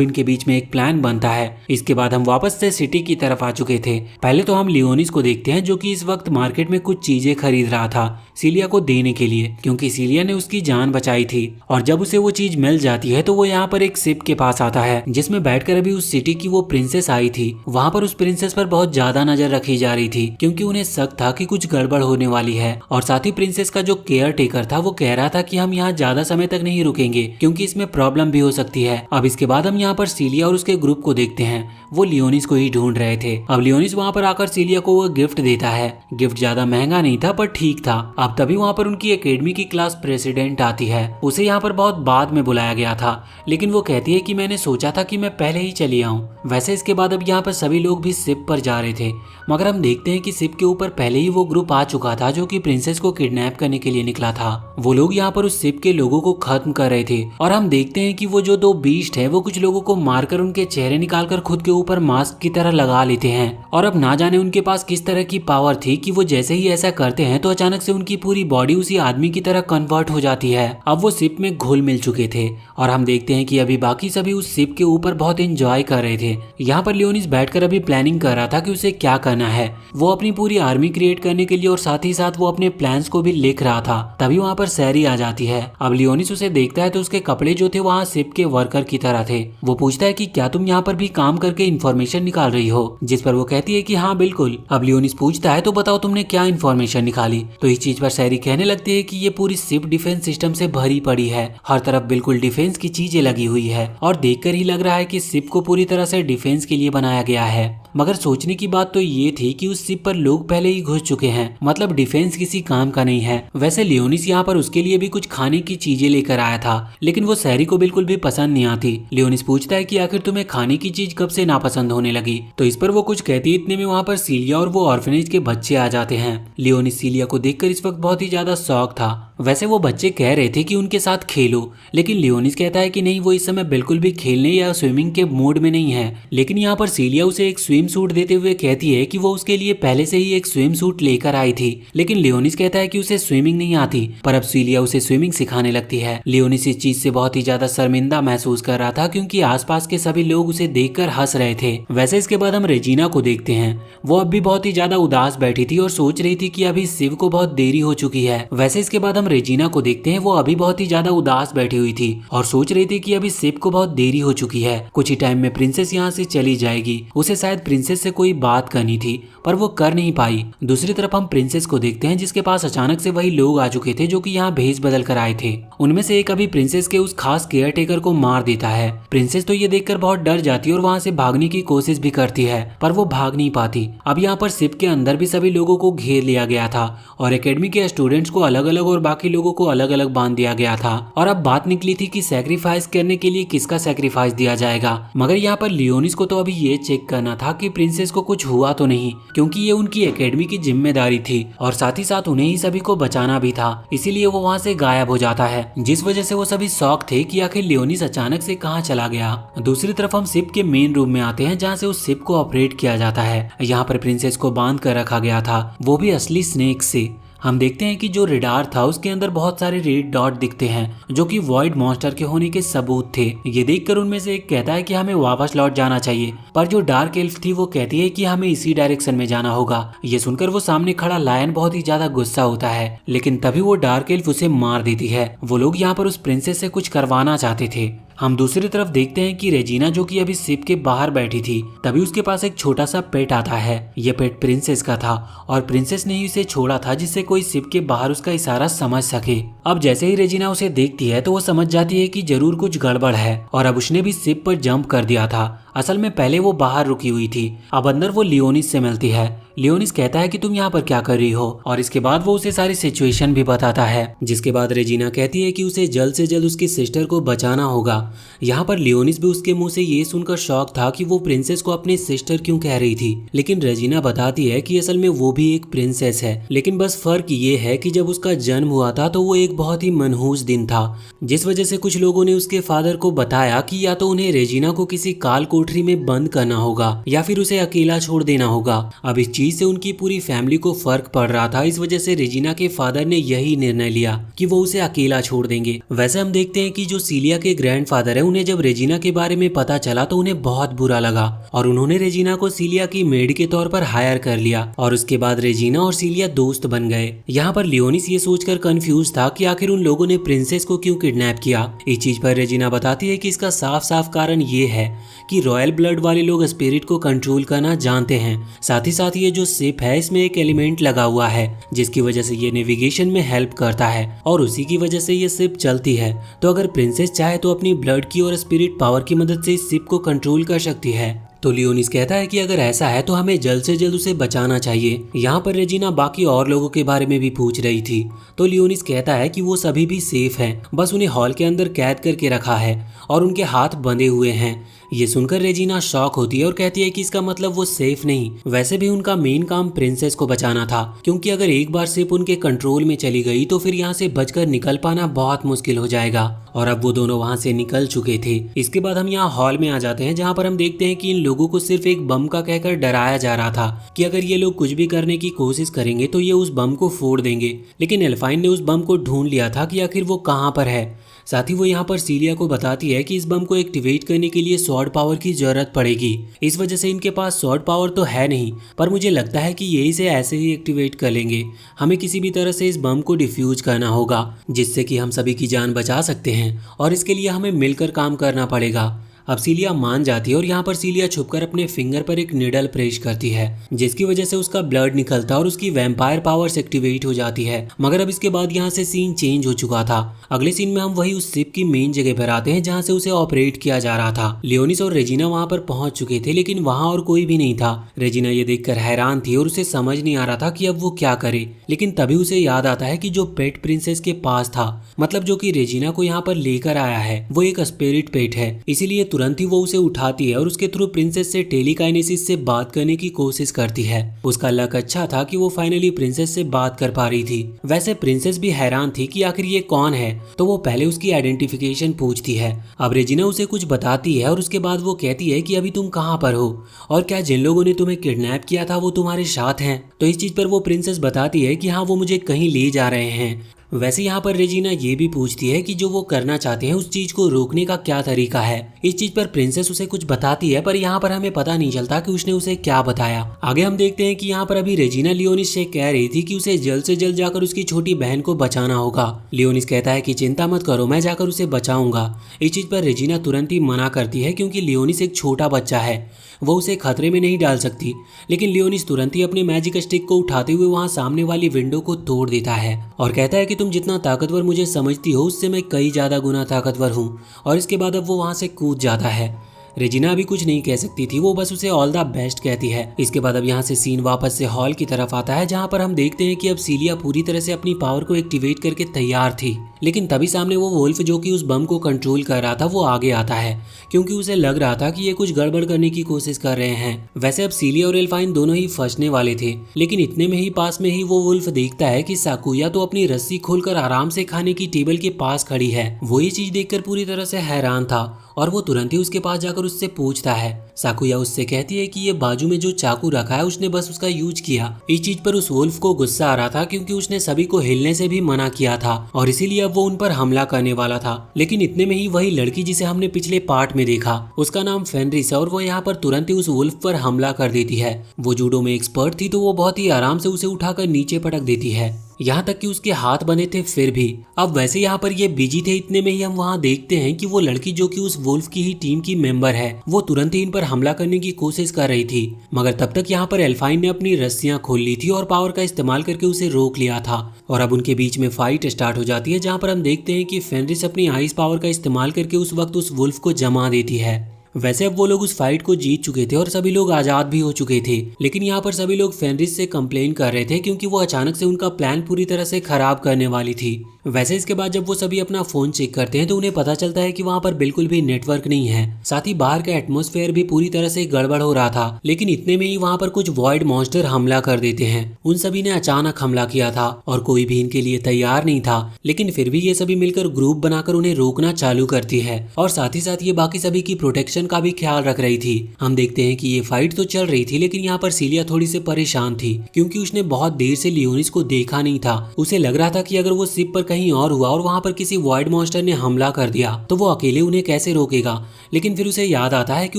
इनके बीच में एक प्लान बनता है। इसके बाद हम वापस से सिटी की तरफ आ चुके थे। पहले तो हम लियोनिस को देखते हैं जो कि इस वक्त मार्केट में कुछ चीजें खरीद रहा था सीलिया को देने के लिए, क्योंकि सीलिया ने उसकी जान बचाई थी। और जब उसे वो चीज मिल जाती है तो वो यहाँ पर एक शिप के पास आता है जिसमें बैठकर अभी उस सिटी की वो प्रिंसेस आई थी। वहाँ पर उस प्रिंसेस पर बहुत ज्यादा नजर रखी जा रही थी क्योंकि उन्हें शक था कि कुछ गड़बड़ होने वाली है। और साथ ही प्रिंसेस का जो केयर टेकर था वो कह रहा था कि हम यहाँ ज्यादा समय तक नहीं रुकेंगे क्योंकि इसमें प्रॉब्लम भी हो सकती है। अब इसके बाद हम यहाँ पर सीलिया और उसके ग्रुप को देखते हैं। वो लियोनिस को ही ढूंढ रहे थे। अब लियोनिस वहाँ पर आकर सीलिया को वो गिफ्ट देता है। गिफ्ट ज्यादा महंगा नहीं था पर ठीक था। अब तभी वहाँ पर उनकी एकेडमी की क्लास प्रेसिडेंट आती है। उसे यहाँ पर बहुत बाद में बुलाया गया था, लेकिन वो कहती है कि मैंने सोचा था कि मैं पहले ही चली आऊँ। वैसे इसके बाद अब यहाँ पर सभी लोग भी शिप पर जा रहे थे, मगर हम देखते हैं कि शिप के ऊपर पहले ही वो ग्रुप आ चुका था जो कि प्रिंसेस को किडनैप करने के लिए निकला था। वो लोग यहाँ पर उस शिप के लोगों को खत्म कर रहे थे और हम देखते हैं कि वो जो दो बीस्ट है वो कुछ लोगों को मारकर उनके चेहरे निकालकर खुद के ऊपर मास्क की तरह लगा लेते हैं। और अब ना जाने उनके पास किस तरह की पावर थी कि वो जैसे ही ऐसा करते हैं तो अचानक से उनकी पूरी बॉडी उसी आदमी की तरह कन्वर्ट हो जाती है। अब वो शिप में घुल मिल चुके थे और हम देखते हैं कि अभी बाकी सभी उस शिप के ऊपर बहुत एंजॉय कर रहे थे। यहाँ पर लियोनिस बैठकर अभी प्लानिंग कर रहा था कि उसे क्या करना है। वो अपनी पूरी आर्मी क्रिएट करने के लिए और साथ ही साथ वो अपने प्लान्स को भी लिख रहा था। तभी वहाँ पर सैरी आ जाती है। अब लियोनिस उसे देखता है तो उसके कपड़े जो थे वहाँ शिप के वर्कर की तरह थे। वो पूछता है कि क्या तुम यहाँ पर भी काम करके इन्फॉर्मेशन निकाल रही हो, जिस पर वो कहती है कि हाँ बिल्कुल। अब लियोनिस पूछता है तो बताओ तुमने क्या इन्फॉर्मेशन निकाली। तो इस चीज पर सैरी कहने लगती है कि ये पूरी शिप डिफेंस सिस्टम से भरी पड़ी है, हर तरफ बिल्कुल डिफेंस की चीजें लगी हुई है और देखकर ही लग रहा है कि शिप को पूरी तरह से डिफेंस के लिए बनाया गया है। मगर सोचने की बात तो ये थी कि उस शिप पर लोग पहले ही घुस चुके हैं, मतलब डिफेंस किसी काम का नहीं है। वैसे लियोनिस यहाँ पर उसके लिए भी कुछ खाने की चीजें लेकर आया था, लेकिन वो सैरी को बिल्कुल भी पसंद नहीं आती। लियोनिस पूछता है कि आखिर तुम्हें खाने की चीज कब से नापसंद होने लगी। तो इस पर वो कुछ कहती है। इतने में वहाँ पर सीलिया और वो ऑर्फनेज के बच्चे आ जाते हैं। लियोनिस सीलिया को देखकर इस वक्त बहुत ही ज्यादा शौक था। वैसे वो बच्चे कह रहे थे कि उनके साथ खेलो, लेकिन लियोनिस कहता है कि नहीं, वो इस समय बिल्कुल भी खेलने या स्विमिंग के मूड में नहीं है। लेकिन यहाँ पर सीलिया उसे एक स्विम सूट देते हुए कहती है कि वो उसके लिए पहले से ही एक स्विम सूट लेकर आई थी, लेकिन लियोनिस कहता है कि उसे स्विमिंग नहीं आती। पर अब सीलिया उसे स्विमिंग सिखाने लगती है। लियोनिस इस चीज से बहुत ही ज्यादा शर्मिंदा महसूस कर रहा था क्योंकि आसपास के सभी लोग उसे देखकर हंस रहे थे। वैसे इसके बाद हम रेजिना को देखते हैं। वो अब भी बहुत ही ज्यादा उदास बैठी थी और सोच रही थी कि अभी शिव को बहुत देरी हो चुकी है। वैसे इसके बाद हम रेजिना को देखते हैं। वो अभी बहुत ही ज्यादा उदास बैठी हुई थी और सोच रही थी कि अभी शिव को बहुत देरी हो चुकी है, कुछ ही टाइम में प्रिंसेस यहाँ से चली जाएगी। उसे शायद प्रिंसेस से कोई बात करनी थी पर वो कर नहीं पाई। दूसरी तरफ हम प्रिंसेस को देखते हैं जिसके पास अचानक से वही लोग आ चुके थे जो कि यहाँ भेस बदल कर आए थे। उनमें से एक अभी प्रिंसेस के उस खास केयर टेकर को मार देता है। प्रिंसेस तो ये देखकर बहुत डर जाती है और वहाँ से भागने की कोशिश भी करती है, पर वो भाग नहीं पाती। अब यहाँ पर शिप के अंदर भी सभी लोगों को घेर लिया गया था और एकेडमी के स्टूडेंट्स को अलग अलग और बाकी लोगों को अलग अलग बांध दिया गया था। और अब बात निकली थी कि सैक्रिफाइस करने के लिए किसका सैक्रिफाइस दिया जाएगा। मगर यहाँ पर लियोनिस को तो अभी ये चेक करना था कि प्रिंसेस को कुछ हुआ तो नहीं, क्योंकि ये उनकी एकेडमी की जिम्मेदारी थी और साथ ही साथ उन्हें ही सभी को बचाना भी था। इसीलिए वो वहाँ से गायब हो जाता है, जिस वजह से वो सभी शॉक थे कि आखिर लियोनिस अचानक से कहाँ चला गया। दूसरी तरफ हम शिप के मेन रूम में आते हैं जहाँ से उस शिप को ऑपरेट किया जाता है। यहाँ पर प्रिंसेस को बांध कर रखा गया था, वो भी असली स्नेक से। हम देखते हैं कि जो रेडार था उसके अंदर बहुत सारे रेड डॉट दिखते हैं जो कि वॉइड मॉन्स्टर के होने के सबूत थे। ये देखकर उनमें से एक कहता है कि हमें वापस लौट जाना चाहिए, पर जो डार्क एल्फ थी वो कहती है कि हमें इसी डायरेक्शन में जाना होगा। ये सुनकर वो सामने खड़ा लायन बहुत ही ज्यादा गुस्सा होता है, लेकिन तभी वो डार्क एल्फ उसे मार देती है। वो लोग यहाँ पर उस प्रिंसेस से कुछ करवाना चाहते थे। हम दूसरी तरफ देखते हैं कि रेजिना जो कि अभी शिप के बाहर बैठी थी, तभी उसके पास एक छोटा सा पेट आता है। ये पेट प्रिंसेस का था और प्रिंसेस ने ही उसे छोड़ा था जिससे कोई शिप के बाहर उसका इशारा समझ सके। अब जैसे ही रेजिना उसे देखती है तो वो समझ जाती है कि जरूर कुछ गड़बड़ है और अब उसने भी शिप पर जंप कर दिया था। असल में पहले वो बाहर रुकी हुई थी। अब अंदर वो लियोनिस से मिलती है। लियोनिस कहता है कि तुम यहाँ पर क्या कर रही हो, और इसके बाद वो उसे सारी सिचुएशन भी बताता है। जिसके बाद रेजिना कहती है कि उसे जल्द से जल्द उसकी सिस्टर को बचाना होगा। यहाँ पर लियोनिस भी उसके मुंह से ये सुनकर शॉक था कि वो प्रिंसेस को अपनी सिस्टर क्यों कह रही थी, लेकिन रेजिना बताती है कि असल में वो भी एक प्रिंसेस है, लेकिन बस फर्क ये है कि जब उसका जन्म हुआ था तो वो एक बहुत ही मनहूस दिन था, जिस वजह से कुछ लोगों ने उसके फादर को बताया कि या तो उन्हें रेजिना को किसी काल कोट कोठरी में बंद करना होगा या फिर उसे अकेला छोड़ देना होगा। अब इस चीज से उनकी पूरी फैमिली को फर्क पड़ रहा था। इस वजह से रेजिना के फादर ने यही निर्णय लिया कि वो उसे अकेला छोड़ देंगे। वैसे हम देखते हैं कि जो सीलिया के ग्रैंडफादर है, उन्हें जब रेजिना के बारे में पता चला तो उन्हें बहुत बुरा लगा और उन्होंने रेजिना को सीलिया की मेड के तौर पर हायर कर लिया और उसके बाद रेजिना और सीलिया दोस्त बन गए। यहाँ पर लियोनिस ये सोचकर कंफ्यूज था कि आखिर उन लोगों ने प्रिंसेस को क्यों किडनैप किया। इस चीज पर रेजिना बताती है कि इसका साफ साफ कारण ये है कि रॉयल ब्लड वाले लोग स्पिरिट को कंट्रोल करना जानते हैं। साथ ही साथ ये जो शिप है इसमें एक एलिमेंट लगा हुआ है जिसकी वजह से ये नेविगेशन में हेल्प करता है और उसी की वजह से ये शिप चलती है। तो अगर प्रिंसेस चाहे तो अपनी ब्लड की और स्पिरिट पावर की मदद से इस शिप को कंट्रोल कर सकती है। तो लियोनिस कहता है कि अगर ऐसा है तो हमें जल्द से जल्द उसे बचाना चाहिए। यहाँ पर रेजिना बाकी और लोगों के बारे में भी पूछ रही थी तो लियोनिस कहता है कि वो सभी भी सेफ हैं, बस उन्हें हॉल के अंदर कैद करके रखा है और उनके हाथ बंधे हुए हैं। ये सुनकर रेजिना शॉक होती है और कहती है कि इसका मतलब वो सेफ नहीं। वैसे भी उनका मेन काम प्रिंसेस को बचाना था, क्योंकि अगर एक बार शिप उनके कंट्रोल में चली गई तो फिर यहाँ से बचकर निकल पाना बहुत मुश्किल हो जाएगा। और अब वो दोनों वहाँ से निकल चुके थे। इसके बाद हम यहाँ हॉल में आ जाते हैं जहाँ पर हम देखते हैं कि इन लोगों को सिर्फ एक बम का कहकर डराया जा रहा था कि अगर ये लोग कुछ भी करने की कोशिश करेंगे तो ये उस बम को फोड़ देंगे। लेकिन एल्फाइन ने उस बम को ढूंढ लिया था कि आखिर वो कहाँ पर है। साथ ही वो यहाँ पर सीलिया को बताती है कि इस बम को एक्टिवेट करने के लिए स्वॉर्ड पावर की जरूरत पड़ेगी। इस वजह से इनके पास स्वॉर्ड पावर तो है नहीं, पर मुझे लगता है कि ये इसे ऐसे ही एक्टिवेट कर लेंगे। हमें किसी भी तरह से इस बम को डिफ्यूज करना होगा जिससे कि हम सभी की जान बचा सकते हैं और इसके लिए हमें मिलकर काम करना पड़ेगा। अब सीलिया मान जाती है और यहाँ पर सीलिया छुपकर अपने फिंगर पर एक निडल प्रेस करती है जिसकी वजह से उसका ब्लड निकलता है और उसकी वैम्पायर पावर्स एक्टिवेट हो जाती है। मगर अब इसके बाद यहाँ से सीन चेंज हो चुका था। अगले सीन में हम वही उस शिप की मेन जगह पर आते हैं जहाँ से उसे ऑपरेट किया जा रहा था। लियोनिस और रेजिना वहाँ पर पहुंच चुके थे लेकिन वहाँ और कोई भी नहीं था। रेजिना ये देखकर हैरान थी और उसे समझ नहीं आ रहा था कि अब वो क्या करे। लेकिन तभी उसे याद आता है कि जो पेट प्रिंसेस के पास था, मतलब जो कि रेजिना को यहाँ पर लेकर आया है, वो एक स्पिरिट पेट है। इसीलिए तुरंत ही वो उसे उठाती है और उसके थ्रू प्रिंसेस से टेलीकाइनेसिस से बात करने की कोशिश करती है। उसका लक अच्छा था कि वो फाइनली प्रिंसेस से बात कर पा रही थी। वैसे प्रिंसेस भी हैरान थी कि आखिर ये कौन है, तो वो पहले उसकी आइडेंटिफिकेशन पूछती है। अब रेजिना उसे कुछ बताती है और उसके बाद वो कहती है कि अभी तुम कहाँ पर हो और क्या जिन लोगों ने तुम्हें किडनैप किया था वो तुम्हारे साथ हैं। तो इस चीज पर वो प्रिंसेस बताती है कि हाँ, वो मुझे कहीं ले जा रहे हैं। वैसे यहाँ पर रेजिना ये भी पूछती है कि जो वो करना चाहते हैं उस चीज को रोकने का क्या तरीका है। इस चीज पर प्रिंसेस उसे कुछ बताती है, पर यहाँ पर हमें पता नहीं चलता कि उसने उसे क्या बताया। आगे हम देखते हैं कि यहाँ पर अभी रेजिना लियोनिस से कह रही थी कि उसे जल्द से जल्द जाकर उसकी छोटी बहन को बचाना होगा। लियोनिस कहता है कि चिंता मत करो, मैं जाकर उसे बचाऊंगा। इस चीज पर रेजिना तुरंत ही मना करती है क्योंकि लियोनिस एक छोटा बच्चा है, वो उसे खतरे में नहीं डाल सकती। लेकिन लियोनिस तुरंत ही अपने मैजिक स्टिक को उठाते हुए वहां सामने वाली विंडो को तोड़ देता है और कहता है कि तुम जितना ताकतवर मुझे समझती हो उससे मैं कई ज्यादा गुना ताकतवर हूँ। और इसके बाद अब वो वहां से कूद जाता है। रेजिना भी कुछ नहीं कह सकती थी, वो बस उसे ऑल द बेस्ट कहती है। इसके बाद अब यहाँ से सीन वापस से हॉल की तरफ आता है जहाँ पर हम देखते हैं कि अब सीलिया पूरी तरह से अपनी पावर को एक्टिवेट करके तैयार थी। लेकिन तभी सामने वो वोल्फ जो कि उस बम को कंट्रोल कर रहा था वो आगे आता है क्योंकि उसे लग रहा था कि ये कुछ गड़बड़ करने की कोशिश कर रहे हैं। वैसे अब सीलिया और एल्फाइन दोनों ही फंसने वाले थे, लेकिन इतने में ही पास में ही वो वुल्फ देखता है कि साकुया तो अपनी रस्सी खोलकर आराम से खाने की टेबल के पास खड़ी है। वो ये चीज देखकर पूरी तरह से हैरान था और वो तुरंत ही उसके पास जाकर उससे पूछता है। साकुया उससे कहती है कि ये बाजू में जो चाकू रखा है उसने बस उसका यूज किया। इस चीज पर उस वुल्फ को गुस्सा आ रहा था क्योंकि उसने सभी को हिलने से भी मना किया था और इसीलिए अब वो उन पर हमला करने वाला था। लेकिन इतने में ही वही लड़की जिसे हमने पिछले पार्ट में देखा, उसका नाम फेनरिस है और वो यहाँ पर तुरंत ही उस वुल्फ पर हमला कर देती है। वो जूडो में एक्सपर्ट थी तो वो बहुत ही आराम से उसे उठाकर नीचे पटक देती है, यहाँ तक कि उसके हाथ बने थे फिर भी। अब वैसे यहाँ पर ये बिजी थे, इतने में ही हम वहाँ देखते हैं कि वो लड़की जो कि उस वुल्फ की ही टीम की मेंबर है वो तुरंत ही इन पर हमला करने की कोशिश कर रही थी। मगर तब तक यहाँ पर एल्फाइन ने अपनी रस्सियां खोल ली थी और पावर का इस्तेमाल करके उसे रोक लिया था और अब उनके बीच में फाइट स्टार्ट हो जाती है जहाँ पर हम देखते हैं कि फेनरिस अपनी आइस पावर का इस्तेमाल करके उस वक्त उस वुल्फ को जमा देती है। वैसे अब वो लोग उस फाइट को जीत चुके थे और सभी लोग आजाद भी हो चुके थे, लेकिन यहाँ पर सभी लोग फेनरिस से कंप्लेन कर रहे थे क्योंकि वो अचानक से उनका प्लान पूरी तरह से खराब करने वाली थी। वैसे इसके बाद जब वो सभी अपना फोन चेक करते हैं तो उन्हें पता चलता है कि वहाँ पर बिल्कुल भी नेटवर्क नहीं है। साथ ही बाहर का एटमॉस्फेयर भी पूरी तरह से गड़बड़ हो रहा था। लेकिन इतने में ही वहाँ पर कुछ वॉइड मॉन्स्टर हमला कर देते हैं। उन सभी ने अचानक हमला किया था और कोई भी इनके लिए तैयार नहीं था, लेकिन फिर भी ये सभी मिलकर ग्रुप बनाकर उन्हें रोकना चालू करती है और साथ ही साथ ये बाकी सभी की प्रोटेक्शन का भी ख्याल रख रही थी। हम देखते हैं कि ये फाइट तो चल रही थी, लेकिन यहाँ पर सीलिया थोड़ी सी परेशान थी क्योंकि उसने बहुत देर से लियोनिस को देखा नहीं था। उसे लग रहा था कि अगर वो शिप पर कहीं और हुआ और वहाँ पर किसी वॉइड मॉन्स्टर ने हमला कर दिया तो वो अकेले उन्हें कैसे रोकेगा। लेकिन फिर उसे याद आता है कि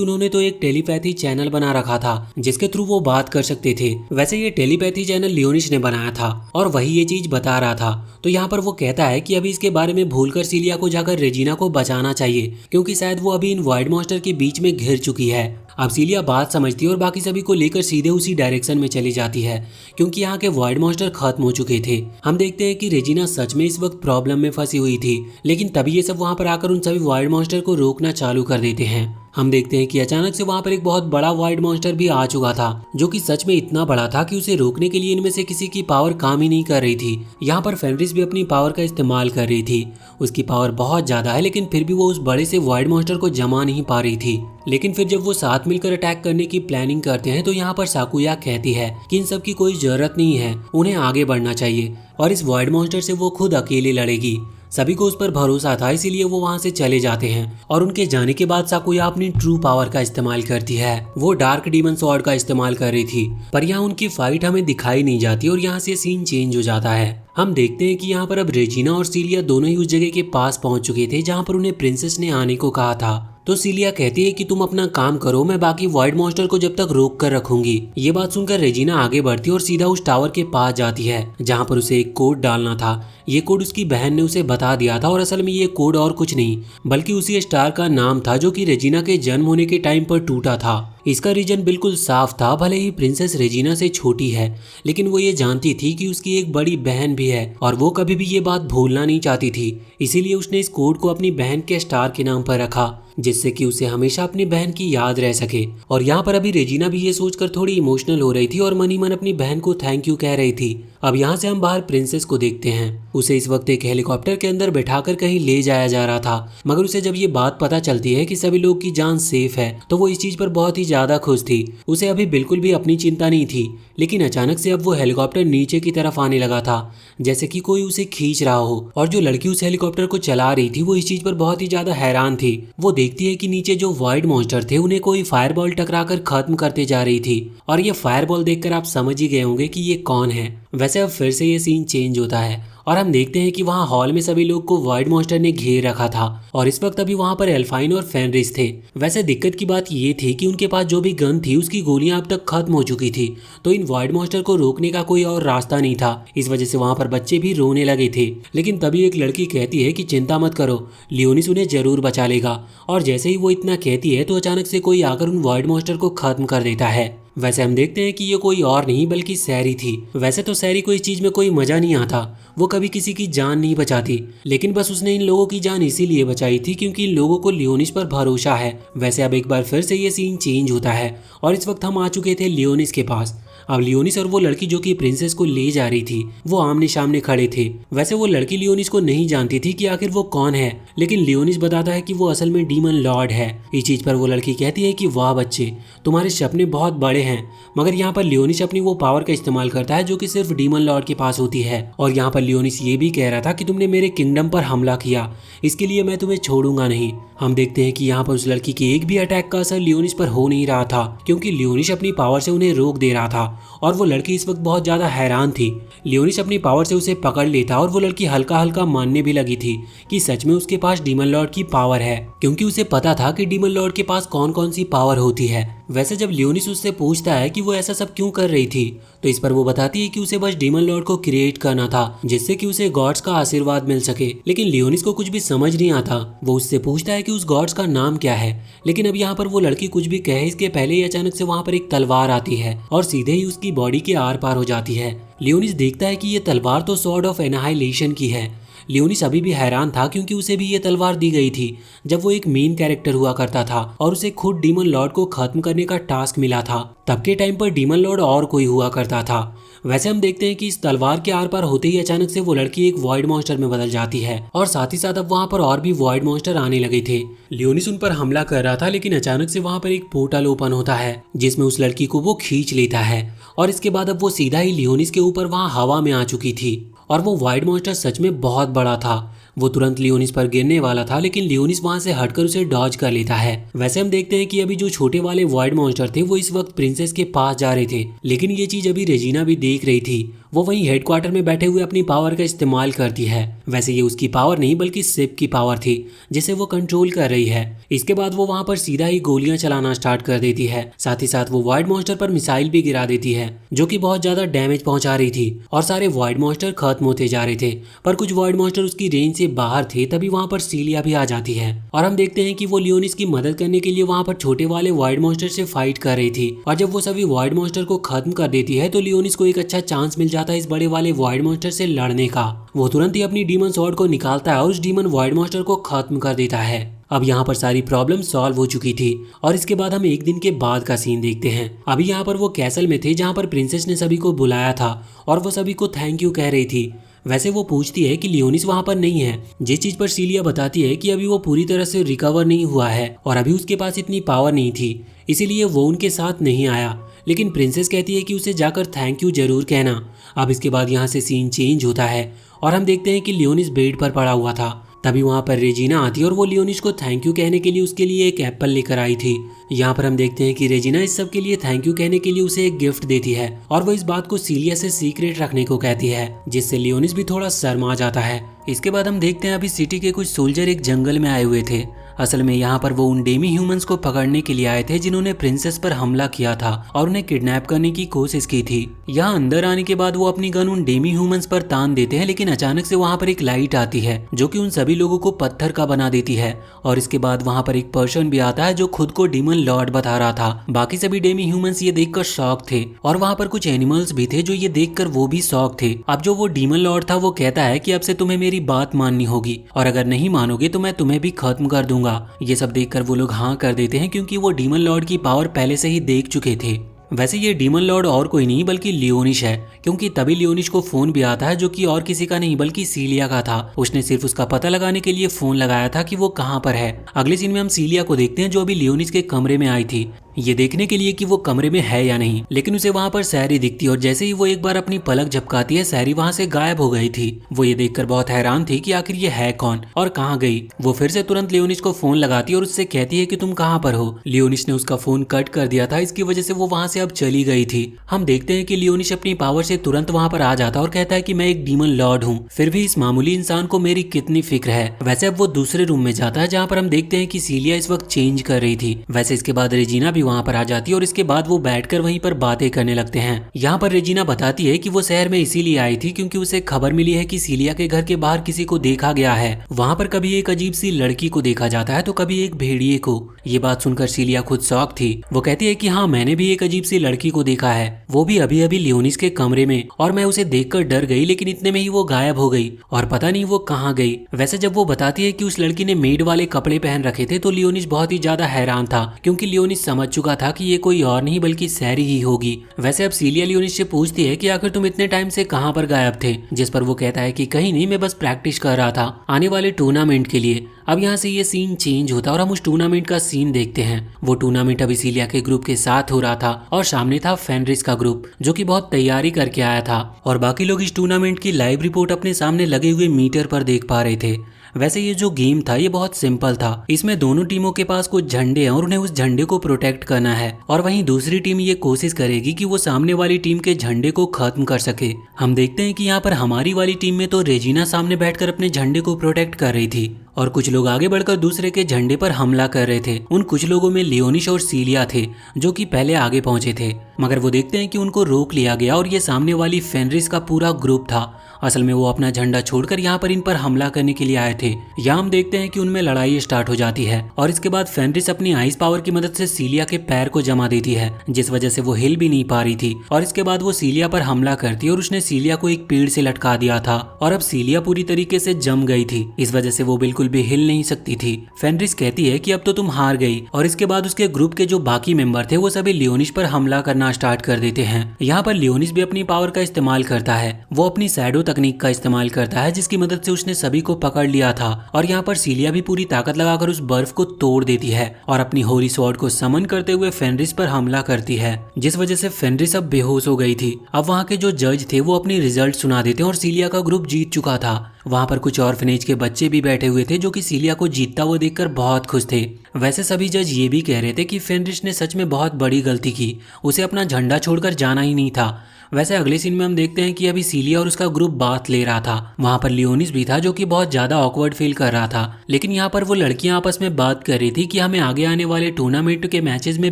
उन्होंने तो एक टेलीपैथी चैनल बना रखा था जिसके थ्रू वो बात कर सकते थे। वैसे ये टेलीपैथी चैनल लियोनिस ने बनाया था और वही ये चीज बता रहा था। तो यहाँ पर वो कहता है कि अभी इसके बारे में भूलकर सीलिया को जाकर रेजिना को बचाना चाहिए क्योंकि शायद वो अभी इन वॉइड मॉन्स्टर के बीच में घिर चुकी है। अब सीलिया बात समझती है और बाकी सभी को लेकर सीधे उसी डायरेक्शन में चली जाती है क्योंकि यहाँ के वॉइड मॉन्स्टर खत्म हो चुके थे। हम देखते हैं कि रेजिना सच में इस वक्त प्रॉब्लम में फंसी हुई थी, लेकिन तभी ये सब वहाँ पर आकर उन सभी वॉइड मॉन्स्टर को रोकना चालू कर देते हैं। हम देखते हैं कि अचानक से वहाँ पर एक बहुत बड़ा वॉइड मॉन्स्टर भी आ चुका था जो कि सच में इतना बड़ा था कि उसे रोकने के लिए इनमें से किसी की पावर काम ही नहीं कर रही थी। यहाँ पर फेनरिस भी अपनी पावर का इस्तेमाल कर रही थी। उसकी पावर बहुत ज्यादा है, लेकिन फिर भी वो उस बड़े से वॉइड मॉन्स्टर को जमा नहीं पा रही थी। लेकिन फिर जब वो साथ मिलकर अटैक करने की प्लानिंग करते हैं तो यहाँ पर साकुया कहती है कि इन सब की कोई जरूरत नहीं है, उन्हें आगे बढ़ना चाहिए और इस वॉइड मॉन्स्टर से वो खुद अकेले लड़ेगी। सभी को उस पर भरोसा था, इसीलिए वो वहाँ से चले जाते हैं और उनके जाने के बाद साकुया अपनी ट्रू पावर का इस्तेमाल करती है। वो डार्क डीमन स्वॉर्ड का इस्तेमाल कर रही थी, पर यहाँ उनकी फाइट हमें दिखाई नहीं जाती और यहाँ से सीन चेंज हो जाता है। हम देखते हैं कि यहाँ पर अब रेजिना और सीलिया दोनों ही उस जगह के पास पहुंच चुके थे जहाँ पर उन्हें प्रिंसेस ने आने को कहा था। तो सीलिया कहती है कि तुम अपना काम करो, मैं बाकी वॉइड मॉन्स्टर को जब तक रोक कर रखूंगी। ये बात सुनकर रेजिना आगे बढ़ती और सीधा उस टावर के पास जाती है जहाँ पर उसे एक कोड डालना था। ये कोड उसकी बहन ने उसे बता दिया था और असल में ये कोड और कुछ नहीं बल्कि उसी स्टार का नाम था जो कि रेजिना के जन्म होने के टाइम पर टूटा था। इसका रीजन बिल्कुल साफ था, भले ही प्रिंसेस रेजिना से छोटी है लेकिन वो ये जानती थी कि उसकी एक बड़ी बहन भी है और वो कभी भी ये बात भूलना नहीं चाहती थी। इसीलिए उसने इस कोड को अपनी बहन के स्टार के नाम पर रखा जिससे कि उसे हमेशा अपनी बहन की याद रह सके। और यहाँ पर अभी रेजिना भी ये सोचकर थोड़ी इमोशनल हो रही थी और मन ही मन अपनी बहन को थैंक यू कह रही थी। अब यहाँ से हम बाहर प्रिंसेस को देखते हैं। उसे इस वक्त एक हेलीकॉप्टर के अंदर बैठाकर कहीं ले जाया जा रहा था, मगर उसे जब ये बात पता चलती है कि सभी लोग की जान सेफ है तो वो इस चीज पर बहुत ही ज्यादा खुश थी। उसे अभी बिल्कुल भी अपनी चिंता नहीं थी, लेकिन अचानक से अब वो हेलीकॉप्टर नीचे की तरफ आने लगा था जैसे कि कोई उसे खींच रहा हो। और जो लड़की उस हेलीकॉप्टर को चला रही थी वो इस चीज पर बहुत ही ज्यादा हैरान थी। वो देखती है कि नीचे जो वॉइड मॉन्स्टर थे उन्हें कोई फायरबॉल टकराकर खत्म करते जा रही थी और ये फायरबॉल देखकर आप समझ ही गए होंगे कि ये कौन है। वैसे अब फिर से ये सीन चेंज होता है और हम देखते हैं कि वहाँ हॉल में सभी लोग को वॉइड मॉन्स्टर ने घेर रखा था और इस वक्त अभी वहाँ पर एल्फाइन और फेनरिस थे। वैसे दिक्कत की बात ये थी कि उनके पास जो भी गन थी उसकी गोलियां अब तक खत्म हो चुकी थी, तो इन वॉइड मॉन्स्टर को रोकने का कोई और रास्ता नहीं था। इस वजह से वहाँ पर बच्चे भी रोने लगे थे। लेकिन तभी एक लड़की कहती है कि चिंता मत करो, लियोनिस उन्हें जरूर बचा लेगा। और जैसे ही वो इतना कहती है तो अचानक से कोई आकर उन वॉइड मॉन्स्टर को खत्म कर देता है। वैसे हम देखते हैं कि ये कोई और नहीं बल्कि सैरी थी। वैसे तो सैरी को इस चीज में कोई मजा नहीं आता, वो कभी किसी की जान नहीं बचाती, लेकिन बस उसने इन लोगों की जान इसीलिए बचाई थी क्योंकि इन लोगों को लियोनिस पर भरोसा है। वैसे अब एक बार फिर से ये सीन चेंज होता है और इस वक्त हम आ चुके थे लियोनिस के पास। अब लियोनिस और वो लड़की जो कि प्रिंसेस को ले जा रही थी वो आमने सामने खड़े थे। वैसे वो लड़की लियोनिस को नहीं जानती थी कि आखिर वो कौन है, लेकिन लियोनिस बताता है कि वो असल में डीमन लॉर्ड है। इस चीज पर वो लड़की कहती है कि वाह बच्चे, तुम्हारे सपने बहुत बड़े हैं। मगर यहाँ पर लियोनिस अपनी वो पावर का इस्तेमाल करता है जो कि सिर्फ डीमन लॉर्ड के पास होती है। और यहाँ पर लियोनिस ये भी कह रहा था कि तुमने मेरे किंगडम पर हमला किया, इसके लिए मैं तुम्हें छोड़ूंगा नहीं। हम देखते हैं कि यहाँ पर उस लड़की के एक भी अटैक का असर लियोनिस पर हो नहीं रहा था क्योंकि लियोनिस अपनी पावर से उन्हें रोक दे रहा था और वो लड़की इस वक्त बहुत ज्यादा हैरान थी। लियोनिस अपनी पावर से उसे पकड़ लेता और वो लड़की हल्का हल्का मानने भी लगी थी कि सच में उसके पास डीमन लॉर्ड की पावर है, क्योंकि उसे पता था कि डीमन लॉर्ड के पास कौन कौन सी पावर होती है। वैसे जब लियोनिस उससे पूछता है कि वो ऐसा सब क्यों कर रही थी तो इस पर वो बताती है कि उसे बस डीमन लॉर्ड को क्रिएट करना था जिससे कि उसे गॉड्स का आशीर्वाद मिल सके। लेकिन लियोनिस को कुछ भी समझ नहीं आता। वो उससे पूछता है कि उस गॉड्स का नाम क्या है, लेकिन अब यहाँ पर वो लड़की कुछ भी कहे इसके पहले ही अचानक से वहाँ पर एक तलवार आती है और सीधे ही उसकी बॉडी के आर पार हो जाती है। लियोनिस देखता है कि ये तलवार तो सॉर्ड ऑफ एनाहाइलेशन की है, लियोनिस अभी भी हैरान था क्योंकि उसे भी ये तलवार दी गई थी जब वो एक मेन कैरेक्टर हुआ करता था और उसे खुद डीमन लॉर्ड को खत्म करने का टास्क मिला था। तब के टाइम पर डीमन लॉर्ड और कोई हुआ करता था। वैसे हम देखते हैं कि इस तलवार के आर पार होते ही अचानक से वो लड़की एक वॉइड मॉन्स्टर में बदल जाती है और साथ ही साथ अब वहाँ पर और भी वॉइड मॉन्स्टर आने लगे थे। लियोनिस उन पर हमला कर रहा था लेकिन अचानक से वहाँ पर एक पोर्टल ओपन होता है जिसमें उस लड़की को वो खींच लेता है और इसके बाद अब वो सीधा ही लियोनिस के ऊपर वहाँ हवा में आ चुकी थी और वो वॉइड मॉन्स्टर सच में बहुत बड़ा था। वो तुरंत लियोनिस पर गिरने वाला था लेकिन लियोनिस वहां से हटकर उसे डॉज कर लेता है। वैसे हम देखते हैं कि अभी जो छोटे वाले वॉइड मॉन्स्टर थे वो इस वक्त प्रिंसेस के पास जा रहे थे, लेकिन ये चीज अभी रेजिना भी देख रही थी। वो वहीं हेडक्वार्टर में बैठे हुए अपनी पावर का इस्तेमाल करती है। वैसे ये उसकी पावर नहीं बल्कि शिप की पावर थी जिसे वो कंट्रोल कर रही है। इसके बाद वो वहां पर सीधा ही गोलियां चलाना स्टार्ट कर देती है। साथ ही साथ वो वॉइड मॉन्स्टर पर मिसाइल भी गिरा देती है जो कि बहुत ज्यादा डैमेज पहुंचा रही थी और सारे वॉइड मॉन्स्टर खत्म होते जा रहे थे। पर कुछ वॉइड मॉन्स्टर उसकी रेंज से बाहर थे। तभी वहां पर सीलिया भी आ जाती है और हम देखते हैं कि वो लियोनिस की मदद करने के लिए वहां पर छोटे वाले वॉइड मॉन्स्टर से फाइट कर रही थी और जब वो सभी वॉइड मॉन्स्टर को खत्म कर देती है तो लियोनिस को एक अच्छा चांस मिल जाता है इस बड़े वाले वॉइड मॉन्स्टर से लड़ने का। वो तुरंत ही अपनी डीमन स्वॉर्ड को निकालता है और उस डीमन वॉइड मॉन्स्टर को खत्म कर देता है। अब यहाँ पर सारी प्रॉब्लम सॉल्व हो चुकी थी और इसके बाद हम एक दिन के बाद का सीन देखते हैं। अभी यहाँ पर वो कैसल में थे जहाँ पर प्रिंसेस ने सभी को बुलाया था और वो सभी को थैंक यू कह रही थी। वैसे वो पूछती है कि लियोनिस वहाँ पर नहीं है, जिस चीज पर सीलिया बताती है कि अभी वो पूरी तरह से रिकवर नहीं हुआ है और अभी उसके पास इतनी पावर नहीं थी, इसीलिए वो उनके साथ नहीं आया। लेकिन प्रिंसेस कहती है कि उसे जाकर थैंक यू जरूर कहना। अब इसके बाद यहाँ से सीन चेंज होता है और हम देखते हैं कि लियोनिस बेड पर पड़ा हुआ था। तभी वहाँ पर रेजिना आती है और वो लियोनिस को थैंक यू कहने के लिए उसके लिए एक एप्पल लेकर आई थी। यहाँ पर हम देखते हैं कि रेजिना इस सब के लिए थैंक यू कहने के लिए उसे एक गिफ्ट देती है और वो इस बात को सीलिया से सीक्रेट रखने को कहती है, जिससे लियोनिस भी थोड़ा शर्मा जाता है। इसके बाद हम देखते हैं अभी सिटी के कुछ सोल्जर एक जंगल में आए हुए थे। असल में यहाँ पर वो उन डेमी ह्यूमंस को पकड़ने के लिए आए थे जिन्होंने प्रिंसेस पर हमला किया था और उन्हें किडनैप करने की कोशिश की थी। यहाँ अंदर आने के बाद वो अपनी गन उन डेमी ह्यूमंस पर तान देते हैं, लेकिन अचानक से वहाँ पर एक लाइट आती है जो कि उन सभी लोगों को पत्थर का बना देती है और इसके बाद वहाँ पर एक पर्सन भी आता है जो खुद को डीमन लॉर्ड बता रहा था। बाकी सभी डेमी ह्यूमंस ये देखकर शॉक थे और वहाँ पर कुछ एनिमल्स भी थे जो ये देखकर वो भी शॉक थे। अब जो वो डीमन लॉर्ड था वो कहता है कि अब से तुम्हें मेरी बात माननी होगी और अगर नहीं मानोगे तो मैं तुम्हें भी खत्म कर दूंगा। ये सब देखकर वो लोग हाँ कर देते हैं क्योंकि वो डीमन लॉर्ड की पावर पहले से ही देख चुके थे। वैसे ये डीमन लॉर्ड और कोई नहीं बल्कि लियोनिस है, क्योंकि तभी लियोनिस को फोन भी आता है जो कि और किसी का नहीं बल्कि सीलिया का था। उसने सिर्फ उसका पता लगाने के लिए फोन लगाया था कि वो कहाँ पर है। अगले सीन में हम सीलिया को देखते हैं जो अभी लियोनिस के कमरे में आई थी ये देखने के लिए कि वो कमरे में है या नहीं, लेकिन उसे वहाँ पर सैरी दिखती है और जैसे ही वो एक बार अपनी पलक झपकाती है सैरी वहाँ से गायब हो गई थी। वो ये देखकर बहुत हैरान थी कि आखिर ये है कौन और कहाँ गई। वो फिर से तुरंत लियोनिस को फोन लगाती है और उससे कहती है कि तुम कहाँ पर हो। लियोनिस ने उसका फोन कट कर दिया था, इसकी वजह से वो वहाँ से अब चली गई थी। हम देखते हैं कि लियोनिस अपनी पावर से तुरंत वहाँ पर आ जाता और कहता है कि मैं एक डीमन लॉर्ड हूँ, फिर भी इस मामूली इंसान को मेरी कितनी फिक्र है। वैसे अब वो दूसरे रूम में जाता है जहाँ पर हम देखते हैं कि सीलिया इस वक्त चेंज कर रही थी। वैसे इसके बाद रेजिना भी वहाँ पर आ जाती है और इसके बाद वो बैठकर वहीं पर बातें करने लगते हैं। यहाँ पर रेजिना बताती है कि वो शहर में इसीलिए आई थी क्योंकि उसे खबर मिली है कि सीलिया के घर के बाहर किसी को देखा गया है। वहाँ पर कभी एक अजीब सी लड़की को देखा जाता है तो कभी एक भेड़िए को। ये बात सुनकर सीलिया खुद शॉक थी। वो कहती है कि हाँ मैंने भी एक अजीब सी लड़की को देखा है, वो भी अभी अभी लियोनिस के कमरे में, और मैं उसे देखकर डर गई लेकिन इतने में ही वो गायब हो गई और पता नहीं वो कहाँ गई। वैसे जब वो बताती है कि उस लड़की ने मेड वाले कपड़े पहन रखे थे तो लियोनिस बहुत ही ज्यादा हैरान था क्योंकि लियोनिस समझ चुका था कि ये कोई और नहीं बल्कि सैरी ही होगी। वैसे अब सीलिया लियोनिस से पूछती है कि आखिर तुम इतने टाइम से कहाँ पर गायब थे, जिस पर वो कहता है कि कहीं नहीं, मैं बस प्रैक्टिस कर रहा था आने वाले टूर्नामेंट के लिए। अब यहाँ से ये सीन चेंज होता है और हम उस टूर्नामेंट का सीन देखते हैं। वो टूर्नामेंट अभी सीलिया के ग्रुप के साथ हो रहा था और सामने था फेनरिस का ग्रुप जो कि बहुत तैयारी करके आया था और बाकी लोग इस टूर्नामेंट की लाइव रिपोर्ट अपने सामने लगे हुए मीटर पर देख पा रहे थे। वैसे ये जो गेम था ये बहुत सिंपल था। इसमें दोनों टीमों के पास कुछ झंडे हैं और उन्हें उस झंडे को प्रोटेक्ट करना है और वहीं दूसरी टीम ये कोशिश करेगी कि वो सामने वाली टीम के झंडे को खत्म कर सके। हम देखते हैं कि यहाँ पर हमारी वाली टीम में तो रेजिना सामने बैठकर अपने झंडे को प्रोटेक्ट कर रही थी और कुछ लोग आगे बढ़कर दूसरे के झंडे पर हमला कर रहे थे। उन कुछ लोगों में लियोनिस और सीलिया थे जो कि पहले आगे पहुंचे थे, मगर वो देखते हैं कि उनको रोक लिया गया और ये सामने वाली फेनरिस का पूरा ग्रुप था असल में वो अपना झंडा छोड़कर यहाँ पर इन पर हमला करने के लिए आए थे। यहाँ हम देखते हैं कि उनमें लड़ाई स्टार्ट हो जाती है और इसके बाद फेनरिस अपनी आइस पावर की मदद से सीलिया के पैर को जमा देती है, जिस वजह से वो हिल भी नहीं पा रही थी। और इसके बाद वो सीलिया पर हमला करती है और उसने सीलिया को एक पेड़ से लटका दिया था और अब सीलिया पूरी तरीके से जम गई थी, इस वजह से वो बिल्कुल भी हिल नहीं सकती थी। फेनरिस कहती है कि अब तो तुम हार गई और इसके बाद उसके ग्रुप के जो बाकी मेंबर थे वो सभी लियोनिस पर हमला करना स्टार्ट कर देते हैं। यहाँ पर लियोनिस भी अपनी पावर का इस्तेमाल करता है। वो अपनी शैडो तकनीक का इस्तेमाल करता है जिसकी मदद से उसने सभी को पकड़ लिया था और यहाँ पर सीलिया भी पूरी ताकत लगाकर उस बर्फ को तोड़ देती है और अपनी होली स्वॉर्ड को समन करते हुए फेनरिस पर हमला करती है, जिस वजह से फेनरिस अब बेहोश हो गई थी। अब वहाँ के जो जज थे वो अपनी रिजल्ट सुना देते हैं और सीलिया का ग्रुप जीत चुका था। वहाँ पर कुछ ऑर्फनेज के बच्चे भी बैठे हुए थे जो कि सीलिया को जीतता हुआ देखकर बहुत खुश थे। वैसे सभी जज ये भी कह रहे थे कि फेनरिस ने सच में बहुत बड़ी गलती की, उसे अपना झंडा छोड़कर जाना ही नहीं था। वैसे अगले सीन में हम देखते हैं कि अभी सीलिया और उसका ग्रुप बात ले रहा था। वहाँ पर लियोनिस भी था जो कि बहुत ज्यादा ऑकवर्ड फील कर रहा था, लेकिन यहाँ पर वो लड़कियां आपस में बात कर रही थी कि हमें आगे आने वाले टूर्नामेंट के मैचेस में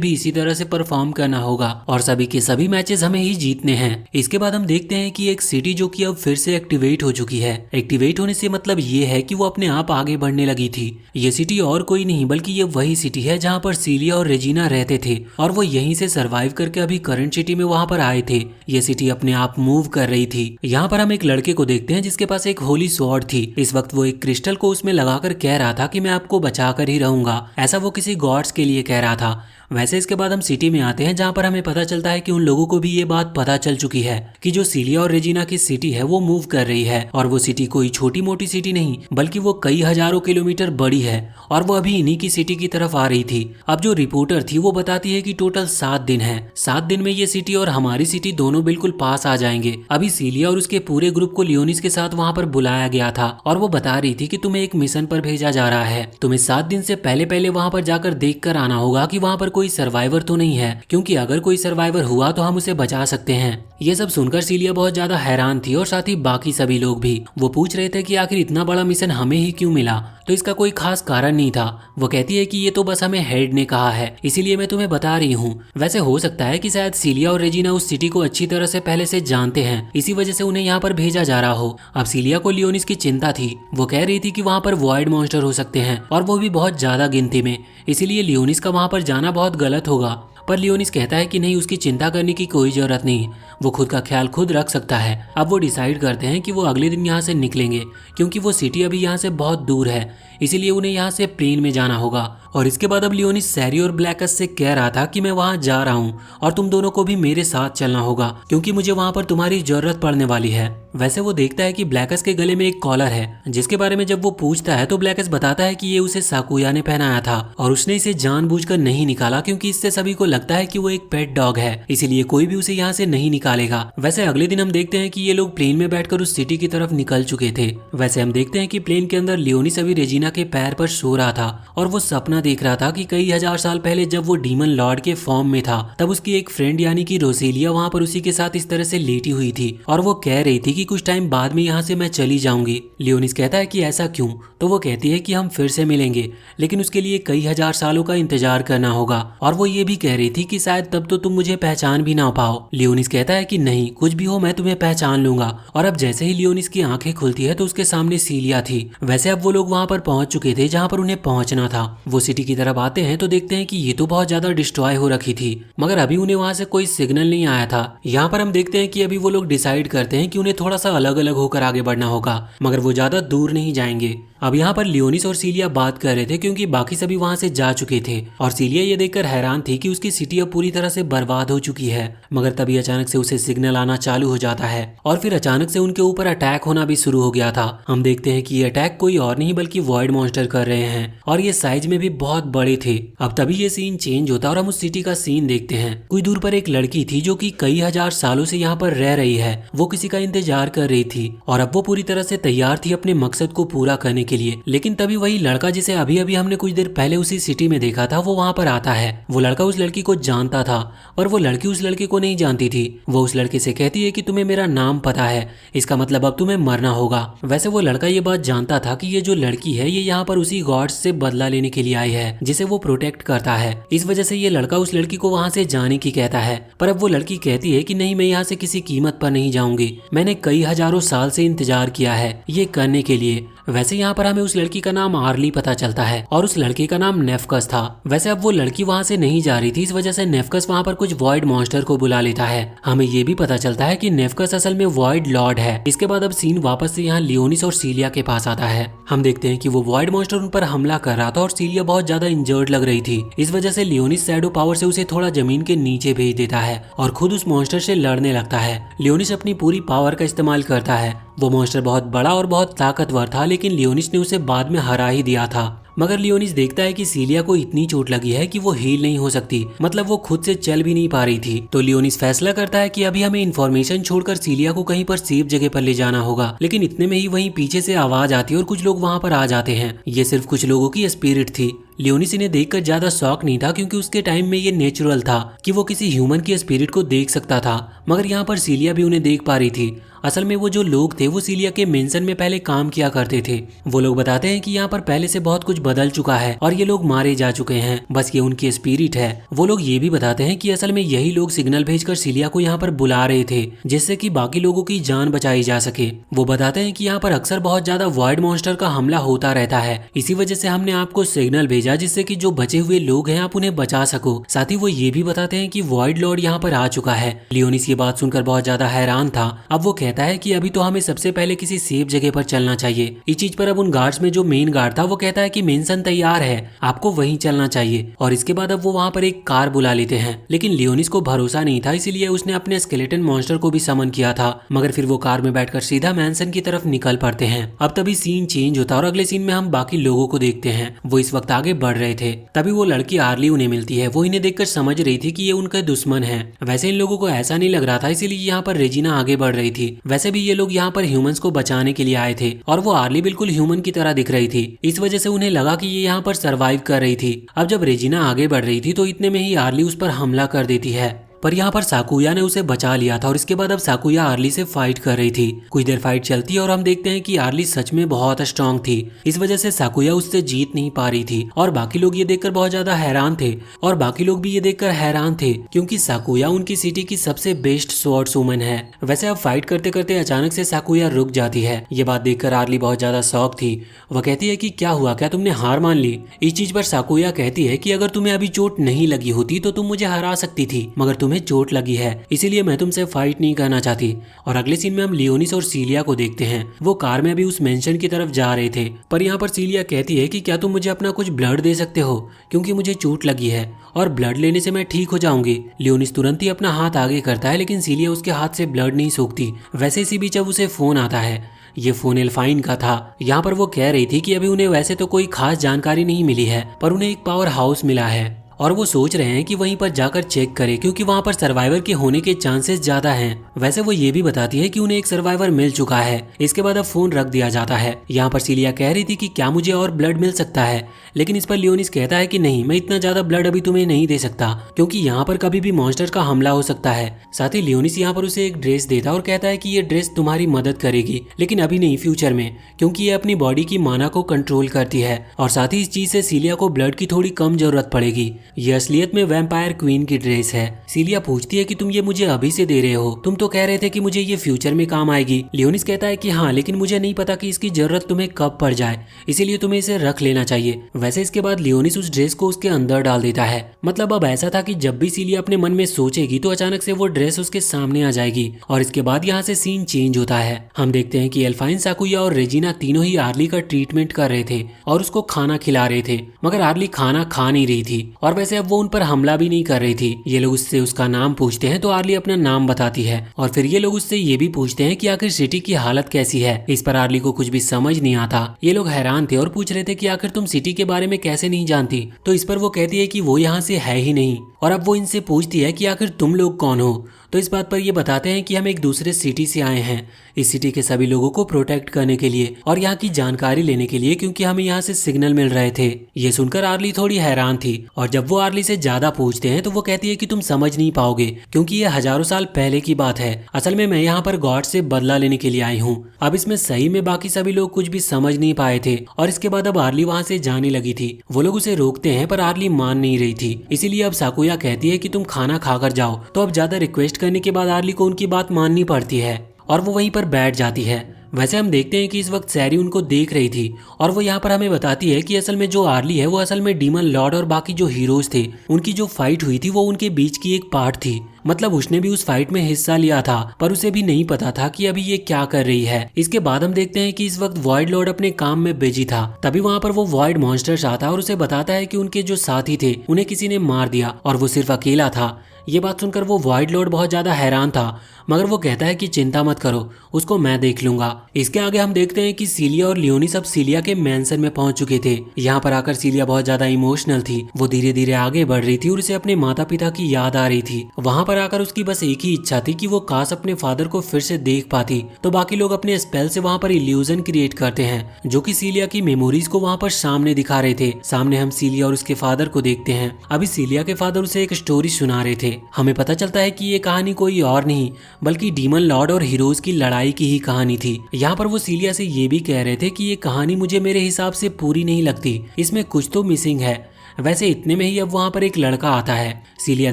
भी इसी तरह से परफॉर्म करना होगा और सभी के सभी मैचेस हमें ही जीतने हैं। इसके बाद हम देखते हैं कि एक सिटी जो कि अब फिर से एक्टिवेट हो चुकी है। एक्टिवेट होने से मतलब ये है कि वो अपने आप आगे बढ़ने लगी थी। ये सिटी और कोई नहीं बल्कि ये वही सिटी है जहाँ पर सीलिया और रेजिना रहते थे और वो यहीं से सर्वाइव करके अभी करंट सिटी में वहाँ पर आए थे। ये सिटी अपने आप मूव कर रही थी। यहाँ पर हम एक लड़के को देखते हैं जिसके पास एक होली स्वॉर्ड थी। इस वक्त वो एक क्रिस्टल को उसमें लगाकर कह रहा था कि मैं आपको बचा कर ही रहूंगा, ऐसा वो किसी गॉड्स के लिए कह रहा था। वैसे इसके बाद हम सिटी में आते हैं जहाँ पर हमें पता चलता है कि उन लोगों को भी ये बात पता चल चुकी है कि जो सीलिया और रेजिना की सिटी है वो मूव कर रही है और वो सिटी कोई छोटी मोटी सिटी नहीं बल्कि वो कई हजारों किलोमीटर बड़ी है और वो अभी इन्हीं की सिटी की तरफ आ रही थी। अब जो रिपोर्टर थी वो बताती है कि टोटल 7 दिन है, 7 दिन में ये सिटी और हमारी सिटी दोनों बिल्कुल पास आ जाएंगे। अभी सीलिया और उसके पूरे ग्रुप को लियोनिस के साथ वहाँ पर बुलाया गया था और वो बता रही थी कि तुम्हें एक मिशन पर भेजा जा रहा है, तुम्हें 7 दिन से पहले वहाँ पर जाकर देख कर आना होगा कि वहाँ पर कोई सर्वाइवर तो नहीं है, क्योंकि अगर कोई सर्वाइवर हुआ तो हम उसे बचा सकते हैं। ये सब सुनकर सीलिया बहुत ज्यादा हैरान थी और साथ ही बाकी सभी लोग भी। वो पूछ रहे थे कि आखिर इतना बड़ा मिशन हमें ही क्यों मिला, तो इसका कोई खास कारण नहीं था। वो कहती है कि ये तो बस हमें हेड ने कहा है, इसीलिए मैं तुम्हें बता रही हूँ। वैसे हो सकता है कि शायद सीलिया और रेजिना उस सिटी को अच्छी तरह से पहले से जानते हैं, इसी वजह से उन्हें यहाँ पर भेजा जा रहा हो। अब सीलिया को लियोनिस की चिंता थी। वो कह रही थी कि वहाँ पर वॉइड मॉन्स्टर हो सकते हैं और वो भी बहुत ज्यादा गिनती में, इसीलिए लियोनिस का वहाँ पर जाना बहुत गलत होगा। पर लियोनिस कहता है कि नहीं, उसकी चिंता करने की कोई जरूरत नहीं, वो खुद का ख्याल खुद रख सकता है। अब वो डिसाइड करते हैं कि वो अगले दिन यहाँ से निकलेंगे, क्योंकि वो सिटी अभी यहाँ से बहुत दूर है, इसीलिए उन्हें यहाँ से प्लेन में जाना होगा। और इसके बाद अब लियोनिस सैरी और ब्लैकस से कह रहा था कि मैं वहाँ जा रहा हूँ और तुम दोनों को भी मेरे साथ चलना होगा, क्योंकि मुझे वहाँ पर तुम्हारी जरूरत पड़ने वाली है। वैसे वो देखता है कि ब्लैकस के गले में एक कॉलर है, जिसके बारे में जब वो पूछता है तो ब्लैकस बताता है कि ये उसे साकुया ने पहनाया था और उसने इसे जानबूझकर नहीं निकाला, क्योंकि इससे सभी को लगता है कि वो एक पेट डॉग है, इसीलिए कोई भी उसे यहाँ से नहीं निकालेगा। वैसे अगले दिन हम देखते हैं कि ये लोग प्लेन में बैठकर उस सिटी की तरफ निकल चुके थे। वैसे हम देखते हैं कि प्लेन के अंदर लियोनिस अभी रेजिना के पैर पर सो रहा था और वो सपना देख रहा था कि कई हजार साल पहले जब वो डीमन लॉर्ड के फॉर्म में था तब उसकी एक फ्रेंड यानी कि रोसेलिया वहाँ पर उसी के साथ इस तरह से लेटी हुई थी और वो कह रही थी कि कुछ टाइम बाद में यहाँ से मैं चली जाऊंगी। लियोनिस कहता है कि ऐसा क्यों, तो वो कहती है कि हम फिर से मिलेंगे, लेकिन उसके लिए कई हजार सालों का इंतजार करना होगा। और वो ये भी कह रही थी कि शायद तब तो तुम मुझे पहचान भी ना पाओ। लियोनिस कहता है कि नहीं, कुछ भी हो मैं तुम्हें पहचान लूंगा। और अब जैसे ही लियोनिस की आंखें खुलती है तो उसके सामने सीलिया थी। वैसे अब वो लोग वहाँ पर पहुंच चुके थे जहाँ पर उन्हें पहुंचना था। वो सिटी की तरफ आते हैं तो देखते हैं कि ये तो बहुत ज्यादा डिस्ट्रॉय हो रखी थी, मगर अभी उन्हें वहाँ से कोई सिग्नल नहीं आया था। यहाँ पर हम देखते हैं कि अभी वो लोग डिसाइड करते हैं कि उन्हें थोड़ा सा अलग अलग होकर आगे बढ़ना होगा, मगर वो ज्यादा दूर नहीं जाएंगे। अब यहाँ पर लियोनिस और सीलिया बात कर रहे थे क्योंकि बाकी सभी वहाँ से जा चुके थे और सीलिया ये देखकर हैरान थी कि उसकी सिटी अब पूरी तरह से बर्बाद हो चुकी है। मगर तभी अचानक से उसे सिग्नल आना चालू हो जाता है और फिर अचानक से उनके ऊपर अटैक होना भी शुरू हो गया था। हम देखते हैं कि ये अटैक कोई और नहीं बल्कि वॉइड मॉन्स्टर कर रहे हैं और ये साइज में भी बहुत बड़े थे। अब तभी ये सीन चेंज होता है और हम उस सिटी का सीन देखते हैं। कुछ दूर पर एक लड़की थी जो कि कई हजार सालों से यहाँ पर रह रही है। वो किसी का इंतजार कर रही थी और अब वो पूरी तरह से तैयार थी अपने मकसद को पूरा करने के लिए। लेकिन तभी वही लड़का जिसे अभी अभी हमने कुछ देर पहले उसी सिटी में देखा था वो वहाँ पर आता है। वो लड़का उस लड़की को जानता था और वो लड़की उस लड़के को नहीं जानती थी। वो उस लड़के से कहती है कि तुम्हें मेरा नाम पता है, इसका मतलब अब तुम्हें मरना होगा। वैसे वो लड़का ये बात जानता था कि ये जो लड़की है ये यहाँ पर उसी गॉड्स से बदला लेने के लिए आई है जिसे वो प्रोटेक्ट करता है। इस वजह से ये लड़का उस लड़की को वहाँ से जाने की कहता है, पर अब वो लड़की कहती है कि नहीं, मैं यहाँ से किसी कीमत पर नहीं जाऊंगी। मैंने कई हजारों साल से इंतजार किया है ये करने के लिए। वैसे यहाँ पर हमें उस लड़की का नाम आर्ली पता चलता है और उस लड़के का नाम नेफकस था। वैसे अब वो लड़की वहाँ से नहीं जा रही थी, इस वजह से नेफकस वहाँ पर कुछ वॉइड मॉन्स्टर को बुला लेता है। हमें ये भी पता चलता है कि नेफकस असल में वॉइड लॉर्ड है। इसके बाद अब सीन वापस से यहाँ लियोनिस और सीलिया के पास आता है। हम देखते हैं कि वो वॉइड मॉन्स्टर उन पर हमला कर रहा था और सीलिया बहुत ज्यादा इंजर्ड लग रही थी। इस वजह से लियोनिस शैडो पावर से उसे थोड़ा जमीन के नीचे भेज देता है और खुद उस मॉन्स्टर से लड़ने लगता है। लियोनिस अपनी पूरी पावर का इस्तेमाल करता है। वो मॉन्स्टर बहुत बड़ा और बहुत ताकतवर था, लेकिन लियोनिस ने उसे बाद में हरा ही दिया था। मगर लियोनिस देखता है कि सीलिया को इतनी चोट लगी है कि वो हील नहीं हो सकती, मतलब वो खुद से चल भी नहीं पा रही थी। तो लियोनिस फैसला करता है कि अभी हमें इन्फॉर्मेशन छोड़कर सीलिया को कहीं पर सेफ जगह पर ले जाना होगा। लेकिन इतने में ही वहीं पीछे से आवाज आती है और कुछ लोग वहां पर आ जाते हैं। ये सिर्फ कुछ लोगों की स्पिरिट थी। लियोनिस इन्हें देखकर ज्यादा शॉक नहीं था क्योंकि उसके टाइम में ये नेचुरल था कि वो किसी ह्यूमन की स्पिरिट को देख सकता था। मगर यहाँ पर सीलिया भी उन्हें देख पा रही थी। असल में वो जो लोग थे वो सीलिया के मेंशन में पहले काम किया करते थे। वो लोग बताते हैं कि यहाँ पर पहले से बहुत कुछ बदल चुका है और ये लोग मारे जा चुके हैं, बस ये उनकी स्पिरिट है। वो लोग ये भी बताते हैं कि असल में यही लोग सिग्नल भेजकर सीलिया को यहाँ पर बुला रहे थे जिससे कि बाकी लोगों की जान बचाई जा सके। वो बताते हैं कि यहाँ पर अक्सर बहुत ज्यादा वॉइड मॉन्स्टर का हमला होता रहता है, इसी वजह से हमने आपको सिग्नल भेजा जिससे कि जो बचे हुए लोग हैं आप उन्हें बचा सको। साथ ही वो ये भी बताते हैं कि वॉइड लॉर्ड यहाँ पर आ चुका है। लियोनिस ये बात सुनकर बहुत ज्यादा हैरान था। अब वो कहता है कि अभी तो हमें सबसे पहले किसी सेफ जगह पर चलना चाहिए। इस चीज पर अब उन गार्ड्स में जो मेन गार्ड था वो कहता है कि मेंशन तैयार है, आपको वहीं चलना चाहिए। और इसके बाद अब वो वहाँ पर एक कार बुला लेते हैं। लेकिन लियोनिस को भरोसा नहीं था, इसीलिए उसने अपने स्केलेटन मॉन्स्टर को भी समन किया था। मगर फिर वो कार में बैठकर सीधा मैंसन की तरफ निकल पड़ते हैं। अब तभी सीन चेंज होता है और अगले सीन में हम बाकी लोगों को देखते हैं। वो इस वक्त आगे बढ़ रहे थे। तभी वो लड़की आर्ली उन्हें मिलती है। वो इन्हें देखकर समझ रही थी कि ये उनके दुश्मन है। वैसे इन लोगों को ऐसा नहीं लग रहा था, इसीलिए यहाँ पर रेजिना आगे बढ़ रही थी। वैसे भी ये लोग यहाँ पर ह्यूमंस को बचाने के लिए आए थे और वो आर्ली बिल्कुल ह्यूमन की तरह दिख रही थी। इस वजह से उन्हें लगा कि ये यहाँ पर सरवाइव कर रही थी। अब जब रेजिना आगे बढ़ रही थी तो इतने में ही आर्ली उस पर हमला कर देती है, पर यहाँ पर साकुया ने उसे बचा लिया था और इसके बाद अब साकुया आर्ली से फाइट कर रही थी। कुछ देर फाइट चलती है और हम देखते हैं कि आर्ली सच में बहुत स्ट्रांग थी। इस वजह से साकुया उससे जीत नहीं पा रही थी और बाकी लोग ये देखकर बहुत ज्यादा हैरान थे और बाकी लोग भी ये देखकर हैरान थे क्योंकि साकुया उनकी सिटी की सबसे बेस्ट स्वॉर्ड्स वुमन है। वैसे अब फाइट करते करते अचानक से साकुया रुक जाती है। ये बात देखकर आर्ली बहुत ज्यादा शॉक थी। वह कहती है कि क्या हुआ, क्या तुमने हार मान ली? इस चीज पर साकुया कहती है कि अगर तुम्हें अभी चोट नहीं लगी होती तो तुम मुझे हरा सकती थी, मगर तुम्हें चोट लगी है इसीलिए मैं तुमसे फाइट नहीं करना चाहती। और अगले सीन में हम लियोनिस और सीलिया को देखते हैं। वो कार में अभी उस मेंशन की तरफ जा रहे थे, पर यहाँ पर सीलिया कहती है कि क्या तुम मुझे अपना कुछ ब्लड दे सकते हो क्योंकि मुझे चोट लगी है और ब्लड लेने से मैं ठीक हो जाऊंगी। लियोनिस तुरंत ही अपना हाथ आगे करता है लेकिन सीलिया उसके हाथ से ब्लड नहीं सूखती। वैसे इसी बीच अब उसे फोन आता है। ये फोन एल्फाइन का था। यहाँ पर वो कह रही थी कि अभी उन्हें वैसे तो कोई खास जानकारी नहीं मिली है, पर उन्हें एक पावर हाउस मिला है और वो सोच रहे हैं कि वहीं पर जाकर चेक करें क्योंकि वहां पर सर्वाइवर के होने के चांसेस ज्यादा हैं। वैसे वो ये भी बताती है कि उन्हें एक सर्वाइवर मिल चुका है। इसके बाद अब फोन रख दिया जाता है। यहाँ पर सीलिया कह रही थी कि क्या मुझे और ब्लड मिल सकता है, लेकिन इस पर लियोनिस कहता है कि नहीं, मैं इतना ज्यादा ब्लड अभी तुम्हें नहीं दे सकता क्योंकि यहाँ पर कभी भी मॉन्स्टर का हमला हो सकता है। साथ ही लियोनिस यहाँ पर उसे एक ड्रेस देता और कहता है कि ये ड्रेस तुम्हारी मदद करेगी, लेकिन अभी नहीं, फ्यूचर में, क्योंकि ये अपनी बॉडी की माना को कंट्रोल करती है और साथ ही इस चीज से सीलिया को ब्लड की थोड़ी कम जरूरत पड़ेगी। ये असलियत में वैम्पायर क्वीन की ड्रेस है। सीलिया पूछती है कि तुम ये मुझे अभी से दे रहे हो, तुम तो कह रहे थे कि मुझे ये फ्यूचर में काम आएगी। लियोनिस कहता है कि हाँ, लेकिन मुझे नहीं पता कि इसकी जरूरत तुम्हें कब पड़ जाए, इसीलिए तुम्हें इसे रख लेना चाहिए। वैसे इसके बाद लियोनिस उस ड्रेस को उसके अंदर डाल देता है। मतलब अब ऐसा था कि जब भी सीलिया अपने मन में सोचेगी तो अचानक से वो ड्रेस उसके सामने आ जाएगी। और इसके बाद यहाँ से सीन चेंज होता है। हम देखते हैं कि एल्फाइन, साकुया और रेजिना तीनों ही आर्ली का ट्रीटमेंट कर रहे थे और उसको खाना खिला रहे थे, मगर आर्ली खाना खा नहीं रही थी और वैसे अब वो उन पर हमला भी नहीं कर रही थी। ये लोग उससे उसका नाम पूछते हैं तो आर्ली अपना नाम बताती है और फिर ये लोग उससे ये भी पूछते हैं कि आखिर सिटी की हालत कैसी है। इस पर आर्ली को कुछ भी समझ नहीं आता। ये लोग हैरान थे और पूछ रहे थे कि आखिर तुम सिटी के बारे में कैसे नहीं जानती, तो इस पर वो कहती है कि वो यहाँ से है ही नहीं। और अब वो इनसे पूछती है कि आखिर तुम लोग कौन हो, तो इस बात पर ये बताते हैं कि हम एक दूसरे सिटी से आए हैं, इस सिटी के सभी लोगों को प्रोटेक्ट करने के लिए और यहाँ की जानकारी लेने के लिए, क्योंकि हमें यहाँ से सिग्नल मिल रहे थे। ये सुनकर आर्ली थोड़ी हैरान थी और जब वो आर्ली से ज्यादा पूछते हैं तो वो कहती है कि तुम समझ नहीं पाओगे, क्योंकि ये हजारों साल पहले की बात है। असल में मैं यहाँ पर गॉड से बदला लेने के लिए आई हूँ। अब इसमें सही में बाकी सभी लोग कुछ भी समझ नहीं पाए थे और इसके बाद अब आर्ली वहाँ से जाने लगी थी। वो लोग उसे रोकते हैं पर आर्ली मान नहीं रही थी, इसीलिए अब साकुया कहती है कि तुम खाना खाकर जाओ। तो अब ज्यादा रिक्वेस्ट करने के बाद आर्ली को उनकी बात माननी पड़ती है और वो वहीं पर बैठ जाती है। वैसे हम देखते हैं कि इस वक्त सैरी उनको देख रही थी और वो यहाँ पर हमें बताती है कि असल में जो आर्ली है वो असल में डीमन लॉर्ड और बाकी जो हीरोज थे उनकी जो फाइट हुई थी वो उनके बीच की एक पार्ट थी। मतलब उसने भी उस फाइट में हिस्सा लिया था पर उसे भी नहीं पता था कि अभी ये क्या कर रही है। इसके बाद हम देखते हैं कि इस वक्त वॉइड लॉर्ड अपने काम में बिजी था, तभी वहाँ पर वो वॉइड मॉन्स्टर्स आता है और उसे बताता है कि उनके जो साथी थे उन्हें किसी ने मार दिया और वो सिर्फ अकेला था। ये बात सुनकर वो वॉइड लॉर्ड बहुत ज्यादा हैरान था, मगर वो कहता है कि चिंता मत करो, उसको मैं देख लूंगा। इसके आगे हम देखते हैं कि सीलिया और लियोनी सब सीलिया के मैंसन में पहुंच चुके थे। यहाँ पर आकर सीलिया बहुत ज्यादा इमोशनल थी, वो धीरे धीरे आगे बढ़ रही थी और उसे अपने माता पिता की याद आ रही थी। वहाँ पर आकर उसकी बस एक ही इच्छा थी कि वो काश अपने फादर को फिर से देख पाती। तो बाकी लोग अपने स्पेल से वहाँ पर इल्यूजन क्रिएट करते हैं जो कि सीलिया की मेमोरीज को वहाँ पर सामने दिखा रहे थे। सामने हम सीलिया और उसके फादर को देखते हैं। अभी सीलिया के फादर उसे एक स्टोरी सुना रहे थे। हमें पता चलता है कि ये कहानी कोई और नहीं बल्कि डीमन लॉर्ड और हीरोज की लड़ाई की ही कहानी थी। यहाँ पर वो सीलिया से ये भी कह रहे थे कि ये कहानी मुझे मेरे हिसाब से पूरी नहीं लगती, इसमें कुछ तो मिसिंग है। वैसे इतने में ही अब वहाँ पर एक लड़का आता है। सीलिया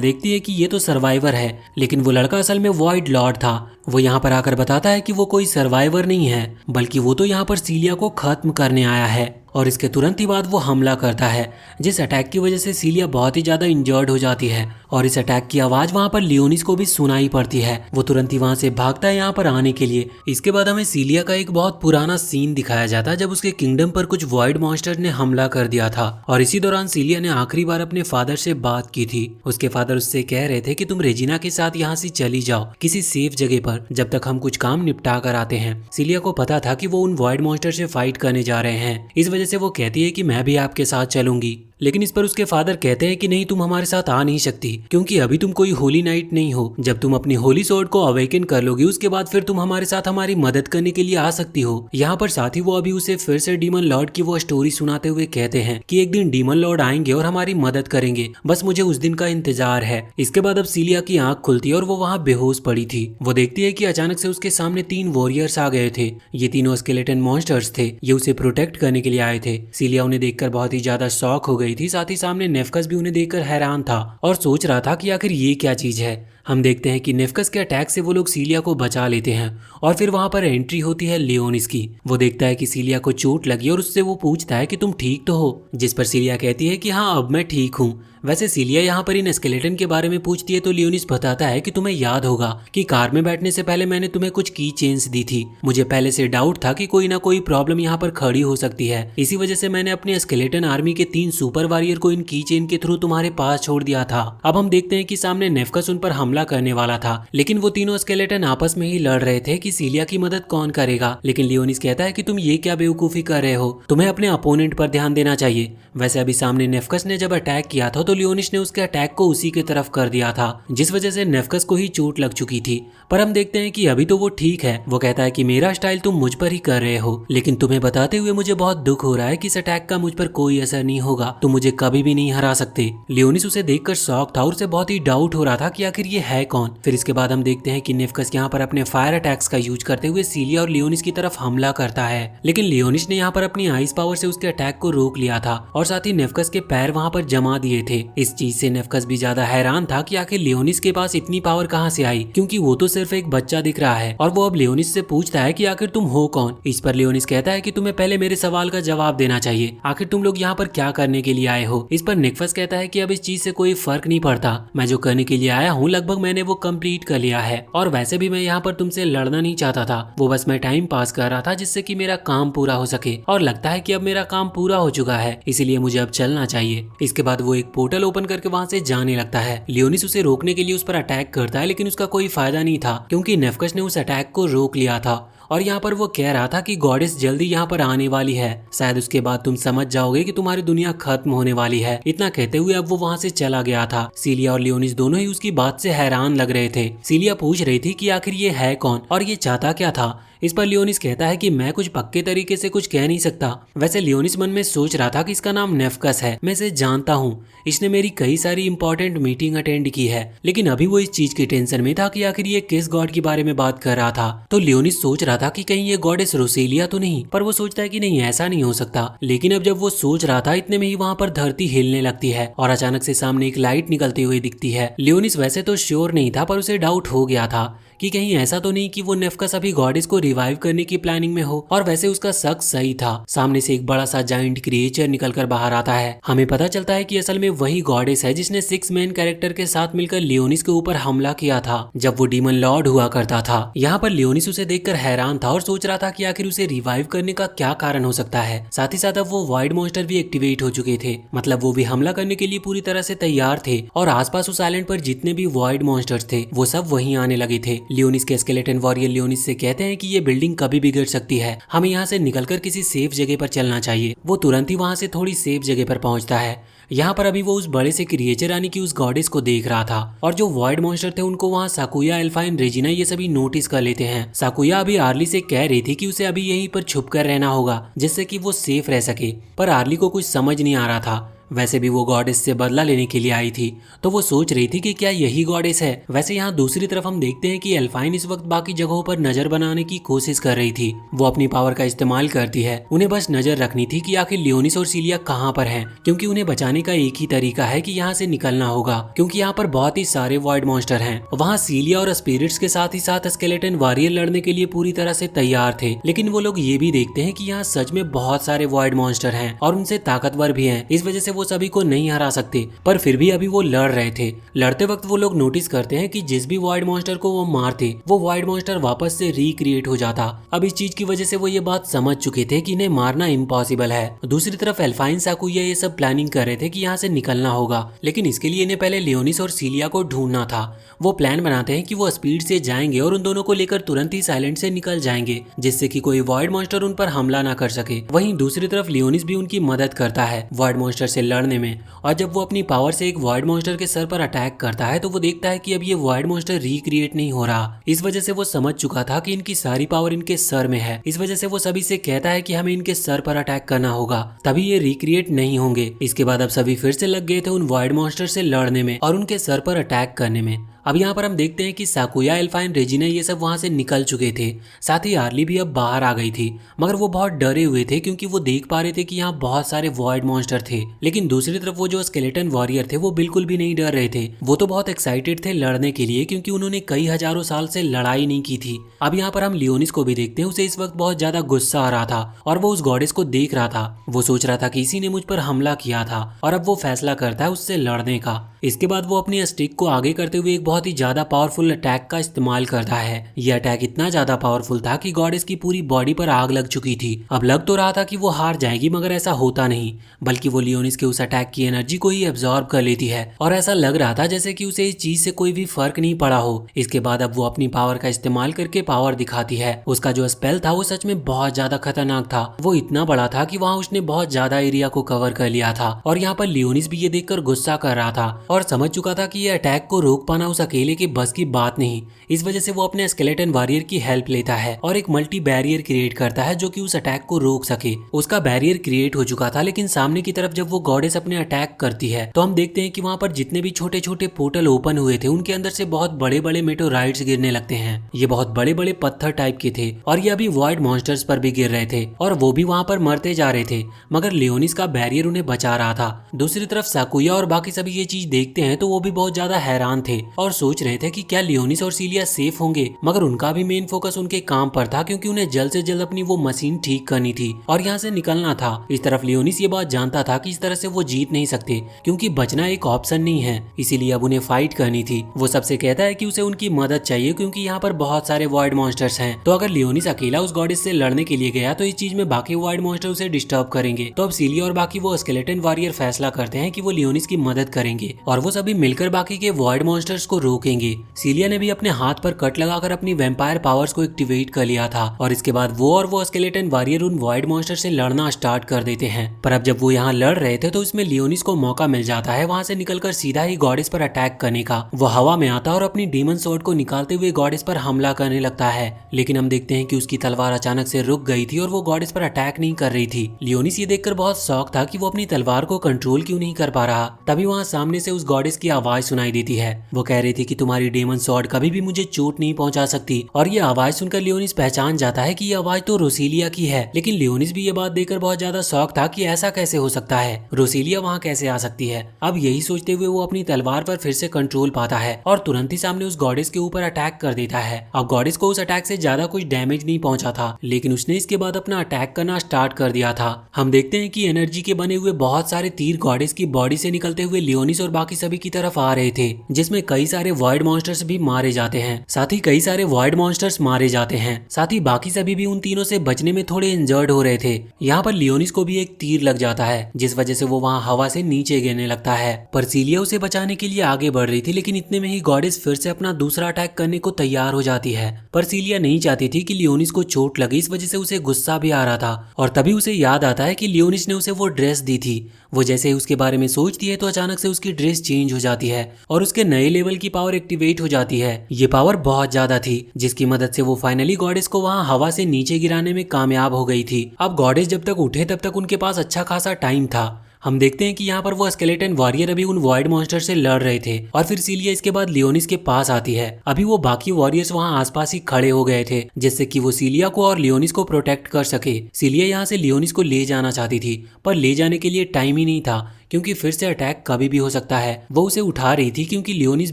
देखती है कि ये तो सर्वाइवर है, लेकिन वो लड़का असल में वॉइड लॉर्ड था। वो यहाँ पर आकर बताता है कि वो कोई सर्वाइवर नहीं है बल्कि वो तो यहाँ पर सीलिया को खत्म करने आया है। और इसके तुरंत ही बाद वो हमला करता है, जिस अटैक की वजह से सीलिया बहुत ही ज्यादा इंजर्ड हो जाती है और इस अटैक की आवाज वहाँ पर लियोनिस को भी सुनाई पड़ती है। वो तुरंत ही वहाँ से भागता है यहाँ पर आने के लिए। इसके बाद हमें सीलिया का एक बहुत पुराना सीन दिखाया जाता है जब उसके किंगडम पर कुछ वॉइड मॉन्स्टर ने हमला कर दिया था और इसी दौरान सीलिया ने आखिरी बार अपने फादर से बात की थी। उसके फादर उससे कह रहे थे कि तुम रेजिना के साथ यहाँ से चली जाओ किसी सेफ जगह पर, जब तक हम कुछ काम निपटा कर आते हैं। सीलिया को पता था कि वो उन वॉइड मॉन्स्टर से फाइट करने जा रहे हैं, इस वजह से वो कहती है कि मैं भी आपके साथ चलूंगी। लेकिन इस पर उसके फादर कहते हैं कि नहीं, तुम हमारे साथ आ नहीं सकती क्योंकि अभी तुम कोई होली नाइट नहीं हो। जब तुम अपनी होली स्वॉर्ड को अवेकन कर लोगी उसके बाद फिर तुम हमारे साथ हमारी मदद करने के लिए आ सकती हो। यहाँ पर साथ ही वो अभी उसे फिर से डीमन लॉर्ड की वो स्टोरी सुनाते हुए कहते हैं कि एक दिन डीमन लॉर्ड आएंगे और हमारी मदद करेंगे, बस मुझे उस दिन का इंतजार है। इसके बाद अब सीलिया की आंख खुलती है और वो वहाँ बेहोश पड़ी थी। वो देखती है कि अचानक से उसके सामने 3 वॉरियर्स आ गए थे। ये तीनों स्केलेटन मॉन्स्टर्स थे, ये उसे प्रोटेक्ट करने के लिए आए थे। सीलिया उन्हें देखकर बहुत ही ज्यादा शॉक हो गई थी, साथ ही सामने नेफकस भी उन्हें देखकर हैरान था और सोच रहा था कि आखिर ये क्या चीज है। हम देखते हैं कि नेफकस के अटैक से वो लोग सीलिया को बचा लेते हैं और फिर वहां पर एंट्री होती है लियोनिस की। वो देखता है कि सीलिया को चोट लगी और उससे वो पूछता है कि तुम ठीक तो हो, जिस पर सीलिया कहती है कि हाँ अब मैं ठीक हूँ। वैसे सीलिया यहाँ पर इन स्केलेटन के बारे में पूछती है तो लियोनिस बताता है कि तुम्हें याद होगा कि कार में बैठने से पहले मैंने तुम्हें कुछ की चेन्स दी थी। मुझे पहले से डाउट था कि कोई ना कोई प्रॉब्लम यहाँ पर खड़ी हो सकती है, इसी वजह से मैंने अपने स्केलेटन आर्मी के 3 सुपर वॉरियर को इन की चेन के थ्रू तुम्हारे पास छोड़ दिया था। अब हम देखते हैं कि सामने नेफकस उन पर हमला करने वाला था, लेकिन वो तीनों स्केलेटन आपस में ही लड़ रहे थे कि सीलिया की मदद कौन करेगा। लेकिन लियोनिस कहता है कि तुम ये क्या बेवकूफी कर रहे हो, तुम्हें अपने अपोनेंट पर ध्यान देना चाहिए। वैसे अभी सामने नेफकस ने जब अटैक किया था तो लियोनिस ने उसके अटैक को उसी की तरफ कर दिया था, जिस वजह से नेफकस को ही चोट लग चुकी थी। पर हम देखते हैं कि अभी तो वो ठीक है। वो कहता है कि मेरा स्टाइल तुम मुझ पर ही कर रहे हो, लेकिन तुम्हें बताते हुए मुझे बहुत दुख हो रहा है कि इस अटैक का मुझ पर कोई असर नहीं होगा, तुम मुझे कभी भी नहीं हरा सकते। लियोनिस उसे देखकर शॉक था और उसे बहुत ही डाउट हो रहा था कि आखिर ये है कौन। फिर इसके बाद हम देखते हैं कि नेफकस यहाँ पर अपने फायर अटैक्स का यूज करते हुए सीलिया और लियोनिस की तरफ हमला करता है, लेकिन लियोनिस ने यहाँ पर अपनी आइस पावर से उसके अटैक को रोक लिया था और साथ ही नेफकस के पैर वहाँ पर जमा दिए थे। इस चीज से नेफकस भी ज्यादा हैरान था कि आखिर लियोनिस के पास इतनी पावर कहाँ से आई, क्योंकि वो तो सिर्फ एक बच्चा दिख रहा है। और वो अब लियोनिस से पूछता है कि आखिर तुम हो कौन। इस पर लियोनिस कहता है कि तुम्हें पहले मेरे सवाल का जवाब देना चाहिए, आखिर तुम लोग यहाँ पर क्या करने के लिए आए हो। इस पर नेफकस कहता है कि अब इस चीज से कोई फर्क नहीं पड़ता, मैं जो करने के लिए आया हूँ लगभग मैंने वो कंप्लीट कर लिया है, और वैसे भी मैं यहाँ पर तुमसे लड़ना नहीं चाहता था, वो बस मैं टाइम पास कर रहा था जिससे कि मेरा काम पूरा हो सके, और लगता है कि अब मेरा काम पूरा हो चुका है, इसीलिए मुझे अब चलना चाहिए। इसके बाद वो एक पोर्टल ओपन करके वहाँ से जाने लगता है। लियोनिस उसे रोकने के लिए उस पर अटैक करता है, लेकिन उसका कोई फायदा नहीं था क्योंकि नेफकस ने उस अटैक को रोक लिया था और यहाँ पर वो कह रहा था कि गॉडेस जल्दी यहाँ पर आने वाली है, शायद उसके बाद तुम समझ जाओगे कि तुम्हारी दुनिया खत्म होने वाली है। इतना कहते हुए अब वो वहाँ से चला गया था। सीलिया और लियोनिस दोनों ही उसकी बात से हैरान लग रहे थे। सीलिया पूछ रही थी कि आखिर ये है कौन और ये चाहता क्या था। इस पर लियोनिस कहता है कि मैं कुछ पक्के तरीके से कुछ कह नहीं सकता। वैसे लियोनिस मन में सोच रहा था कि इसका नाम नेफकस है, मैं इसे जानता हूँ, इसने मेरी कई सारी इंपॉर्टेंट मीटिंग अटेंड की है। लेकिन अभी वो इस चीज की टेंशन में था कि आखिर ये किस गॉड के बारे में बात कर रहा था। तो लियोनिस सोच रहा था कि कहीं ये गॉडेस रोसेलिया तो नहीं, पर वो सोचता है कि नहीं, ऐसा नहीं हो सकता। लेकिन अब जब वो सोच रहा था इतने में ही वहाँ पर धरती हिलने लगती है और अचानक से सामने एक लाइट निकलती हुई दिखती है। लियोनिस वैसे तो श्योर नहीं था, पर उसे डाउट हो गया था कि कहीं ऐसा तो नहीं कि वो नेफकस अभी गॉडेस को रिवाइव करने की प्लानिंग में हो। और वैसे उसका शक सही था। सामने से एक बड़ा सा जाइंट क्रिएचर निकलकर बाहर आता है। हमें पता चलता है कि असल में वही गॉडेस है जिसने 6 मेन कैरेक्टर के साथ मिलकर लियोनिस के ऊपर हमला किया था जब वो डीमन लॉर्ड हुआ करता था। यहाँ पर लियोनिस उसे देखकर हैरान था और सोच रहा था कि आखिर उसे रिवाइव करने का क्या कारण हो सकता है। साथ ही साथ अब वो वाइड मॉन्स्टर भी एक्टिवेट हो चुके थे, मतलब वो भी हमला करने के लिए पूरी तरह से तैयार थे। और आसपास उस आइलैंड पर जितने भी वाइड मॉन्स्टर्स थे वो सब वहीं आने लगे थे। लियोनिस के स्केलेटन वॉरियर लियोनिस से कहते हैं कि ये बिल्डिंग कभी भी गिर सकती है, हमें यहाँ से निकलकर किसी सेफ जगह पर चलना चाहिए। वो तुरंत ही वहाँ से थोड़ी सेफ जगह पर पहुँचता है। यहाँ पर अभी वो उस बड़े से क्रिएचर यानी कि उस गॉडेस को देख रहा था और जो वॉइड मॉन्स्टर थे उनको वहाँ साकुया, एल्फाइन, रेजिना ये सभी नोटिस कर लेते हैं। साकुया अभी आर्ली से कह रही थी कि उसे अभी यहीं पर छुप कर रहना होगा जिससे कि वो सेफ रह सके, पर आर्ली को कुछ समझ नहीं आ रहा था। वैसे भी वो गॉडेस से बदला लेने के लिए आई थी, तो वो सोच रही थी कि क्या यही गॉडेस है। वैसे यहाँ दूसरी तरफ हम देखते हैं कि एल्फाइन इस वक्त बाकी जगहों पर नजर बनाने की कोशिश कर रही थी। वो अपनी पावर का इस्तेमाल करती है, उन्हें बस नजर रखनी थी कि आखिर लियोनिस और सीलिया कहाँ पर हैं, क्योंकि उन्हें बचाने का एक ही तरीका है कि यहाँ से निकलना होगा, क्योंकि यहाँ पर बहुत ही सारे वॉइड मॉन्स्टर हैं। वहाँ सीलिया और स्पिरिट्स के साथ ही साथ स्केलेटन वॉरियर लड़ने के लिए पूरी तरह से तैयार थे। लेकिन वो लोग ये भी देखते हैं कि यहाँ सच में बहुत सारे वॉइड मॉन्स्टर हैं और उनसे ताकतवर भी हैं, इस वजह से वो सभी को नहीं हरा सकते। पर फिर भी अभी वो लड़ रहे थे। लड़ते वक्त वो लोग नोटिस करते हैं कि जिस भी वॉइड मॉन्स्टर को वो मारते वो वॉइड मॉन्स्टर वापस से रिक्रिएट हो जाता। अब इस चीज की वजह से वो ये बात समझ चुके थे कि इन्हें मारना इम्पॉसिबल है। दूसरी तरफ एल्फाइन, साकुया ये सब प्लानिंग कर रहे थे कि यहाँ से निकलना होगा, लेकिन इसके लिए इन्हें पहले लियोनिस और सीलिया को ढूंढना था। वो प्लान बनाते हैं कि वो स्पीड से जाएंगे और उन दोनों को लेकर तुरंत ही साइलेंट से निकल जाएंगे, जिससे कि कोई वॉइड मॉन्स्टर उन पर हमला ना कर सके। वहीं दूसरी तरफ लियोनिस भी उनकी मदद करता है वॉइड मॉन्स्टर से लड़ने में। और जब वो अपनी पावर से एक वॉइड मॉन्स्टर के सर पर अटैक करता है तो वो देखता है कि अब ये वॉइड मॉन्स्टर रिक्रिएट नहीं हो रहा। इस वजह से वो समझ चुका था कि इनकी सारी पावर इनके सर में है। इस वजह से वो सभी से कहता है कि हमें इनके सर पर अटैक करना होगा, तभी ये रिक्रिएट नहीं होंगे। इसके बाद अब सभी फिर से लग गए थे उन वॉइड मॉन्स्टर से लड़ने में और उनके सर पर अटैक करने में। अब यहाँ पर हम देखते हैं कि साकुया, एल्फाइन, रेजिना ये सब वहाँ से निकल चुके थे। साथ ही आर्ली भी अब बाहर आ गई थी, मगर वो बहुत डरे हुए थे क्योंकि वो देख पा रहे थे कि यहाँ बहुत सारे वॉइड मॉन्स्टर थे। लेकिन दूसरी तरफ वो जो स्केलेटन वॉरियर थे वो बिल्कुल भी नहीं डर रहे थे। वो तो बहुत एक्साइटेड थे लड़ने के लिए, क्योंकि उन्होंने कई हजारों साल से लड़ाई नहीं की थी। अब यहाँ पर हम लियोनिस को भी देखते हैं। उसे इस वक्त बहुत ज्यादा गुस्सा आ रहा था और वो उस गॉडेस को देख रहा था। वो सोच रहा था कि इसी ने मुझ पर हमला किया था और अब वो फैसला करता है उससे लड़ने का। इसके बाद वो अपनी स्टिक को आगे करते हुए एक बहुत ही ज्यादा पावरफुल अटैक का इस्तेमाल करता है। ये अटैक इतना ज्यादा पावरफुल था कि गॉडेस की पूरी बॉडी पर आग लग चुकी थी। अब लग तो रहा था कि वो हार जाएगी, मगर ऐसा होता नहीं, बल्कि वो लियोनिस के उस अटैक की एनर्जी को ही एब्जॉर्ब कर लेती है और ऐसा लग रहा था जैसे कि उसे इस चीज से कोई भी फर्क नहीं पड़ा हो। इसके बाद अब वो अपनी पावर का इस्तेमाल करके पावर दिखाती है। उसका जो स्पेल था वो सच में बहुत ज्यादा खतरनाक था। वो इतना बड़ा था कि वहाँ उसने बहुत ज्यादा एरिया को कवर कर लिया था। और यहाँ पर लियोनिस भी ये देखकर गुस्सा कर रहा था और समझ चुका था कि ये अटैक को रोक पाना उस अकेले के बस की बात नहीं। इस वजह से वो अपने स्केलेटन वॉरियर की हेल्प लेता है और एक मल्टी बैरियर क्रिएट करता है जो कि उस अटैक को रोक सके। उसका बैरियर क्रिएट हो चुका था, लेकिन सामने की तरफ जब वो गॉडेस अपने अटैक करती है तो हम देखते हैं कि वहाँ पर जितने भी छोटे छोटे पोर्टल ओपन हुए थे उनके अंदर से बहुत बड़े बड़े मेटोराइट्स गिरने लगते हैं। ये बहुत बड़े बड़े पत्थर टाइप के थे और ये अभी वॉइड मॉन्स्टर्स पर भी गिर रहे थे और वो भी वहाँ पर मरते जा रहे थे, मगर लियोनिस का बैरियर उन्हें बचा रहा था। दूसरी तरफ साकुया और बाकी सभी ये चीज देखते हैं तो वो भी बहुत ज्यादा हैरान थे और सोच रहे थे कि क्या लियोनिस और सीलिया सेफ होंगे, मगर उनका भी मेन फोकस उनके काम पर था, क्योंकि उन्हें जल्द से जल्द अपनी वो मशीन ठीक करनी थी और यहाँ से निकलना था। इस तरफ लियोनिस ये बात जानता था कि इस तरह से वो जीत नहीं सकते, क्योंकि बचना एक ऑप्शन नहीं है, इसीलिए अब उन्हें फाइट करनी थी। वो सबसे कहता है कि उसे उनकी मदद चाहिए क्योंकि यहाँ पर बहुत सारे वॉइड मॉन्स्टर्स हैं। तो अगर लियोनिस अकेला उस गॉडेस से लड़ने के लिए गया तो इस चीज में बाकी वॉइड मॉन्स्टर उसे डिस्टर्ब करेंगे। तो अब सीलिया और बाकी वो स्केलेटन वॉरियर फैसला करते हैं कि वो लियोनिस की मदद करेंगे और वो सभी मिलकर बाकी के वॉइड मॉन्स्टर्स को रोकेंगे। सीलिया ने भी अपने हाथ पर कट लगाकर अपनी वैम्पायर पावर्स को एक्टिवेट कर लिया था और इसके बाद वो स्केलेटन वॉरियर उन वॉइड मॉन्स्टर से लड़ना स्टार्ट कर देते हैं। पर अब जब वो यहाँ लड़ रहे थे तो इसमें लियोनिस को मौका मिल जाता है वहां से निकलकर सीधा ही गॉडेस पर अटैक करने का। वो हवा में आता और अपनी डीमन स्वॉर्ड को निकालते हुए गॉडेस पर हमला करने लगता है, लेकिन हम देखते हैं कि उसकी तलवार अचानक से रुक गई थी और वो गॉडेस पर अटैक नहीं कर रही थी। लियोनिस ये देखकर बहुत शॉक था कि वो अपनी तलवार को कंट्रोल क्यों नहीं कर पा रहा। तभी वहाँ सामने से उस गॉडेस की आवाज सुनाई देती है। वो कह रही थी कि तुम्हारी डेमन स्वॉर्ड कभी भी मुझे चोट नहीं पहुंचा सकती। और ये आवाज सुनकर लियोनिस पहचान जाता है कि ये आवाज तो रोसीलिया की है। लेकिन लियोनिस भी ये बात देखकर बहुत ज्यादा शॉक था कि ऐसा कैसे हो सकता है, रोसीलिया वहाँ कैसे आ सकती है। अब यही सोचते हुए वो अपनी तलवार पर फिर से कंट्रोल पाता है और तुरंत ही सामने उस गॉडेस के ऊपर अटैक कर देता है। अब गॉडेस को उस अटैक से ज्यादा कुछ डैमेज नहीं पहुंचा था, लेकिन उसने इसके बाद अपना अटैक करना स्टार्ट कर दिया था। हम देखते हैं कि एनर्जी के बने हुए बहुत सारे तीर गॉडेस की बॉडी से निकलते हुए लियोनिस और बाकी सभी की तरफ आ रहे थे, जिसमें कई सारे वॉइड मॉन्स्टर्स भी मारे जाते हैं। साथ ही कई सारे वॉइड मॉन्स्टर्स मारे जाते हैं। साथ ही बाकी सभी भी उन तीनों से बचने में थोड़े इंजर्ड हो रहे थे। यहाँ पर लियोनिस को भी एक तीर लग जाता है, जिस वजह से वो वहाँ हवा से नीचे गिरने लगता है। पर सीलिया उसे बचाने के लिए आगे बढ़ रही थी, लेकिन इतने में ही गॉडेस फिर से अपना दूसरा अटैक करने को तैयार हो जाती है। पर सीलिया नहीं चाहती थी कि लियोनिस को चोट लगे, इस वजह से उसे गुस्सा भी आ रहा था। और तभी उसे याद आता है कि लियोनिस ने उसे वो ड्रेस दी थी। वो जैसे ही उसके बारे में सोचती है तो अचानक से उसकी ड्रेस चेंज हो जाती है और उसके नए लेवल की पावर एक्टिवेट हो जाती है। ये पावर बहुत ज्यादा थी, जिसकी मदद से वो फाइनली गॉडेस को वहाँ हवा से नीचे गिराने में कामयाब हो गई थी। अब गॉडेस जब तक उठे तब तक उनके पास अच्छा खासा टाइम था। हम देखते हैं कि यहाँ पर वो स्केलेटन वॉरियर अभी उन वॉइड मॉन्स्टर से लड़ रहे थे और फिर सीलिया इसके बाद लियोनिस के पास आती है। अभी वो बाकी वॉरियर्स वहाँ आसपास ही खड़े हो गए थे, जिससे कि वो सीलिया को और लियोनिस को प्रोटेक्ट कर सके। सीलिया यहाँ से लियोनिस को ले जाना चाहती थी, पर ले जाने के लिए टाइम ही नहीं था, क्योंकि फिर से अटैक कभी भी हो सकता है। वो उसे उठा रही थी क्योंकि लियोनिस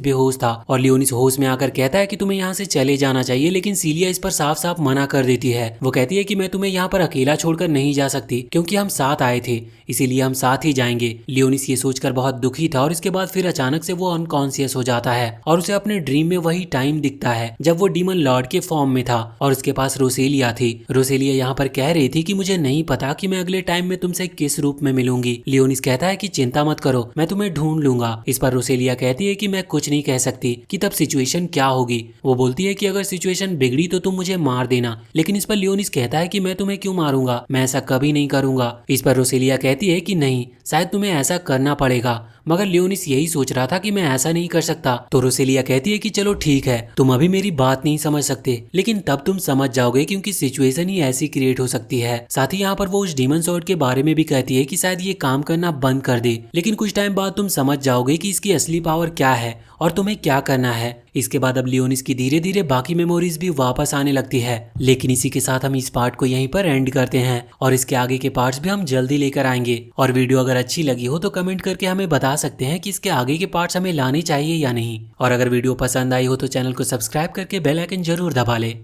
बेहोश था और लियोनिस होश में आकर कहता है कि तुम्हें यहाँ से चले जाना चाहिए, लेकिन सीलिया इस पर साफ साफ मना कर देती है। वो कहती है कि मैं तुम्हें यहाँ पर अकेला छोड़कर नहीं जा सकती, क्योंकि हम साथ आए थे, इसीलिए हम साथ ही जाएंगे। लियोनिस ये सोचकर बहुत दुखी था और इसके बाद फिर अचानक से वो अनकॉन्शियस हो जाता है और उसे अपने ड्रीम में वही टाइम दिखता है जब वो डीमन लॉर्ड के फॉर्म में था और उसके पास रोसेलिया थी। रोसेलिया यहाँ पर कह रही थी कि मुझे नहीं पता कि मैं अगले टाइम में तुमसे किस रूप में मिलूंगी। लियोनिस कहता है कि चिंता मत करो, मैं तुम्हें ढूंढ लूंगा। इस पर रोसेलिया कहती है कि मैं कुछ नहीं कह सकती कि तब सिचुएशन क्या होगी। वो बोलती है कि अगर सिचुएशन बिगड़ी तो तुम मुझे मार देना, लेकिन इस पर लियोनिस कहता है कि मैं तुम्हें क्यों मारूंगा, मैं ऐसा कभी नहीं करूंगा। इस पर रोसेलिया कहती है कि नहीं, शायद तुम्हें ऐसा करना पड़ेगा, मगर लियोनिस यही सोच रहा था कि मैं ऐसा नहीं कर सकता। तो रोसेलिया कहती है कि चलो ठीक है, तुम अभी मेरी बात नहीं समझ सकते, लेकिन तब तुम समझ जाओगे क्योंकि सिचुएशन ही ऐसी क्रिएट हो सकती है। साथ ही यहाँ पर वो उस डीमन स्वॉर्ड के बारे में भी कहती है कि शायद ये काम करना बंद कर दे, लेकिन कुछ टाइम बाद तुम समझ जाओगे कि इसकी असली पावर क्या है और तुम्हें क्या करना है। इसके बाद अब लियोनिस की धीरे धीरे बाकी मेमोरीज भी वापस आने लगती है। लेकिन इसी के साथ हम इस पार्ट को यहीं पर एंड करते हैं और इसके आगे के पार्ट्स भी हम जल्दी लेकर आएंगे। और वीडियो अगर अच्छी लगी हो तो कमेंट करके हमें बता सकते हैं कि इसके आगे के पार्ट्स हमें लाने चाहिए या नहीं। और अगर वीडियो पसंद आई हो तो चैनल को सब्सक्राइब करके बेल आइकन जरूर दबा ले।